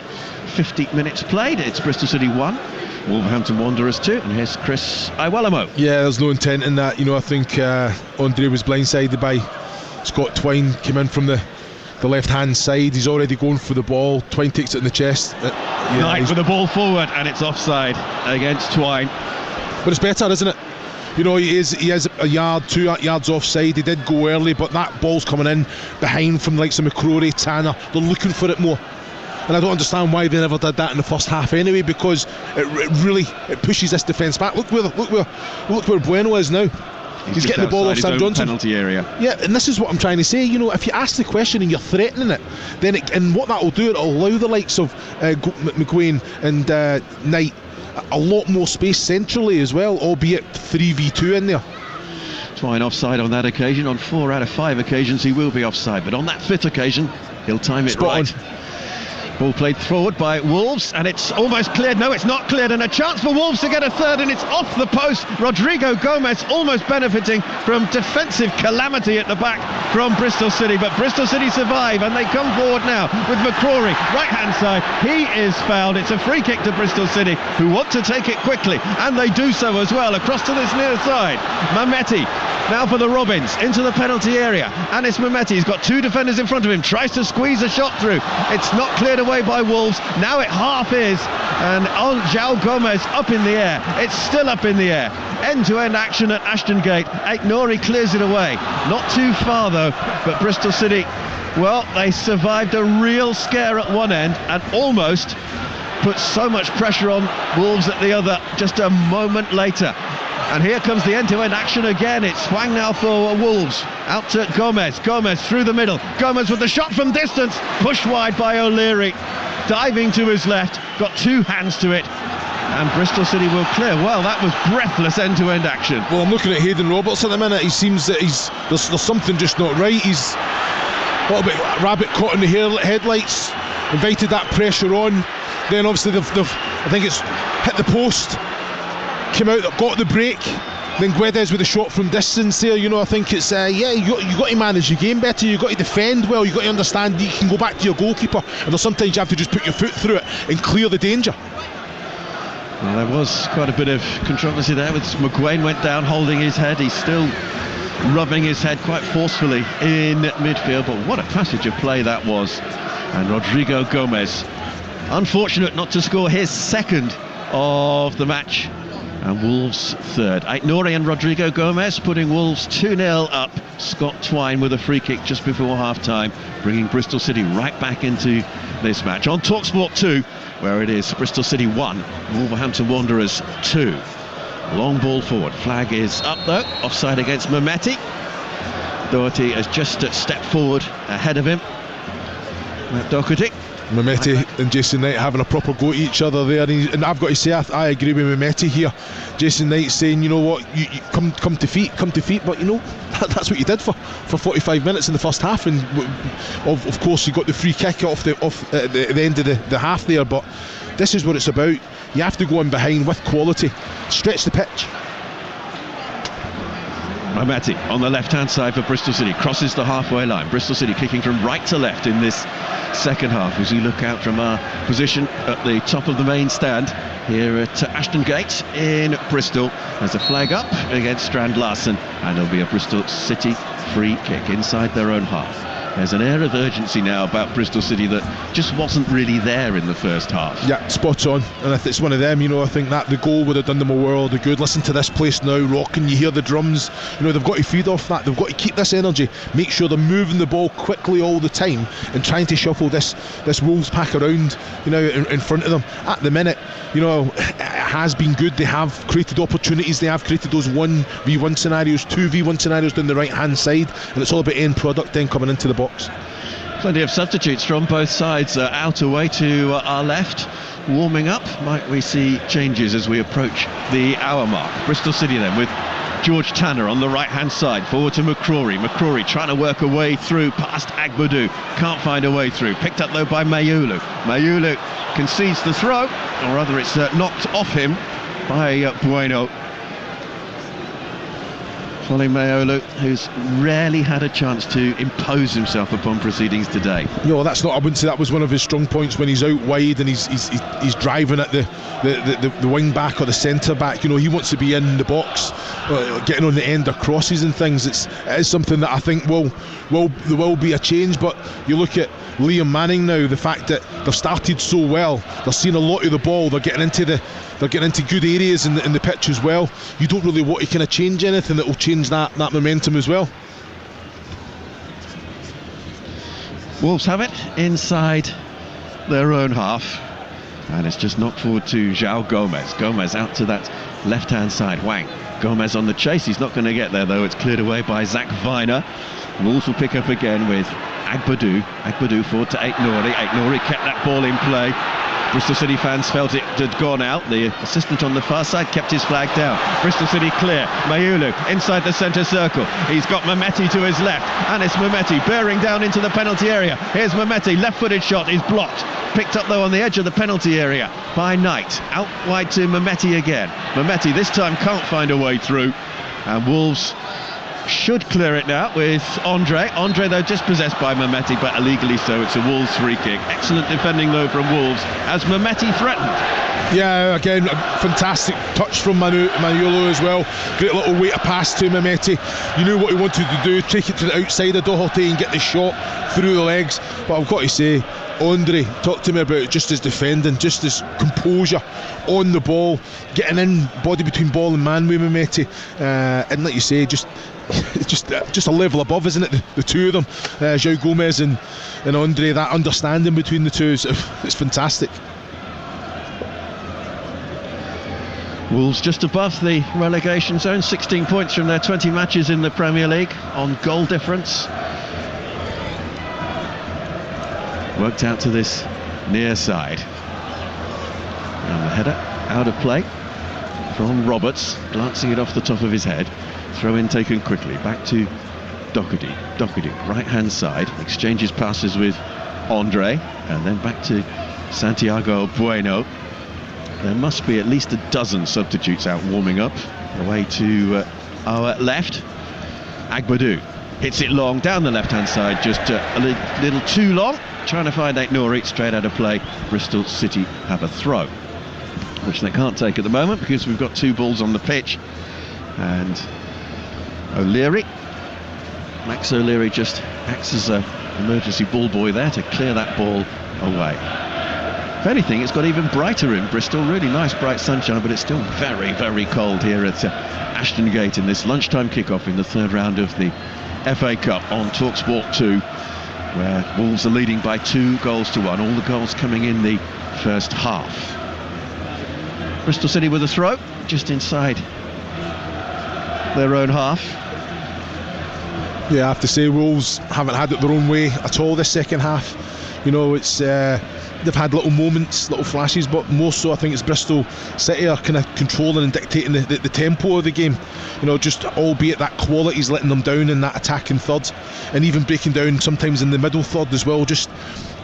Speaker 2: 50 minutes played. It's Bristol City 1, Wolverhampton Wanderers 2, and here's Chris Iwelumo.
Speaker 3: Yeah, there's no intent in that. You know, I think Andre was blindsided by Scott Twine, came in from the left-hand side. He's already going for the ball. Twine takes it in the chest.
Speaker 2: Knight with the ball forward, and it's offside against Twine.
Speaker 3: But it's better, isn't it? You know, he is a yard, 2 yards offside. He did go early, but that ball's coming in behind from the likes of McCrory, Tanner. They're looking for it more. And I don't understand why they never did that in the first half anyway, because it really pushes this defence back. Look where Bueno is now. He's getting the ball off Sam Johnson.
Speaker 2: Penalty area.
Speaker 3: Yeah, and this is what I'm trying to say. You know, if you ask the question and you're threatening it, then and what that will do, it'll allow the likes of McGuane and Knight a lot more space centrally as well, albeit 3v2 in there.
Speaker 2: Twine offside on that occasion. On 4 out of 5 occasions he will be offside, but on that 5th occasion he'll time it right. Ball played forward by Wolves, and it's almost cleared. No, it's not cleared, and a chance for Wolves to get a third, and it's off the post. Rodrigo Gomez almost benefiting from defensive calamity at the back from Bristol City, but Bristol City survive, and they come forward now with McCrory, right-hand side. He is fouled. It's a free kick to Bristol City, who want to take it quickly, and they do so as well, across to this near side. Mameti now for the Robins, into the penalty area. Anis Mameti, he's got 2 defenders in front of him, tries to squeeze a shot through. It's not cleared away by Wolves. Now it half is, and João Gomez up in the air. It's still up in the air. End-to-end action at Ashton Gate. Aït-Nouri clears it away. Not too far though, but Bristol City, well, they survived a real scare at one end and almost put so much pressure on Wolves at the other just a moment later. And here comes the end-to-end action again. It's swung now for Wolves. Out to Gomez. Gomez through the middle. Gomez with the shot from distance. Pushed wide by O'Leary. Diving to his left. Got 2 hands to it. and Bristol City will clear. Well, that was breathless end-to-end action.
Speaker 3: Well, I'm looking at Hayden Roberts at the minute. He seems that there's something just not right. He's a little bit rabbit caught in the headlights, invited that pressure on. Then obviously they've I think it's hit the post, came out, got the break. Then Guedes with a shot from distance there. I think it's you got to manage your game better. You've got to defend well. You've got to understand you can go back to your goalkeeper, and there's sometimes you have to just put your foot through it and clear the danger.
Speaker 2: Well, there was quite a bit of controversy there with McGuane went down holding his head. He's still rubbing his head quite forcefully in midfield, but what a passage of play that was. And Rodrigo Gomez, unfortunate not to score his second of the match, and Wolves third. Aït-Nouri and Rodrigo Gomez putting Wolves 2-0 up. Scott Twine with a free kick just before half-time, bringing Bristol City right back into this match. On Talksport 2, where it is Bristol City 1, Wolverhampton Wanderers 2. Long ball forward. Flag is up though. Offside against Mehmeti. Doherty has just stepped forward ahead of him. Matt Doherty.
Speaker 3: Mehmeti and Jason Knight having a proper go at each other there, and I've got to say I agree with Mehmeti here. Jason Knight saying, you know what, you come to feet, but that's what you did for 45 minutes in the first half, and of course you got the free kick off the end of the half there, but this is what it's about. You have to go in behind with quality, stretch the pitch.
Speaker 2: Mehmeti on the left-hand side for Bristol City, crosses the halfway line. Bristol City kicking from right to left in this second half as we look out from our position at the top of the main stand here at Ashton Gate in Bristol. There's a flag up against Strand Larsen, and there'll be a Bristol City free kick inside their own half. There's an air of urgency now about Bristol City that just wasn't really there in the first half.
Speaker 3: Yeah, spot on. And if it's one of them, I think that the goal would have done them a world of good. Listen to this place now, rocking, you hear the drums. They've got to feed off that. They've got to keep this energy, make sure they're moving the ball quickly all the time and trying to shuffle this Wolves pack around, in front of them. At the minute, it has been good. They have created opportunities. They have created those 1v1 scenarios, 2v1 scenarios down the right-hand side, and it's all about end product then coming into the box.
Speaker 2: Plenty of substitutes from both sides. Out away to our left, warming up. Might we see changes as we approach the hour mark? Bristol City then with George Tanner on the right hand side, forward to McCrory trying to work a way through past Agbadou, can't find a way through, picked up though by Mayulu concedes the throw, or rather it's knocked off him by Bueno. Following Mayulu, who's rarely had a chance to impose himself upon proceedings today.
Speaker 3: That's not. I wouldn't say that was one of his strong points when he's out wide and he's driving at the wing back or the centre back. He wants to be in the box, getting on the end of crosses and things. It is something that I think there will be a change. But you look at Liam Manning now, the fact that they've started so well, they're seeing a lot of the ball, they're getting into good areas in the pitch as well. You don't really want to kind of change anything that will change that momentum as well.
Speaker 2: Wolves have it inside their own half, and it's just knocked forward to João Gomez out to that left hand side. Wang Gomez on the chase, he's not going to get there though. It's cleared away by Zach Viner. Wolves will pick up again with Agbadou forward to Aït-Nouri kept that ball in play. Bristol City fans felt it had gone out. The assistant on the far side kept his flag down. Bristol City clear. Mayulu inside the centre circle. He's got Mehmeti to his left. Anis Mehmeti bearing down into the penalty area. Here's Mehmeti, left-footed shot is blocked. Picked up though on the edge of the penalty area by Knight. Out wide to Mehmeti again. Mehmeti this time can't find a way through. And Wolves should clear it now with Andre though just possessed by Mehmeti, but illegally so. It's a Wolves free kick. Excellent defending though from Wolves as Mehmeti threatened.
Speaker 3: Yeah, again, a fantastic touch from Mayulu as well. Great little way to pass to Mehmeti. You knew what he wanted to do, take it to the outside of Doherty and get the shot through the legs. But I've got to say, Andre, talk to me about just his defending, just his composure on the ball, getting in body between ball and man with Mehmeti, and like you say, just a level above, isn't it? The two of them, João Gomez and Andre, that understanding between the two, it's fantastic.
Speaker 2: Wolves just above the relegation zone, 16 points from their 20 matches in the Premier League on goal difference. Worked out to this near side. And the Header out of play from Roberts, glancing it off the top of his head. Throw in taken quickly, back to Doherty. Doherty, right hand side, exchanges passes with Andre, and then back to Santiago Bueno. There must be at least a dozen substitutes out warming up. Away to our left. Agbadou hits it long down the left hand side, just a little too long. Trying to find Aït-Nouri, straight out of play. Bristol City have a throw, which they can't take at the moment because we've got 2 balls on the pitch. And O'Leary, Max O'Leary, just acts as an emergency ball boy there to clear that ball away. If anything, it's got even brighter in Bristol. Really nice bright sunshine, but it's still very, very cold here at Ashton Gate in this lunchtime kickoff in the 3rd round of the FA Cup on Talksport 2, where Wolves are leading by 2-1. All the goals coming in the first half. Bristol City with a throw just inside their own half.
Speaker 3: Yeah, I have to say Wolves haven't had it their own way at all this second half. You know, it's they've had little moments, little flashes, but more so I think it's Bristol City are kind of controlling and dictating the tempo of the game. You know, just albeit that quality's letting them down in that attacking third, and even breaking down sometimes in the middle third as well.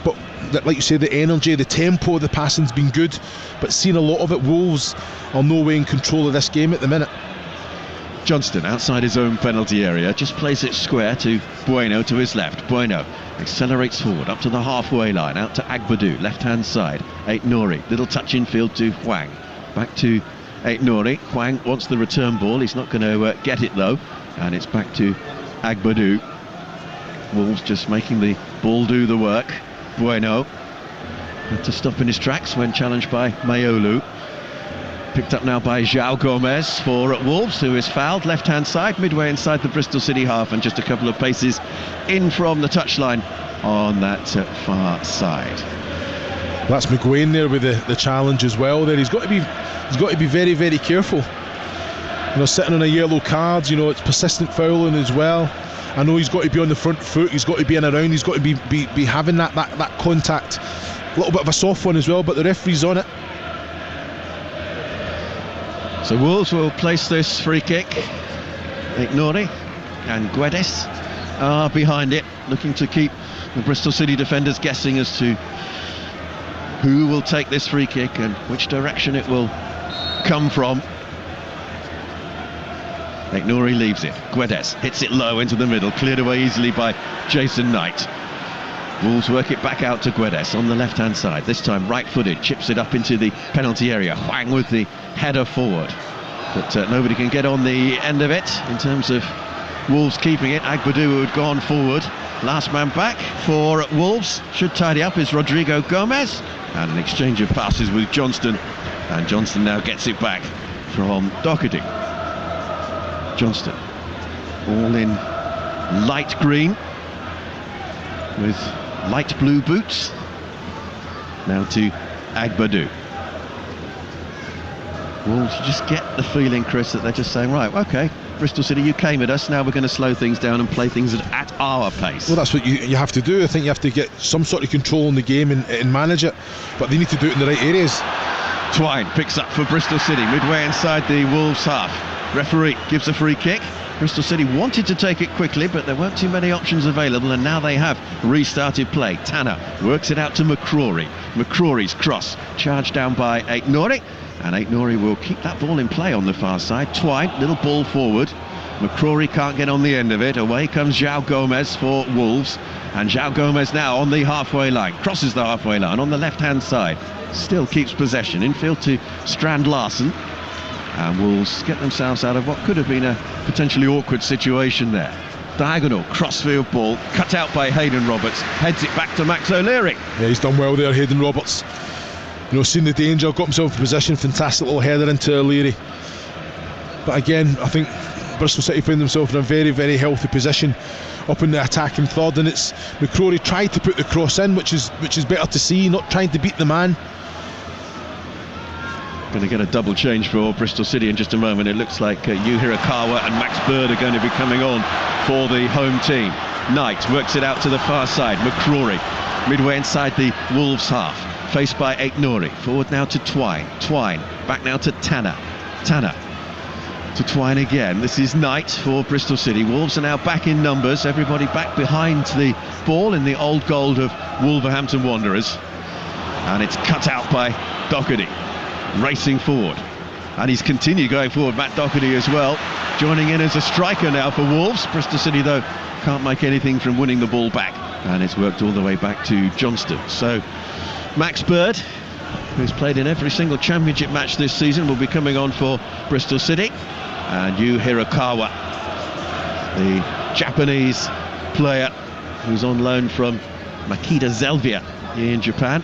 Speaker 3: But like you say, the energy, the tempo of the passing's been good, but seeing a lot of it, Wolves are no way in control of this game at the minute.
Speaker 2: Johnston outside his own penalty area, just plays it square to Bueno to his left. Bueno accelerates forward up to the halfway line, out to Agbadou, left hand side. Aït-Nouri, little touch infield to Hwang, back to Aït-Nouri. Hwang wants the return ball, he's not going to get it though, and it's back to Agbadou. Wolves just making the ball do the work. Bueno had to stop in his tracks when challenged by Mayolu. Picked up now by João Gomes for Wolves, who is fouled left hand side, midway inside the Bristol City half, and just a couple of paces in from the touchline on that far side.
Speaker 3: That's McGuane there with the challenge as well. There he's got to be very, very careful. You know, sitting on a yellow card, you know, it's persistent fouling as well. I know he's got to be on the front foot, he's got to be in around, he's got to be having that contact. A little bit of a soft one as well, but the referee's on it.
Speaker 2: So Wolves will place this free kick. Aït-Nouri and Guedes are behind it, looking to keep the Bristol City defenders guessing as to who will take this free kick and which direction it will come from. Aït-Nouri leaves it. Guedes hits it low into the middle, cleared away easily by Jason Knight. Wolves work it back out to Guedes on the left-hand side. This time right-footed, chips it up into the penalty area. Hwang with the header forward. But nobody can get on the end of it in terms of Wolves keeping it. Agbadou, who had gone forward. Last man back for Wolves. Should tidy up is Rodrigo Gomez. And an exchange of passes with Johnston. And Johnston now gets it back from Doherty. Johnston, all in light green with light blue boots. Now to Agbadou. Wolves, you just get the feeling, Chris, that they're just saying, right, okay, Bristol City, you came at us, now we're going to slow things down and play things at our pace.
Speaker 3: Well, that's what you have to do. I think you have to get some sort of control in the game and manage it, but they need to do it in the right areas.
Speaker 2: Twine picks up for Bristol City, midway inside the Wolves half. Referee gives a free kick. Bristol City wanted to take it quickly, but there weren't too many options available, and now they have restarted play. Tanner works it out to McCrory. McCrory's cross charged down by Aït-Nouri, and Aït-Nouri will keep that ball in play on the far side. Twine, little ball forward. McCrory can't get on the end of it. Away comes João Gomes for Wolves, and João Gomes now on the halfway line, crosses the halfway line on the left-hand side, still keeps possession. Infield to Strand Larsen. And Wolves get themselves out of what could have been a potentially awkward situation there. Diagonal crossfield ball cut out by Hayden Roberts, heads it back to Max O'Leary.
Speaker 3: Yeah, he's done well there, Hayden Roberts. You know, seen the danger, got himself in position, fantastic little header into O'Leary. But again, I think Bristol City find themselves in a very, very healthy position up in the attacking third, and it's McCrory tried to put the cross in, which is better to see, not trying to beat the man.
Speaker 2: Going to get a double change for Bristol City in just a moment. It looks like Yu Hirakawa and Max Bird are going to be coming on for the home team. Knight works it out to the far side. McCrory midway inside the Wolves half. faced by Aït-Nouri. Forward now to Twine. Twine back now to Tanner. Tanner to Twine again. This is Knight for Bristol City. Wolves are now back in numbers. Everybody back behind the ball in the old gold of Wolverhampton Wanderers. And it's cut out by Doherty, racing forward. And he's continued going forward, Matt Doherty as well, joining in as a striker now for Wolves. Bristol City, though, can't make anything from winning the ball back. And it's worked all the way back to Johnston. So Max Bird, who's played in every single championship match this season, will be coming on for Bristol City. And Yu Hirakawa, the Japanese player who's on loan from Makita Zelvia in Japan,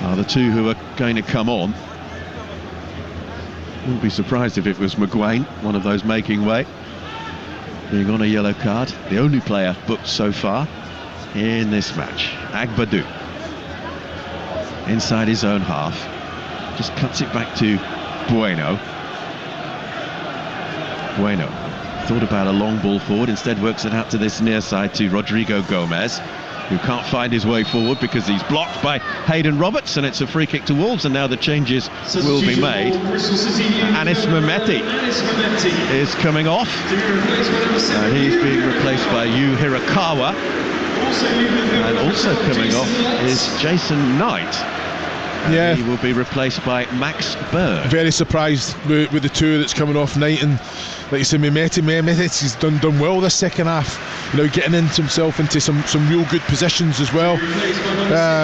Speaker 2: are the two who are going to come on. Wouldn't be surprised if it was McGuane, one of those making way, being on a yellow card. The only player booked so far in this match. Agbadou inside his own half, just cuts it back to Bueno. Bueno thought about a long ball forward, instead works it out to this near side to Rodrigo Gomez, who can't find his way forward because he's blocked by Hayden Roberts, and it's a free kick to Wolves, and now the changes will be made. Anis Mehmeti is coming off, and he's being replaced by Yu Hirakawa, and also coming off is Jason Knight. Yeah, he will be replaced by Max Bird.
Speaker 3: Very surprised with the two that's coming off. Knight and, like you said, Mehmeti, he's done well this second half. You know, getting himself into some real good positions as well.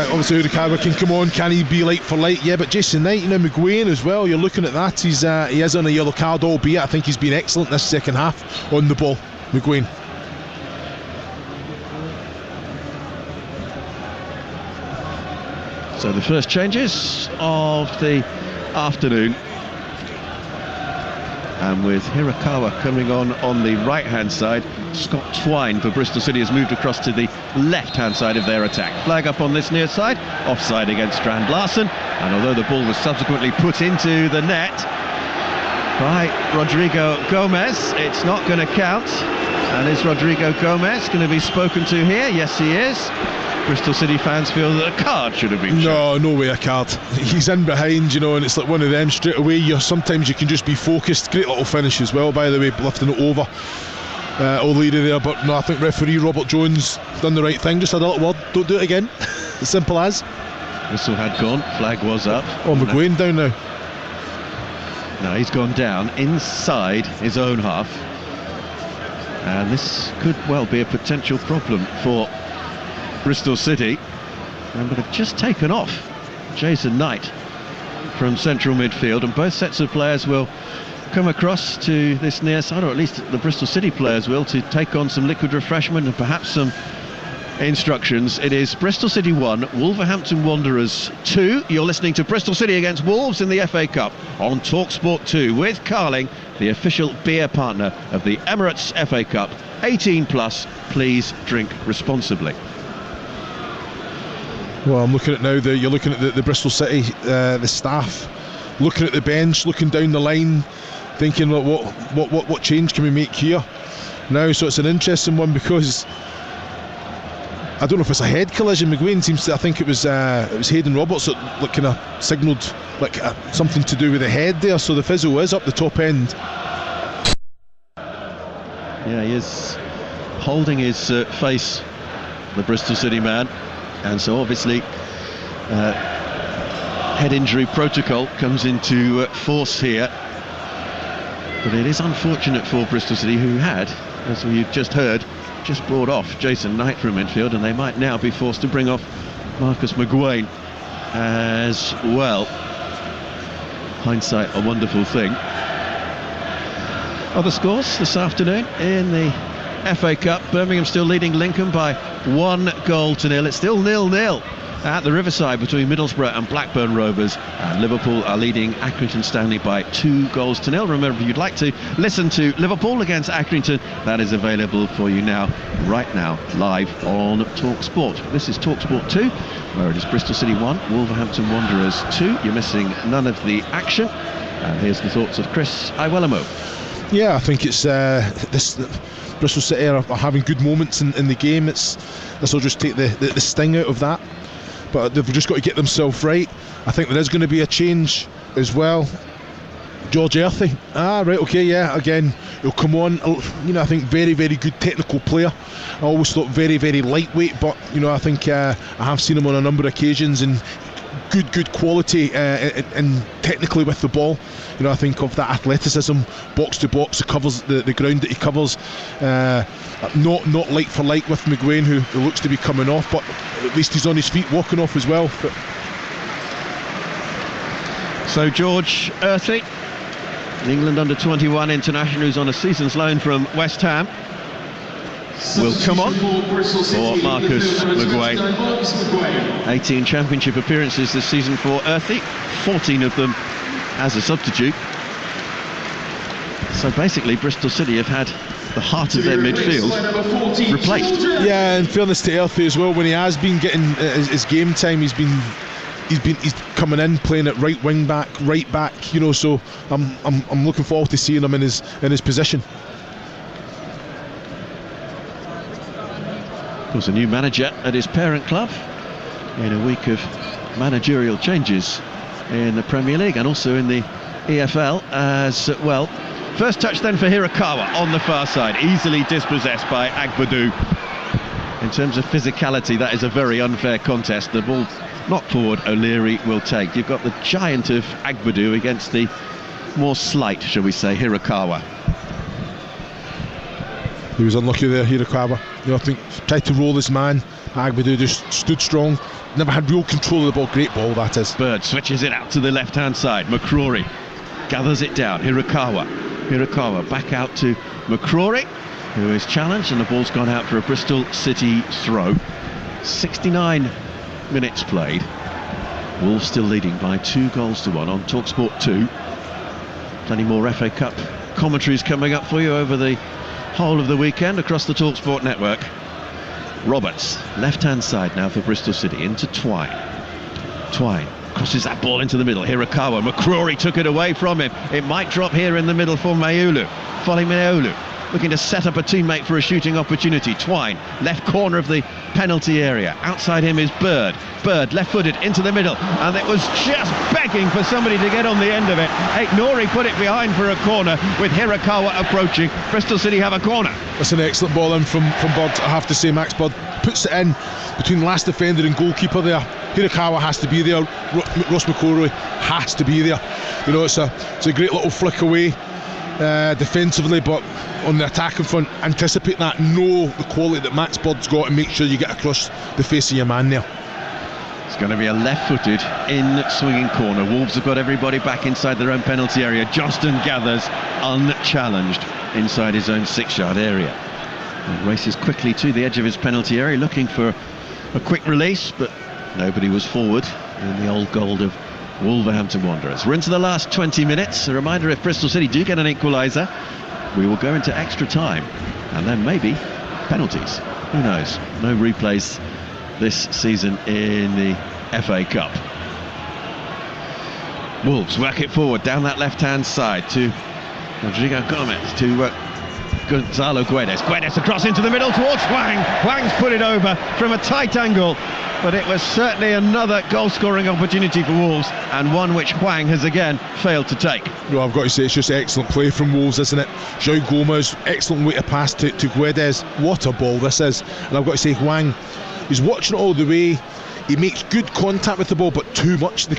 Speaker 3: Obviously, Hirakawa can come on. Can he be light for light? Yeah, but Jason Knight, you know, McGuane as well. You're looking at that. He is on a yellow card, albeit I think he's been excellent this second half on the ball. McGuane.
Speaker 2: So the first changes of the afternoon, and with Hirakawa coming on the right-hand side, Scott Twine for Bristol City has moved across to the left-hand side of their attack. Flag up on this near side, offside against Strand Larsen, and although the ball was subsequently put into the net by Rodrigo Gomez, it's not going to count. And is Rodrigo Gomez going to be spoken to here? Yes, he is. Bristol City fans feel that a card should have been shown.
Speaker 3: No way a card. He's in behind, you know, and it's like one of them straight away. Sometimes you can just be focused. Great little finish as well, by the way, lifting it over O'Leary there. But no, I think referee Robert Jones done the right thing. Just had a little word, don't do it again. As simple as.
Speaker 2: Whistle had gone, flag was up.
Speaker 3: Oh, McGuane down now.
Speaker 2: No, he's gone down inside his own half, and this could well be a potential problem for Bristol City. And but have just taken off Jason Knight from central midfield, and both sets of players will come across to this near side, or at least the Bristol City players will, to take on some liquid refreshment and perhaps some instructions. It is Bristol City 1, Wolverhampton Wanderers 2. You're listening to Bristol City against Wolves in the FA Cup on Talksport 2 with Carling, the official beer partner of the Emirates FA Cup. 18 plus, please drink responsibly.
Speaker 3: Well, I'm looking at now, you're looking at the Bristol City, the staff, looking at the bench, looking down the line, thinking, well, what change can we make here now? So it's an interesting one, because I don't know if it's a head collision. McGuane seems to, I think it was Hayden Roberts that kind of signalled something to do with the head there. So the physio is up the top end.
Speaker 2: Yeah, he is holding his face, the Bristol City man. And so obviously head injury protocol comes into force here. But it is unfortunate for Bristol City, who had, as we just heard, just brought off Jason Knight from midfield, and they might now be forced to bring off Marcus McGuane as well. Hindsight, a wonderful thing. Other scores this afternoon in the FA Cup. Birmingham still leading Lincoln by 1-0. It's still 0-0 at the Riverside between Middlesbrough and Blackburn Rovers, and Liverpool are leading Accrington Stanley by 2-0. Remember, if you'd like to listen to Liverpool against Accrington, that is available for you right now, live on Talksport. This is Talksport 2, where it is Bristol City 1, Wolverhampton Wanderers 2. You're missing none of the action. And here's the thoughts of Chris Iwelumo.
Speaker 3: Yeah, I think it's Bristol City are having good moments in the game. This will just take the sting out of that. but they've just got to get themselves right. I think there is going to be a change as well. George Earthy, right, okay, yeah, again, he'll come on, you know, I think very, very good technical player. I always thought very, very lightweight, but, you know, I think I have seen him on a number of occasions, and good quality and technically with the ball. You know, I think of that athleticism, box to box, covers the ground that he covers. Not like for like with McGuane, who looks to be coming off, but at least he's on his feet walking off as well. But
Speaker 2: so George Earthy, the England under-21 international, who's on a season's loan from West Ham, will come on for Marcus McGuane. 18 championship appearances this season for Earthy, 14 of them as a substitute. So basically Bristol City have had the heart of their midfield replaced.
Speaker 3: Yeah, in fairness to Earthy as well, when he has been getting his game time, he's coming in playing at right wing back, right back, you know, so I'm looking forward to seeing him in his position.
Speaker 2: Of course, a new manager at his parent club in a week of managerial changes in the Premier League and also in the EFL as well. First touch then for Hirakawa on the far side, easily dispossessed by Agbadou. In terms of physicality, that is a very unfair contest. The ball knocked forward, O'Leary will take. You've got the giant of Agbadou against the more slight, shall we say, Hirakawa.
Speaker 3: He was unlucky there, Hirakawa. You know, I think tried to roll his man. Agbadou just stood strong. Never had real control of the ball. Great ball, that is.
Speaker 2: Bird switches it out to the left-hand side. McCrory gathers it down. Hirakawa back out to McCrory, who is challenged, and the ball's gone out for a Bristol City throw. 69 minutes played. Wolves still leading by 2-1 on Talksport 2. Plenty more FA Cup commentaries coming up for you over the whole of the weekend across the Talksport network. Roberts, left-hand side now for Bristol City, into Twine. Twine crosses that ball into the middle. Hirakawa, McCrory took it away from him. It might drop here in the middle for Mayulu. Folly Mayulu looking to set up a teammate for a shooting opportunity. Twine, left corner of the penalty area. Outside him is Bird. Bird, left-footed, into the middle. And it was just begging for somebody to get on the end of it. Nori put it behind for a corner with Hirakawa approaching. Bristol City have a corner.
Speaker 3: That's an excellent ball in from Bird, I have to say. Max Bird puts it in between last defender and goalkeeper there. Hirakawa has to be there. Ross McCrory has to be there. You know, it's a great little flick away defensively, but on the attacking front, anticipate that, know the quality that Max Bird's got, and make sure you get across the face of your man there.
Speaker 2: It's going to be a left-footed in swinging corner. Wolves have got everybody back inside their own penalty area. Johnston gathers unchallenged inside his own 6-yard area and races quickly to the edge of his penalty area, looking for a quick release, but nobody was forward in the old gold of Wolverhampton Wanderers. We're into the last 20 minutes. A reminder, if Bristol City do get an equaliser, we will go into extra time and then maybe penalties. Who knows? No replays this season in the FA Cup. Wolves work it forward down that left-hand side to Rodrigo Gomez, to Gonzalo Guedes. Guedes across into the middle towards Hwang. Hwang's put it over from a tight angle, but it was certainly another goal-scoring opportunity for Wolves, and one which Hwang has again failed to take.
Speaker 3: No, I've got to say, it's just excellent play from Wolves, isn't it? João Gomez, excellent way to pass to Guedes. What a ball this is. And I've got to say, Hwang, he's watching it all the way. He makes good contact with the ball, but too much. The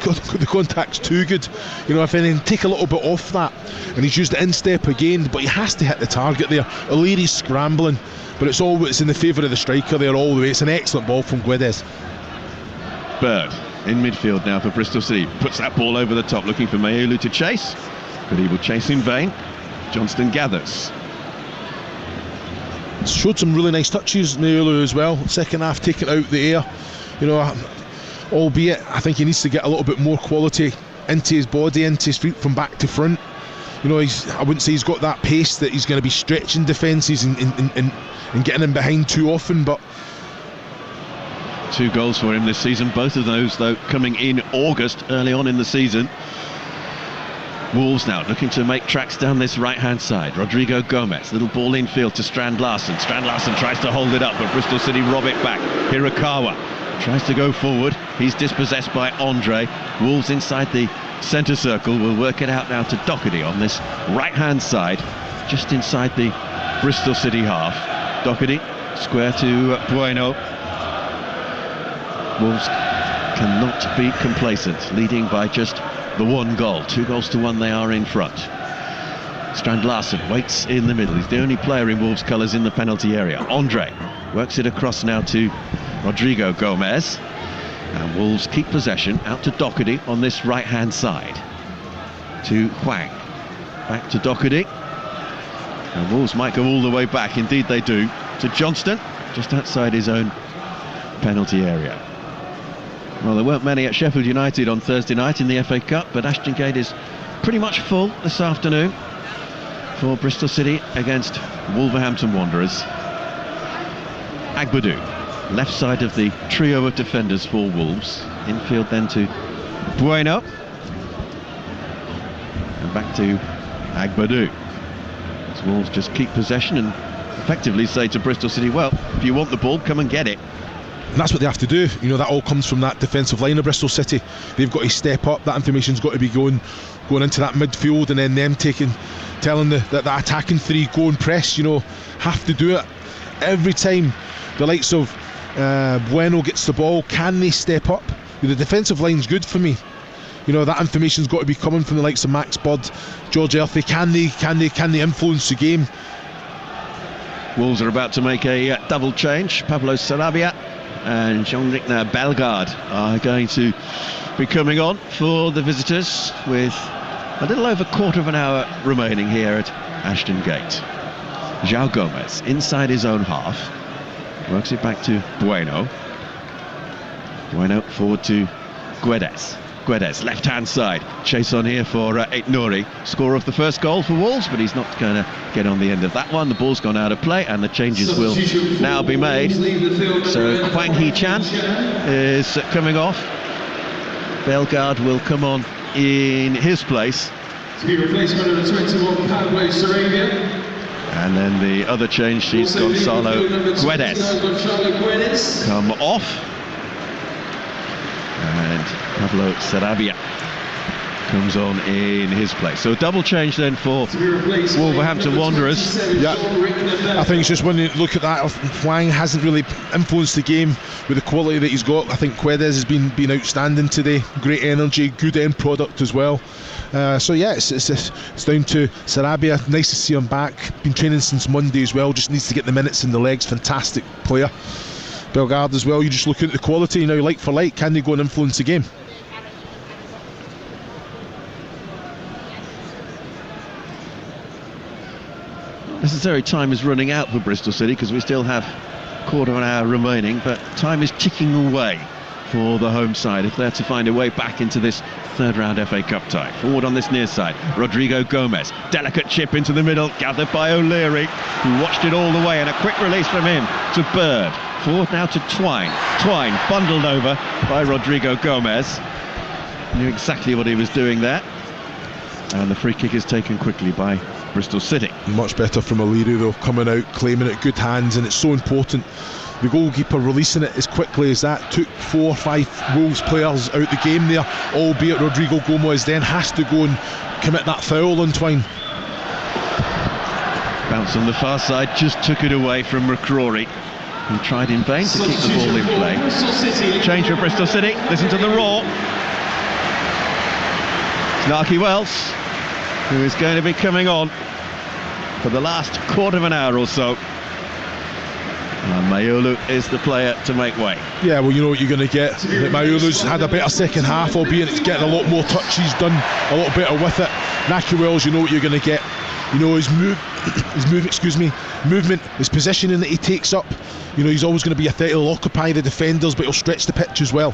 Speaker 3: contact's too good. You know, if anything, take a little bit off that. And he's used the instep again, but he has to hit the target there. O'Leary's scrambling, but it's in the favour of the striker there all the way. It's an excellent ball from Guedes.
Speaker 2: Bird in midfield now for Bristol City. Puts that ball over the top, looking for Mayulu to chase, but he will chase in vain. Johnston gathers.
Speaker 3: Showed some really nice touches, Mayulu, as well. Second half, taking out the air. You know, albeit I think he needs to get a little bit more quality into his body, into his feet from back to front. You know, I wouldn't say he's got that pace that he's going to be stretching defences and getting in behind too often, but
Speaker 2: 2 goals for him this season, both of those though coming in August, early on in the season. Wolves now looking to make tracks down this right-hand side. Rodrigo Gomez, little ball infield to Strand Larsen. Strand Larsen tries to hold it up, but Bristol City rob it back. Hirakawa tries to go forward. He's dispossessed by Andre. Wolves inside the centre circle will work it out now to Doherty on this right-hand side, just inside the Bristol City half. Doherty, square to Bueno. Wolves cannot be complacent, leading by just the 1 goal. 2-1 they are in front. Strand Larsen waits in the middle. He's the only player in Wolves' colours in the penalty area. Andre works it across now to Rodrigo Gomez. And Wolves keep possession out to Doherty on this right-hand side. To Hwang. Back to Doherty. And Wolves might go all the way back. Indeed they do. To Johnston, just outside his own penalty area. Well, there weren't many at Sheffield United on Thursday night in the FA Cup, but Ashton Gate is pretty much full this afternoon for Bristol City against Wolverhampton Wanderers. Agbadou, left side of the trio of defenders for Wolves. Infield then to Bueno. And back to Agbadou. As Wolves just keep possession and effectively say to Bristol City, well, if you want the ball, come and get it.
Speaker 3: And that's what they have to do. You know, that all comes from that defensive line of Bristol City. They've got to step up. That information's got to be going into that midfield, and then them telling the attacking three, go and press, you know, have to do it. Every time the likes of Bueno gets the ball, can they step up? The defensive line's good for me. You know, that information's got to be coming from the likes of Max Budd, George Earthy. Can they influence the game?
Speaker 2: Wolves are about to make a double change. Pablo Sarabia and Jean-Richard Bellegarde are going to be coming on for the visitors with a little over quarter of an hour remaining here at Ashton Gate. João Gomez inside his own half, works it back to Bueno. Bueno forward to Guedes. Guedes, left-hand side, chase on here for Aït-Nouri, scorer of the first goal for Wolves, but he's not going to get on the end of that one. The ball's gone out of play and the changes will now be made. So Hwang Hee-chan is coming off. Bellegarde will come on in his place.
Speaker 15: To be replacement of the 21, Pablo Sarabia.
Speaker 2: And then the other change is Gonzalo Guedes. Come off. And Pablo Sarabia comes on in his place. So a double change then for Wolverhampton Wanderers.
Speaker 3: Yeah, I think it's just when you look at that, Hwang hasn't really influenced the game with the quality that he's got. I think Guedes has been outstanding today. Great energy, good end product as well. So yeah, it's down to Sarabia. Nice to see him back. Been training since Monday as well. Just needs to get the minutes in the legs. Fantastic player. Bellegarde as well. You just look at the quality now, like for like. Can they go and influence the game?
Speaker 2: Necessary time is running out for Bristol City because we still have quarter of an hour remaining, but time is ticking away for the home side if they're to find a way back into this third round FA Cup tie. Forward on this near side, Rodrigo Gomez, delicate chip into the middle, gathered by O'Leary, who watched it all the way, and a quick release from him to Bird. Forward now to Twine. Twine bundled over by Rodrigo Gomez. Knew exactly what he was doing there. And the free kick is taken quickly by Bristol City.
Speaker 3: Much better from O'Leary though, coming out, claiming it, good hands, and it's so important. The goalkeeper releasing it as quickly as that took 4 or 5 Wolves players out the game there, albeit Rodrigo Gomez then has to go and commit that foul on Twine.
Speaker 2: Bounce on the far side, just took it away from McCrory, who tried in vain to keep the ball in play. Change for Bristol City, listen to the roar. Snarky Wells, who is going to be coming on for the last quarter of an hour or so. And Mayulu is the player to make way.
Speaker 3: Yeah, well, you know what you're going to get. Mayulu's had a better second half, albeit it's getting a lot more touches, done a lot better with it. Snarky Wells, you know what you're going to get. You know, his movement, his positioning that he takes up. You know, he's always going to be a threat. He'll occupy the defenders, but he'll stretch the pitch as well.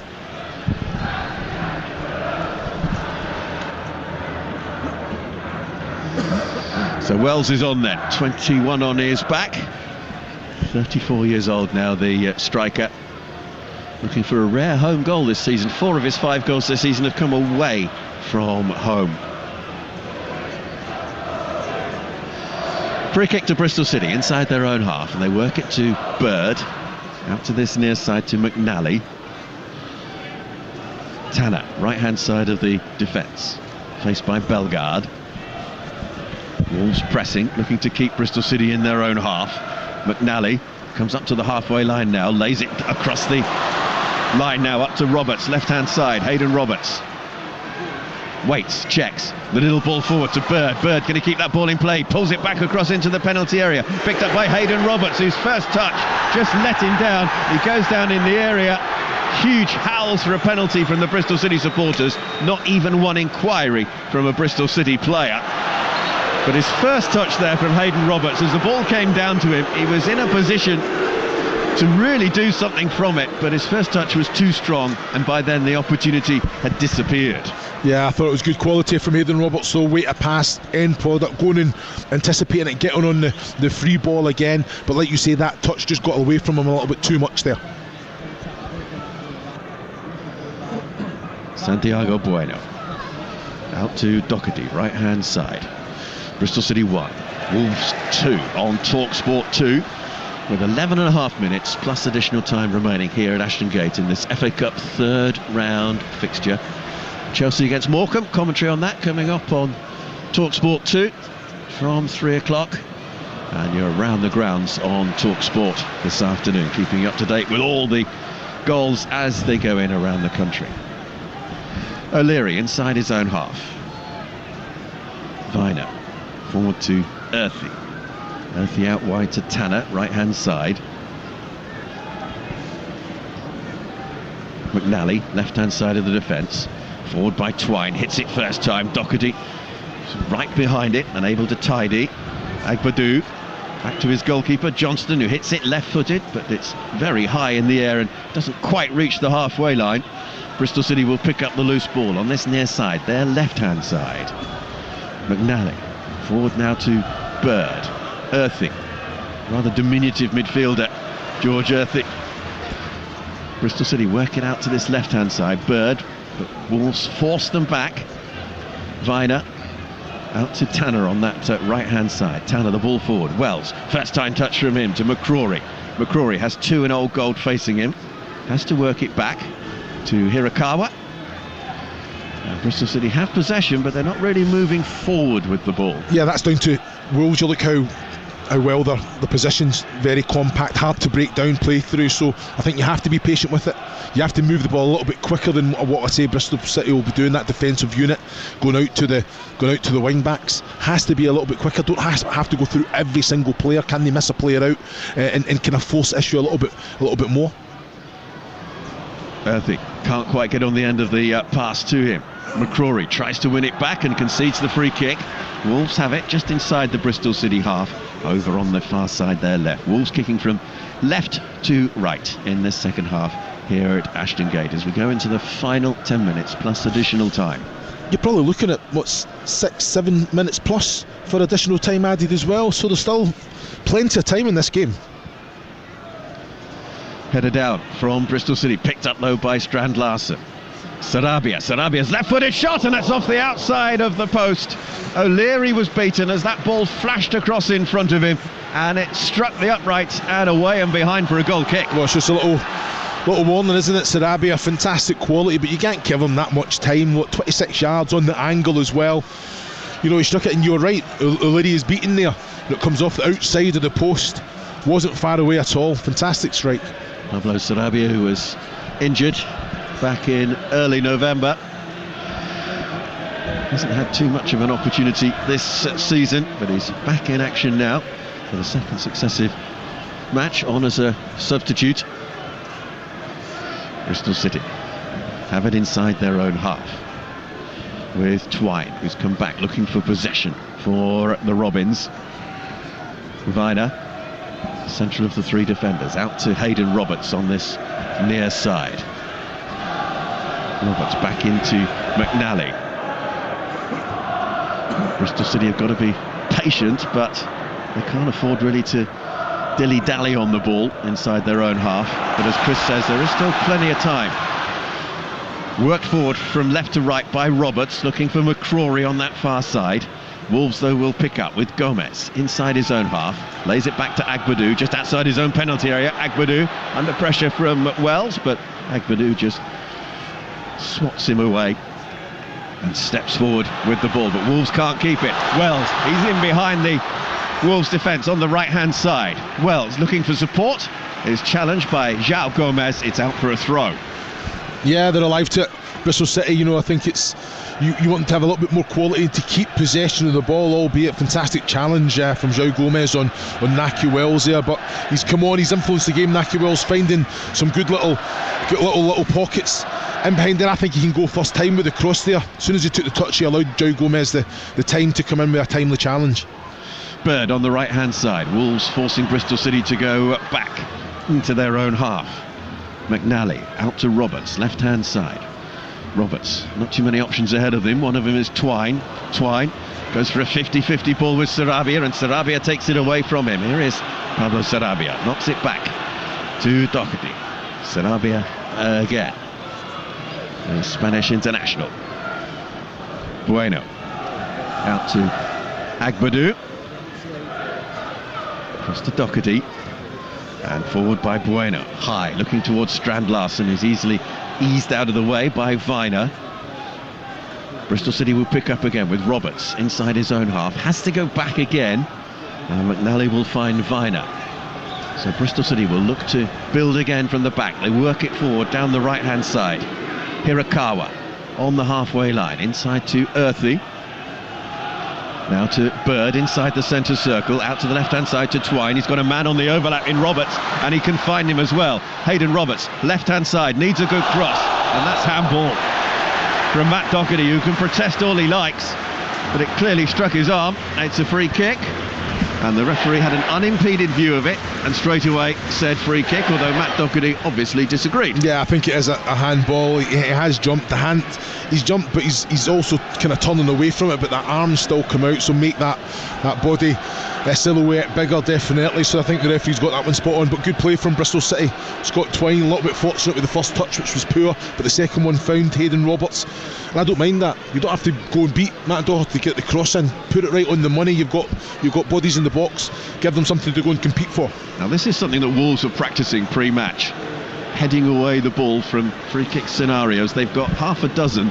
Speaker 2: So Wells is on then, 21 on his back. 34 years old now, the striker. Looking for a rare home goal this season. 4 of his 5 goals this season have come away from home. Free kick to Bristol City inside their own half, and they work it to Bird. Out to this near side to McNally. Tanner, right-hand side of the defence, faced by Bellegarde. Wolves pressing, looking to keep Bristol City in their own half. McNally comes up to the halfway line now, lays it across the line now up to Roberts, left-hand side, Hayden Roberts. Waits, checks, the little ball forward to Bird. Bird going to keep that ball in play, pulls it back across into the penalty area. Picked up by Hayden Roberts, whose first touch just let him down. He goes down in the area. Huge howls for a penalty from the Bristol City supporters. Not even one inquiry from a Bristol City player. But his first touch there from Hayden Roberts, as the ball came down to him, he was in a position to really do something from it, but his first touch was too strong, and by then the opportunity had disappeared.
Speaker 3: Yeah, I thought it was good quality from Hayden Roberts, so wait a pass, end product, going and anticipating it, getting on the free ball again, but like you say, that touch just got away from him a little bit too much there.
Speaker 2: Santiago Bueno out to Doherty, right hand side. Bristol City 1, Wolves 2 on Talksport 2, with 11.5 minutes plus additional time remaining here at Ashton Gate in this FA Cup third round fixture. Chelsea against Morecambe, commentary on that coming up on Talksport 2 from 3 o'clock. And you're around the grounds on Talksport this afternoon, keeping you up to date with all the goals as they go in around the country. O'Leary inside his own half. Viner forward to Earthy. Earthy out wide to Tanner, right hand side. McNally, left hand side of the defence. Forward by Twine, hits it first time. Doherty right behind it, unable to tidy. Agbadou back to his goalkeeper Johnston, who hits it left footed, but it's very high in the air and doesn't quite reach the halfway line. Bristol City will pick up the loose ball on this near side, their left hand side. McNally forward now to Bird. Earthy, rather diminutive midfielder, George Earthy. Bristol City working out to this left hand side. Bird, but Wolves force them back. Viner out to Tanner on that right hand side. Tanner the ball forward. Wells, first time touch from him to McCrory. McCrory has 2 in Old Gold facing him, has to work it back to Hirakawa. Bristol City have possession, but they're not really moving forward with the ball.
Speaker 3: Yeah, that's down to Wolves. You look how well the position's very compact, hard to break down, play through, so I think you have to be patient with it. You have to move the ball a little bit quicker than what I say Bristol City will be doing. That defensive unit going out to the wing backs has to be a little bit quicker. Don't have to go through every single player. Can they miss a player out and kind of force the issue a little bit more?
Speaker 2: Earthy can't quite get on the end of the pass to him. McCrory tries to win it back and concedes the free kick. Wolves have it just inside the Bristol City half, over on the far side there left. Wolves kicking from left to right in this second half here at Ashton Gate as we go into the final 10 minutes plus additional time.
Speaker 3: You're probably looking at 6-7 minutes plus for additional time added as well, so there's still plenty of time in this game.
Speaker 2: Header down from Bristol City, picked up low by Strand Larsen. Sarabia's left-footed shot, and that's off the outside of the post. O'Leary was beaten as that ball flashed across in front of him, and it struck the upright and away and behind for a goal kick.
Speaker 3: Well, it's just a little warning, isn't it? Sarabia, fantastic quality, but you can't give him that much time. 26 yards on the angle as well. You know, he struck it, and you're right, O'Leary is beaten there. It comes off the outside of the post. Wasn't far away at all. Fantastic strike.
Speaker 2: Pablo Sarabia, who was injured back in early November, hasn't had too much of an opportunity this season, but he's back in action now for the second successive match on as a substitute. Bristol City have it inside their own half with Twine, who's come back looking for possession for the Robins. Viner, central of the 3 defenders, out to Hayden Roberts on this near side. Roberts back into McNally. Bristol City have got to be patient, but they can't afford really to dilly-dally on the ball inside their own half. But as Chris says, there is still plenty of time. Worked forward from left to right by Roberts, looking for McCrory on that far side. Wolves, though, will pick up with Gomez inside his own half. Lays it back to Agbadou, just outside his own penalty area. Agbadou under pressure from Wells, but Agbadou just swats him away and steps forward with the ball, but Wolves can't keep it. Wells, he's in behind the Wolves defence on the right-hand side. Wells looking for support, is challenged by João Gomez. It's out for a throw.
Speaker 3: Yeah, they're alive to it. Bristol City, you know, I think it's you want to have a little bit more quality to keep possession of the ball, albeit fantastic challenge from João Gomez on Naki Wells there, but he's come on, he's influenced the game. Naki Wells finding some good little pockets in behind there. I think he can go first time with the cross there. As soon as he took the touch, he allowed João Gomez the time to come in with a timely challenge.
Speaker 2: Bird on the right hand side. Wolves forcing Bristol City to go back into their own half. McNally out to Roberts, left hand side. Roberts, not too many options ahead of him. One of them is Twine. Twine goes for a 50-50 ball with Sarabia, and Sarabia takes it away from him. Here is Pablo Sarabia, knocks it back to Doherty. Sarabia again, the Spanish international. Bueno out to Agbadou, across to Doherty, and forward by Bueno. High, looking towards Strand Larsen, who's easily eased out of the way by Viner. Bristol City will pick up again with Roberts inside his own half. Has to go back again, and McNally will find Viner. So Bristol City will look to build again from the back. They work it forward down the right hand side. Hirakawa on the halfway line, inside to Earthy. Now to Bird inside the centre circle, out to the left hand side to Twine. He's got a man on the overlap in Roberts, and he can find him as well. Hayden Roberts, left hand side, needs a good cross, and that's handball from Matt Doherty, who can protest all he likes, but it clearly struck his arm. It's a free kick, and the referee had an unimpeded view of it and straight away said free kick, although Matt Doherty obviously disagreed.
Speaker 3: Yeah, I think it is a handball. He has jumped. He's jumped, but he's also kind of turning away from it, but that arm still come out, so make that body silhouette bigger, definitely. So I think the referee's got that one spot on, but good play from Bristol City. Scott Twine a little bit fortunate with the first touch, which was poor, but the second one found Hayden Roberts, and I don't mind that. You don't have to go and beat Matt Doherty to get the cross in. Put it right on the money. You've got bodies in the box. Give them something to go and compete for.
Speaker 2: Now this is something that Wolves are practicing pre-match, heading away the ball from free kick scenarios. They've got half a dozen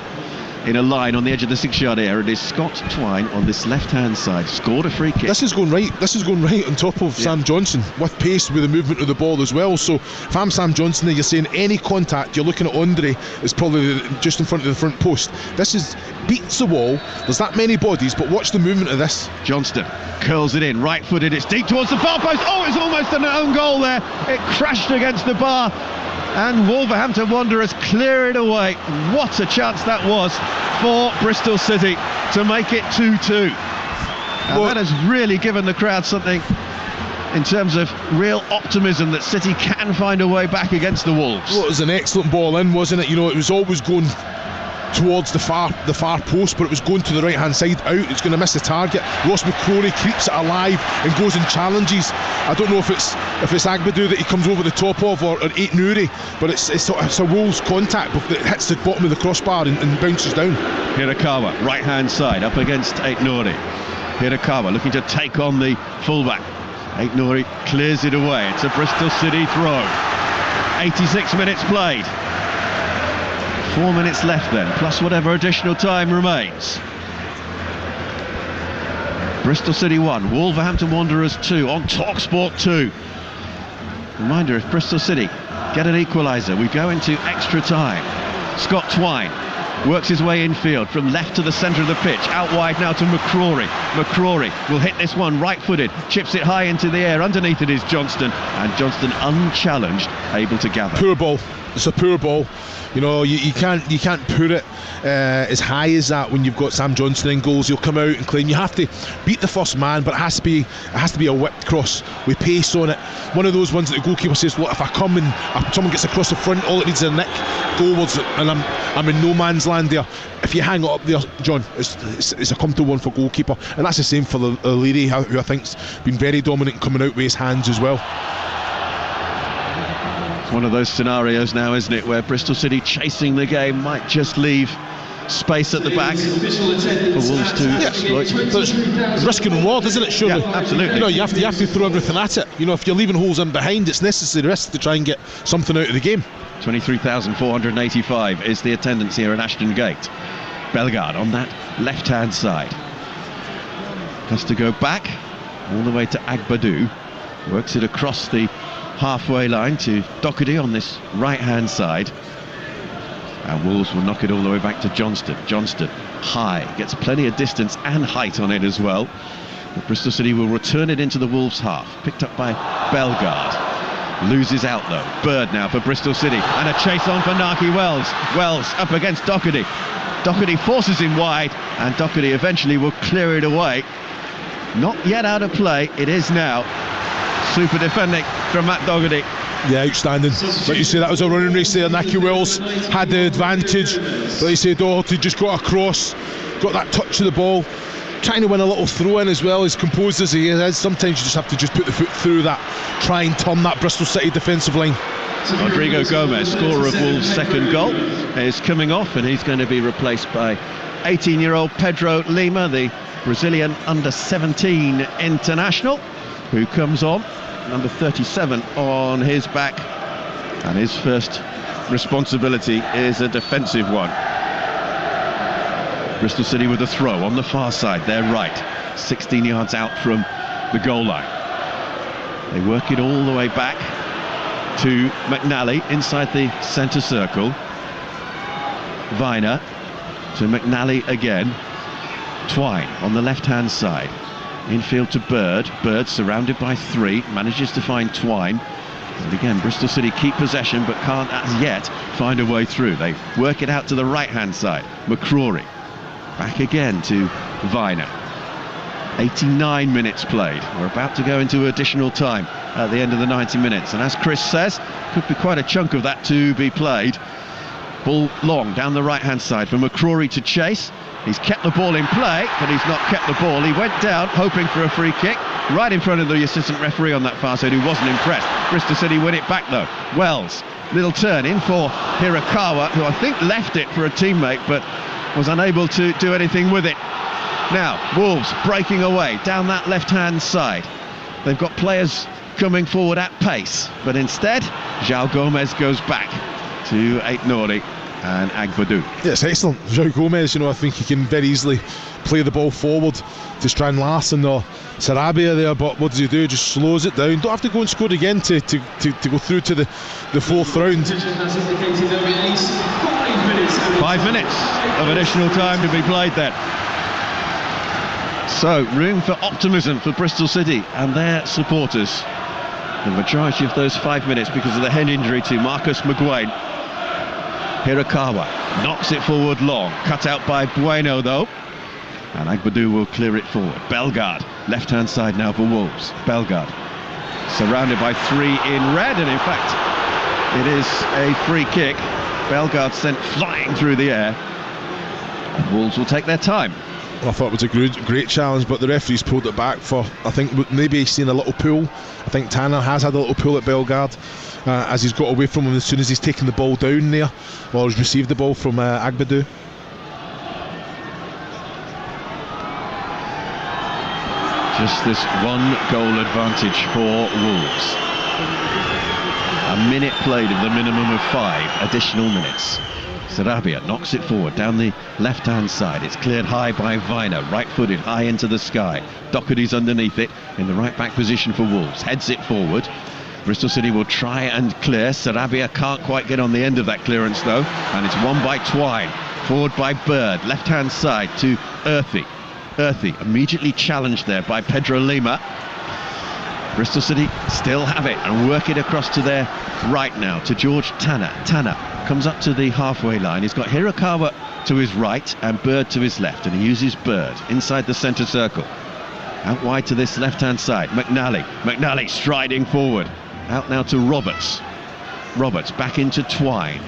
Speaker 2: in a line on the edge of the 6-yard area. It is Scott Twine on this left-hand side, scored a free kick.
Speaker 3: This is going right on top of Sam Johnson, with pace, with the movement of the ball as well. So if I'm Sam Johnson there, you're saying any contact, you're looking at Andre is probably just in front of the front post. This is beats the wall. There's that many bodies, but watch the movement of this.
Speaker 2: Johnston curls it in, right-footed, it's deep towards the far post. Oh, it's almost an own goal there. It crashed against the bar, and Wolverhampton Wanderers clear it away. What a chance that was for Bristol City to make it 2-2. And that has really given the crowd something in terms of real optimism that City can find a way back against the Wolves.
Speaker 3: Well, it was an excellent ball in, wasn't it? You know, it was always going towards the far post, but it was going to the right hand side out. It's going to miss the target. Ross McCrory keeps it alive and goes and challenges. I don't know if it's Agbadou that he comes over the top of, or Ait Nouri, but it's a Wolves contact that hits the bottom of the crossbar and bounces down.
Speaker 2: Hirakawa right hand side up against Ait Nouri. Hirakawa looking to take on the fullback. Ait Nouri clears it away. It's a Bristol City throw. 86 minutes played. 4 minutes left then, plus whatever additional time remains. Bristol City 1, Wolverhampton Wanderers 2 on Talksport 2. Reminder, if Bristol City get an equaliser, we go into extra time. Scott Twine works his way infield from left to the centre of the pitch, out wide now to McCrory. McCrory will hit this one right-footed, chips it high into the air. Underneath it is Johnston, and Johnston unchallenged, able to gather.
Speaker 3: Poor ball. It's a poor ball. You know, you can't put it as high as that when you've got Sam Johnson in goals. He'll come out and claim. You have to beat the first man, but it has to be a whipped cross with pace on it. One of those ones that the goalkeeper says, "Look, if I come and someone gets across the front, all it needs is a nick goalwards, and I'm in no man's land there." If you hang it up there, John, it's a comfortable one for goalkeeper, and that's the same for O'Leary, who I think's been very dominant coming out with his hands as well.
Speaker 2: One of those scenarios now, isn't it, where Bristol City chasing the game might just leave space at the back for Wolves to exploit.
Speaker 3: It's risk and reward, isn't it? Surely,
Speaker 2: yeah, absolutely.
Speaker 3: You know, you have to throw everything at it. You know, if you're leaving holes in behind, it's necessary risk to try and get something out of the game.
Speaker 2: 23,485 is the attendance here at Ashton Gate. Bellegarde on that left-hand side. Has to go back all the way to Agbadou. Works it across the halfway line to Doherty on this right-hand side. And Wolves will knock it all the way back to Johnston. Johnston high, gets plenty of distance and height on it as well. But Bristol City will return it into the Wolves half. Picked up by Bellegarde. Loses out though. Bird now for Bristol City, and a chase on for Nahki Wells. Wells up against Doherty. Doherty forces him wide, and Doherty eventually will clear it away. Not yet out of play, it is now. Super defending from Matt Doherty.
Speaker 3: Yeah, outstanding. Like you say, that was a running race there. Nahki Wells had the advantage. Like you say, Doherty just got across, got that touch of the ball, trying to win a little throw in as well. As composed as he is, sometimes you just have to just put the foot through that, try and turn that Bristol City defensive line.
Speaker 2: Rodrigo Gomez, scorer of Wolves' second goal, is coming off, and he's going to be replaced by 18-year-old Pedro Lima, the Brazilian under-17 international, who comes on, number 37 on his back, and his first responsibility is a defensive one. Bristol City with a throw on the far side, their right, 16 yards out from the goal line. They work it all the way back to McNally inside the centre circle. Viner to McNally again. Twine on the left-hand side. Infield to Bird. Bird surrounded by three, manages to find Twine. And again, Bristol City keep possession but can't as yet find a way through. They work it out to the right-hand side. McCrory. Back again to Viner. 89 minutes played. We're about to go into additional time at the end of the 90 minutes. And as Chris says, could be quite a chunk of that to be played. Ball long down the right-hand side for McCrory to chase. He's kept the ball in play, but he's not kept the ball. He went down hoping for a free kick right in front of the assistant referee on that far side, who wasn't impressed. Bristol City win it back though. Wells, little turn in for Hirakawa, who I think left it for a teammate but was unable to do anything with it. Now Wolves breaking away down that left-hand side. They've got players coming forward at pace, but instead João Gomes goes back to Aït-Nouri and Agbadou.
Speaker 3: Yes, excellent. João Gomes, I think he can very easily play the ball forward to Strand Larsen or Sarabia there, but what does he do? Just slows it down. Don't have to go and score again to go through to the fourth round.
Speaker 2: 5 minutes of additional time to be played then. So, room for optimism for Bristol City and their supporters. The majority of those 5 minutes because of the head injury to Marcus McGuane. Hirakawa knocks it forward long, cut out by Bueno though, and Agbadou will clear it forward. Bellegarde, left-hand side now for Wolves. Bellegarde surrounded by three in red, and in fact it is a free kick. Bellegarde sent flying through the air. Wolves will take their time.
Speaker 3: I thought it was a great challenge, but the referee's pulled it back for, I think, maybe he's seen a little pull. I think Tanner has had a little pull at Bellegarde as he's got away from him as soon as he's taken the ball down there, or he's received the ball from Agbadou.
Speaker 2: Just this one goal advantage for Wolves. A minute played of the minimum of 5 additional minutes. Sarabia knocks it forward down the left-hand side. It's cleared high by Viner, right-footed, high into the sky. Doherty's underneath it in the right-back position for Wolves. Heads it forward. Bristol City will try and clear. Sarabia can't quite get on the end of that clearance though, and it's won by Twine. Forward by Bird, left-hand side to Earthy. Earthy immediately challenged there by Pedro Lima. Bristol City still have it and work it across to their right now to George Tanner. Tanner comes up to the halfway line. He's got Hirakawa to his right and Bird to his left, and he uses Bird inside the centre circle. Out wide to this left-hand side, McNally striding forward. Out now to Roberts. Roberts back into Twine.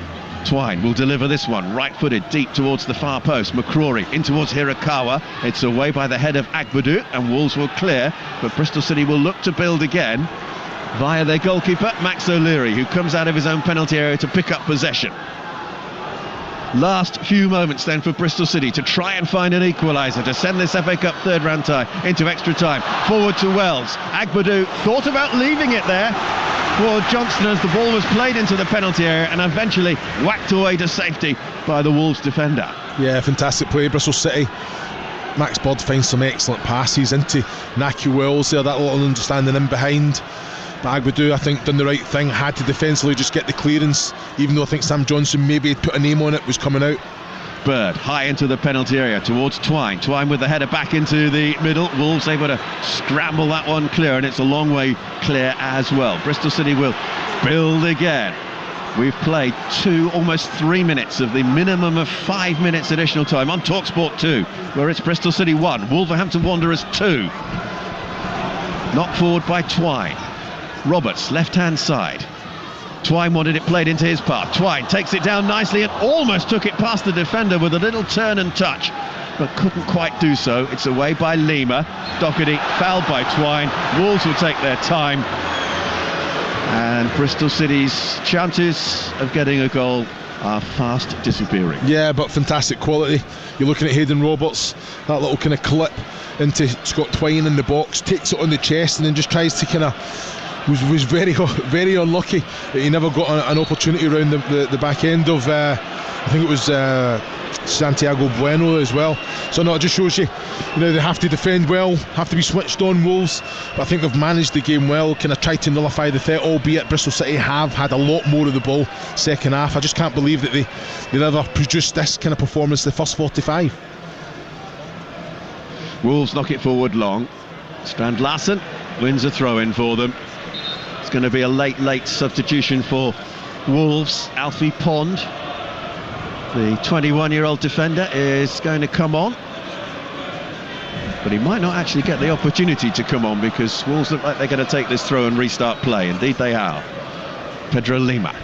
Speaker 2: Twine will deliver this one, right-footed, deep towards the far post. McCrory in towards Hirakawa. It's away by the head of Agbadou, and Wolves will clear, but Bristol City will look to build again via their goalkeeper, Max O'Leary, who comes out of his own penalty area to pick up possession. Last few moments then for Bristol City to try and find an equaliser to send this FA Cup third round tie into extra time. Forward to Wells. Agbadou thought about leaving it there for Johnston as the ball was played into the penalty area and eventually whacked away to safety by the Wolves defender.
Speaker 3: Yeah, fantastic play, Bristol City. Max Bird finds some excellent passes into Naki Wells there, that little understanding in behind. But Agbadou, I think, done the right thing, had to defensively just get the clearance, even though I think Sam Johnson maybe had put a name on it, was coming out.
Speaker 2: Bird high into the penalty area towards Twine. Twine with the header back into the middle. Wolves able to scramble that one clear, and it's a long way clear as well. Bristol City will build again. We've played almost 3 minutes of the minimum of 5 minutes additional time on Talksport 2, where it's Bristol City 1, Wolverhampton Wanderers 2. Knocked forward by Twine. Roberts, left-hand side. Twine wanted it played into his path. Twine takes it down nicely and almost took it past the defender with a little turn and touch, but couldn't quite do so. It's away by Lima. Doherty fouled by Twine. Wolves will take their time, and Bristol City's chances of getting a goal are fast disappearing.
Speaker 3: Yeah, but fantastic quality. You're looking at Hayden Roberts, that little kind of clip into Scott Twine in the box, takes it on the chest and then just tries to kind of was very unlucky that he never got an opportunity around the back end of I think it was Santiago Bueno as well. So no, it just shows you they have to defend well, have to be switched on, Wolves, but I think they've managed the game well, kind of tried to nullify the threat, albeit Bristol City have had a lot more of the ball second half. I just can't believe that they never produced this kind of performance the first 45.
Speaker 2: Wolves knock it forward long. Strand Larsen wins a throw-in for them. It's going to be a late substitution for Wolves. Alfie Pond, the 21-year-old defender, is going to come on, but he might not actually get the opportunity to come on because Wolves look like they're going to take this throw and restart play. Indeed they are. Pedro Lima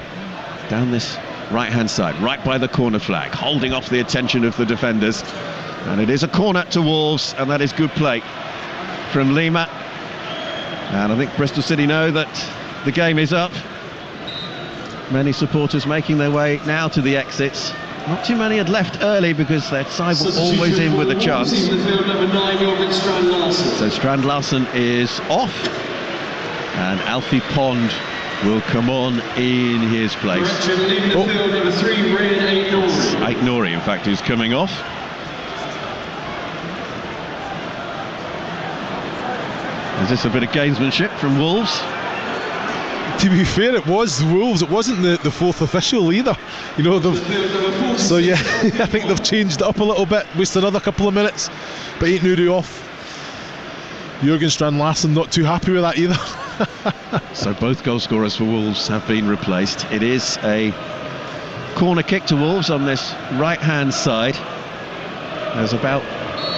Speaker 2: down this right-hand side, right by the corner flag, holding off the attention of the defenders, and it is a corner to Wolves, and that is good play from Lima. And I think Bristol City know that the game is up. Many supporters making their way now to the exits. Not too many had left early because their side were always in with a chance. So Strand Larsen is off, and Alfie Pond will come on in his place. Ike Nori, in fact, who's coming off. Is this a bit of gamesmanship from Wolves?
Speaker 3: To be fair, it was Wolves. It wasn't the fourth official either. So yeah, I think they've changed it up a little bit. Wasted another couple of minutes, but Ike Nuri off. Jurgen Strand Larsen not too happy with that either.
Speaker 2: So both goal scorers for Wolves have been replaced. It is a corner kick to Wolves on this right-hand side. There's about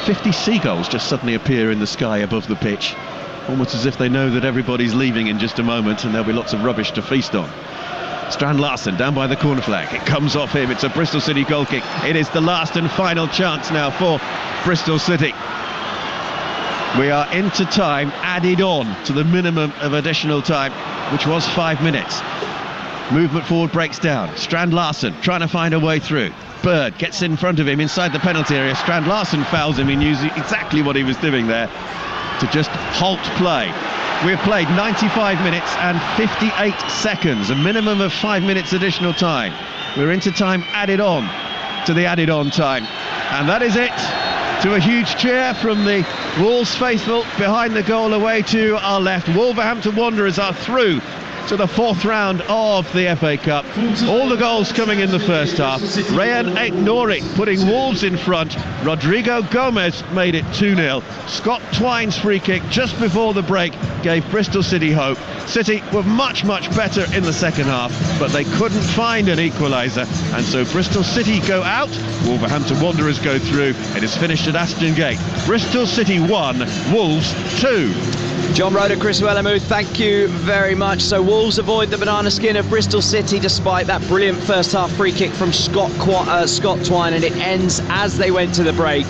Speaker 2: 50 seagulls just suddenly appear in the sky above the pitch, almost as if they know that everybody's leaving in just a moment and there'll be lots of rubbish to feast on. Strand Larsen down by the corner flag. It comes off him. It's a Bristol City goal kick. It is the last and final chance now for Bristol City. We are into time added on to the minimum of additional time, which was 5 minutes. Movement forward breaks down. Strand Larsen trying to find a way through. Bird gets in front of him inside the penalty area. Strand Larsen fouls him. He knew exactly what he was doing there, to just halt play. We've played 95 minutes and 58 seconds, a minimum of 5 minutes additional time. We're into time added on to the added on time, and that is it. To a huge cheer from the Wolves faithful behind the goal away to our left. Wolverhampton Wanderers are through to the fourth round of the FA Cup. All the goals coming in the first half. Rayan Aït-Nouri putting Wolves in front. Rodrigo Gomez made it 2-0. Scott Twine's free kick just before the break gave Bristol City hope. City were much better in the second half, but they couldn't find an equaliser, and so Bristol City go out, Wolverhampton Wanderers go through. It is finished at Ashton Gate. Bristol City 1, Wolves 2.
Speaker 1: John Roder, Chris Wellermuth, thank you very much. So Wolves avoid the banana skin of Bristol City despite that brilliant first half free kick from Scott Twine, and it ends as they went to the break.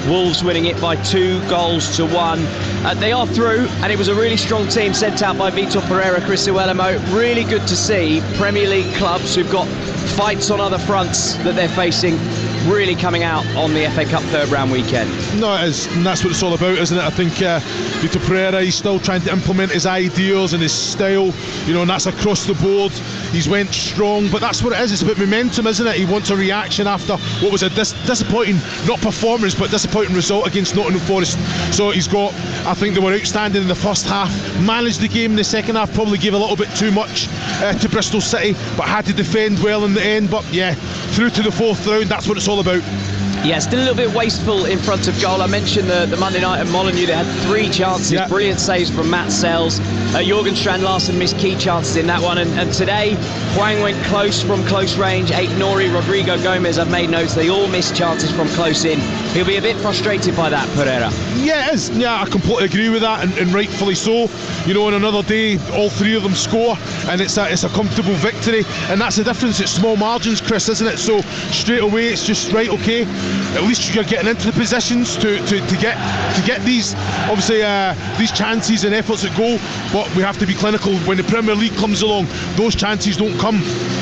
Speaker 1: Wolves winning it by 2-1. They are through, and it was a really strong team sent out by Vitor Pereira, Chris Iwelumo. Really good to see Premier League clubs who've got fights on other fronts that they're facing really coming out on the FA Cup third round weekend.
Speaker 3: No, it is, and that's what it's all about, isn't it? I think Vitor Pereira, he's still trying to implement his ideas and his style, and that's across the board. He's went strong, but that's what it is. It's about momentum, isn't it? He wants a reaction after what was a disappointing, not performance, but disappointing result against Nottingham Forest. So I think they were outstanding in the first half, managed the game in the second half, probably gave a little bit too much to Bristol City, but had to defend well in the end. But yeah, through to the fourth round, that's what it's all about.
Speaker 1: Yeah, still a little bit wasteful in front of goal. I mentioned the Monday night at Molineux, they had 3 chances, brilliant saves from Matt Sells. Jorgen Strand-Larsen missed key chances in that one, and today Hwang went close from close range. Aït-Nouri, Rodrigo Gomez, I've made notes, they all missed chances from close in. He'll be a bit frustrated by that, Pereira.
Speaker 3: Yeah, it is. Yeah, I completely agree with that, and rightfully so. On another day, all 3 of them score, and it's a comfortable victory, and that's the difference. It's small margins, Chris, isn't it? So straight away, it's just right, okay. At least you're getting into the positions to get these, obviously, these chances and efforts at goal. But we have to be clinical. When the Premier League comes along, those chances don't come.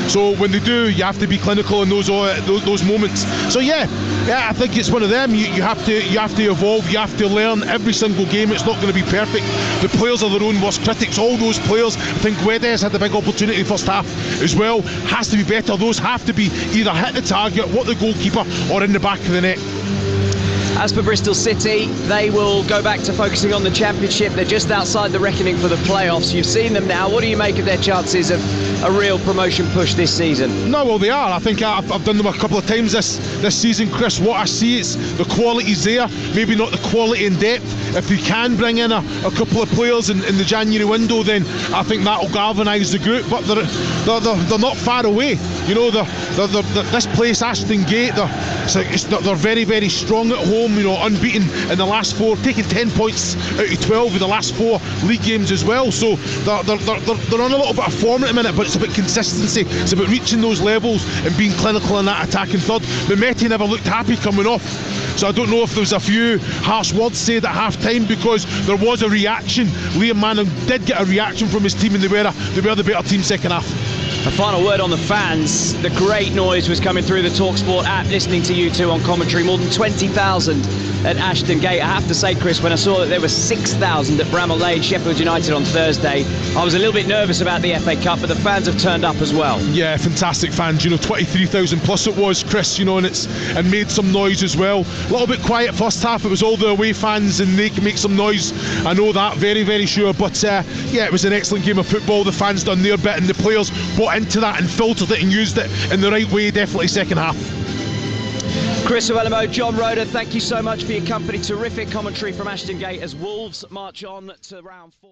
Speaker 3: So when they do, you have to be clinical in those moments. So yeah, I think it's one of them. You have to evolve. You have to learn every single game. It's not going to be perfect. The players are their own worst critics. All those players. I think Guedes had the big opportunity first half as well. Has to be better. Those have to be either hit the target, what the goalkeeper, or in the back of the net.
Speaker 1: As for Bristol City, they will go back to focusing on the Championship. They're just outside the reckoning for the playoffs. You've seen them now. What do you make of their chances of a real promotion push this season?
Speaker 3: No, well, they are. I think I've done them a couple of times this season, Chris. What I see, it's the quality's there. Maybe not the quality in depth. If they can bring in a couple of players in the January window, then I think that will galvanise the group. But they're not far away. This place, Ashton Gate, they're very, very strong at home. Unbeaten in the last 4, taking 10 points out of 12 in the last 4 league games as well. So they're on a little bit of form at the minute, but it's about consistency. It's about reaching those levels and being clinical in that attacking third. Mehmeti never looked happy coming off. So I don't know if there was a few harsh words said at half-time, because there was a reaction. Liam Manning did get a reaction from his team, and they were the better team second half.
Speaker 1: A final word on the fans. The great noise was coming through the Talksport app, listening to you two on commentary. More than 20,000 at Ashton Gate. I have to say, Chris, when I saw that there were 6,000 at Bramall Lane, Sheffield United on Thursday, I was a little bit nervous about the FA Cup, but the fans have turned up as well.
Speaker 3: Yeah, fantastic fans. 23,000 plus it was, Chris. And made some noise as well. A little bit quiet first half. It was all the away fans, and they can make some noise. I know that, very, very sure. But yeah, it was an excellent game of football. The fans done their bit, and the players bought into that and filtered it and used it in the right way. Definitely second half.
Speaker 1: Chris Iwelumo, John Roeder, thank you so much for your company. Terrific commentary from Ashton Gate as Wolves march on to round 4.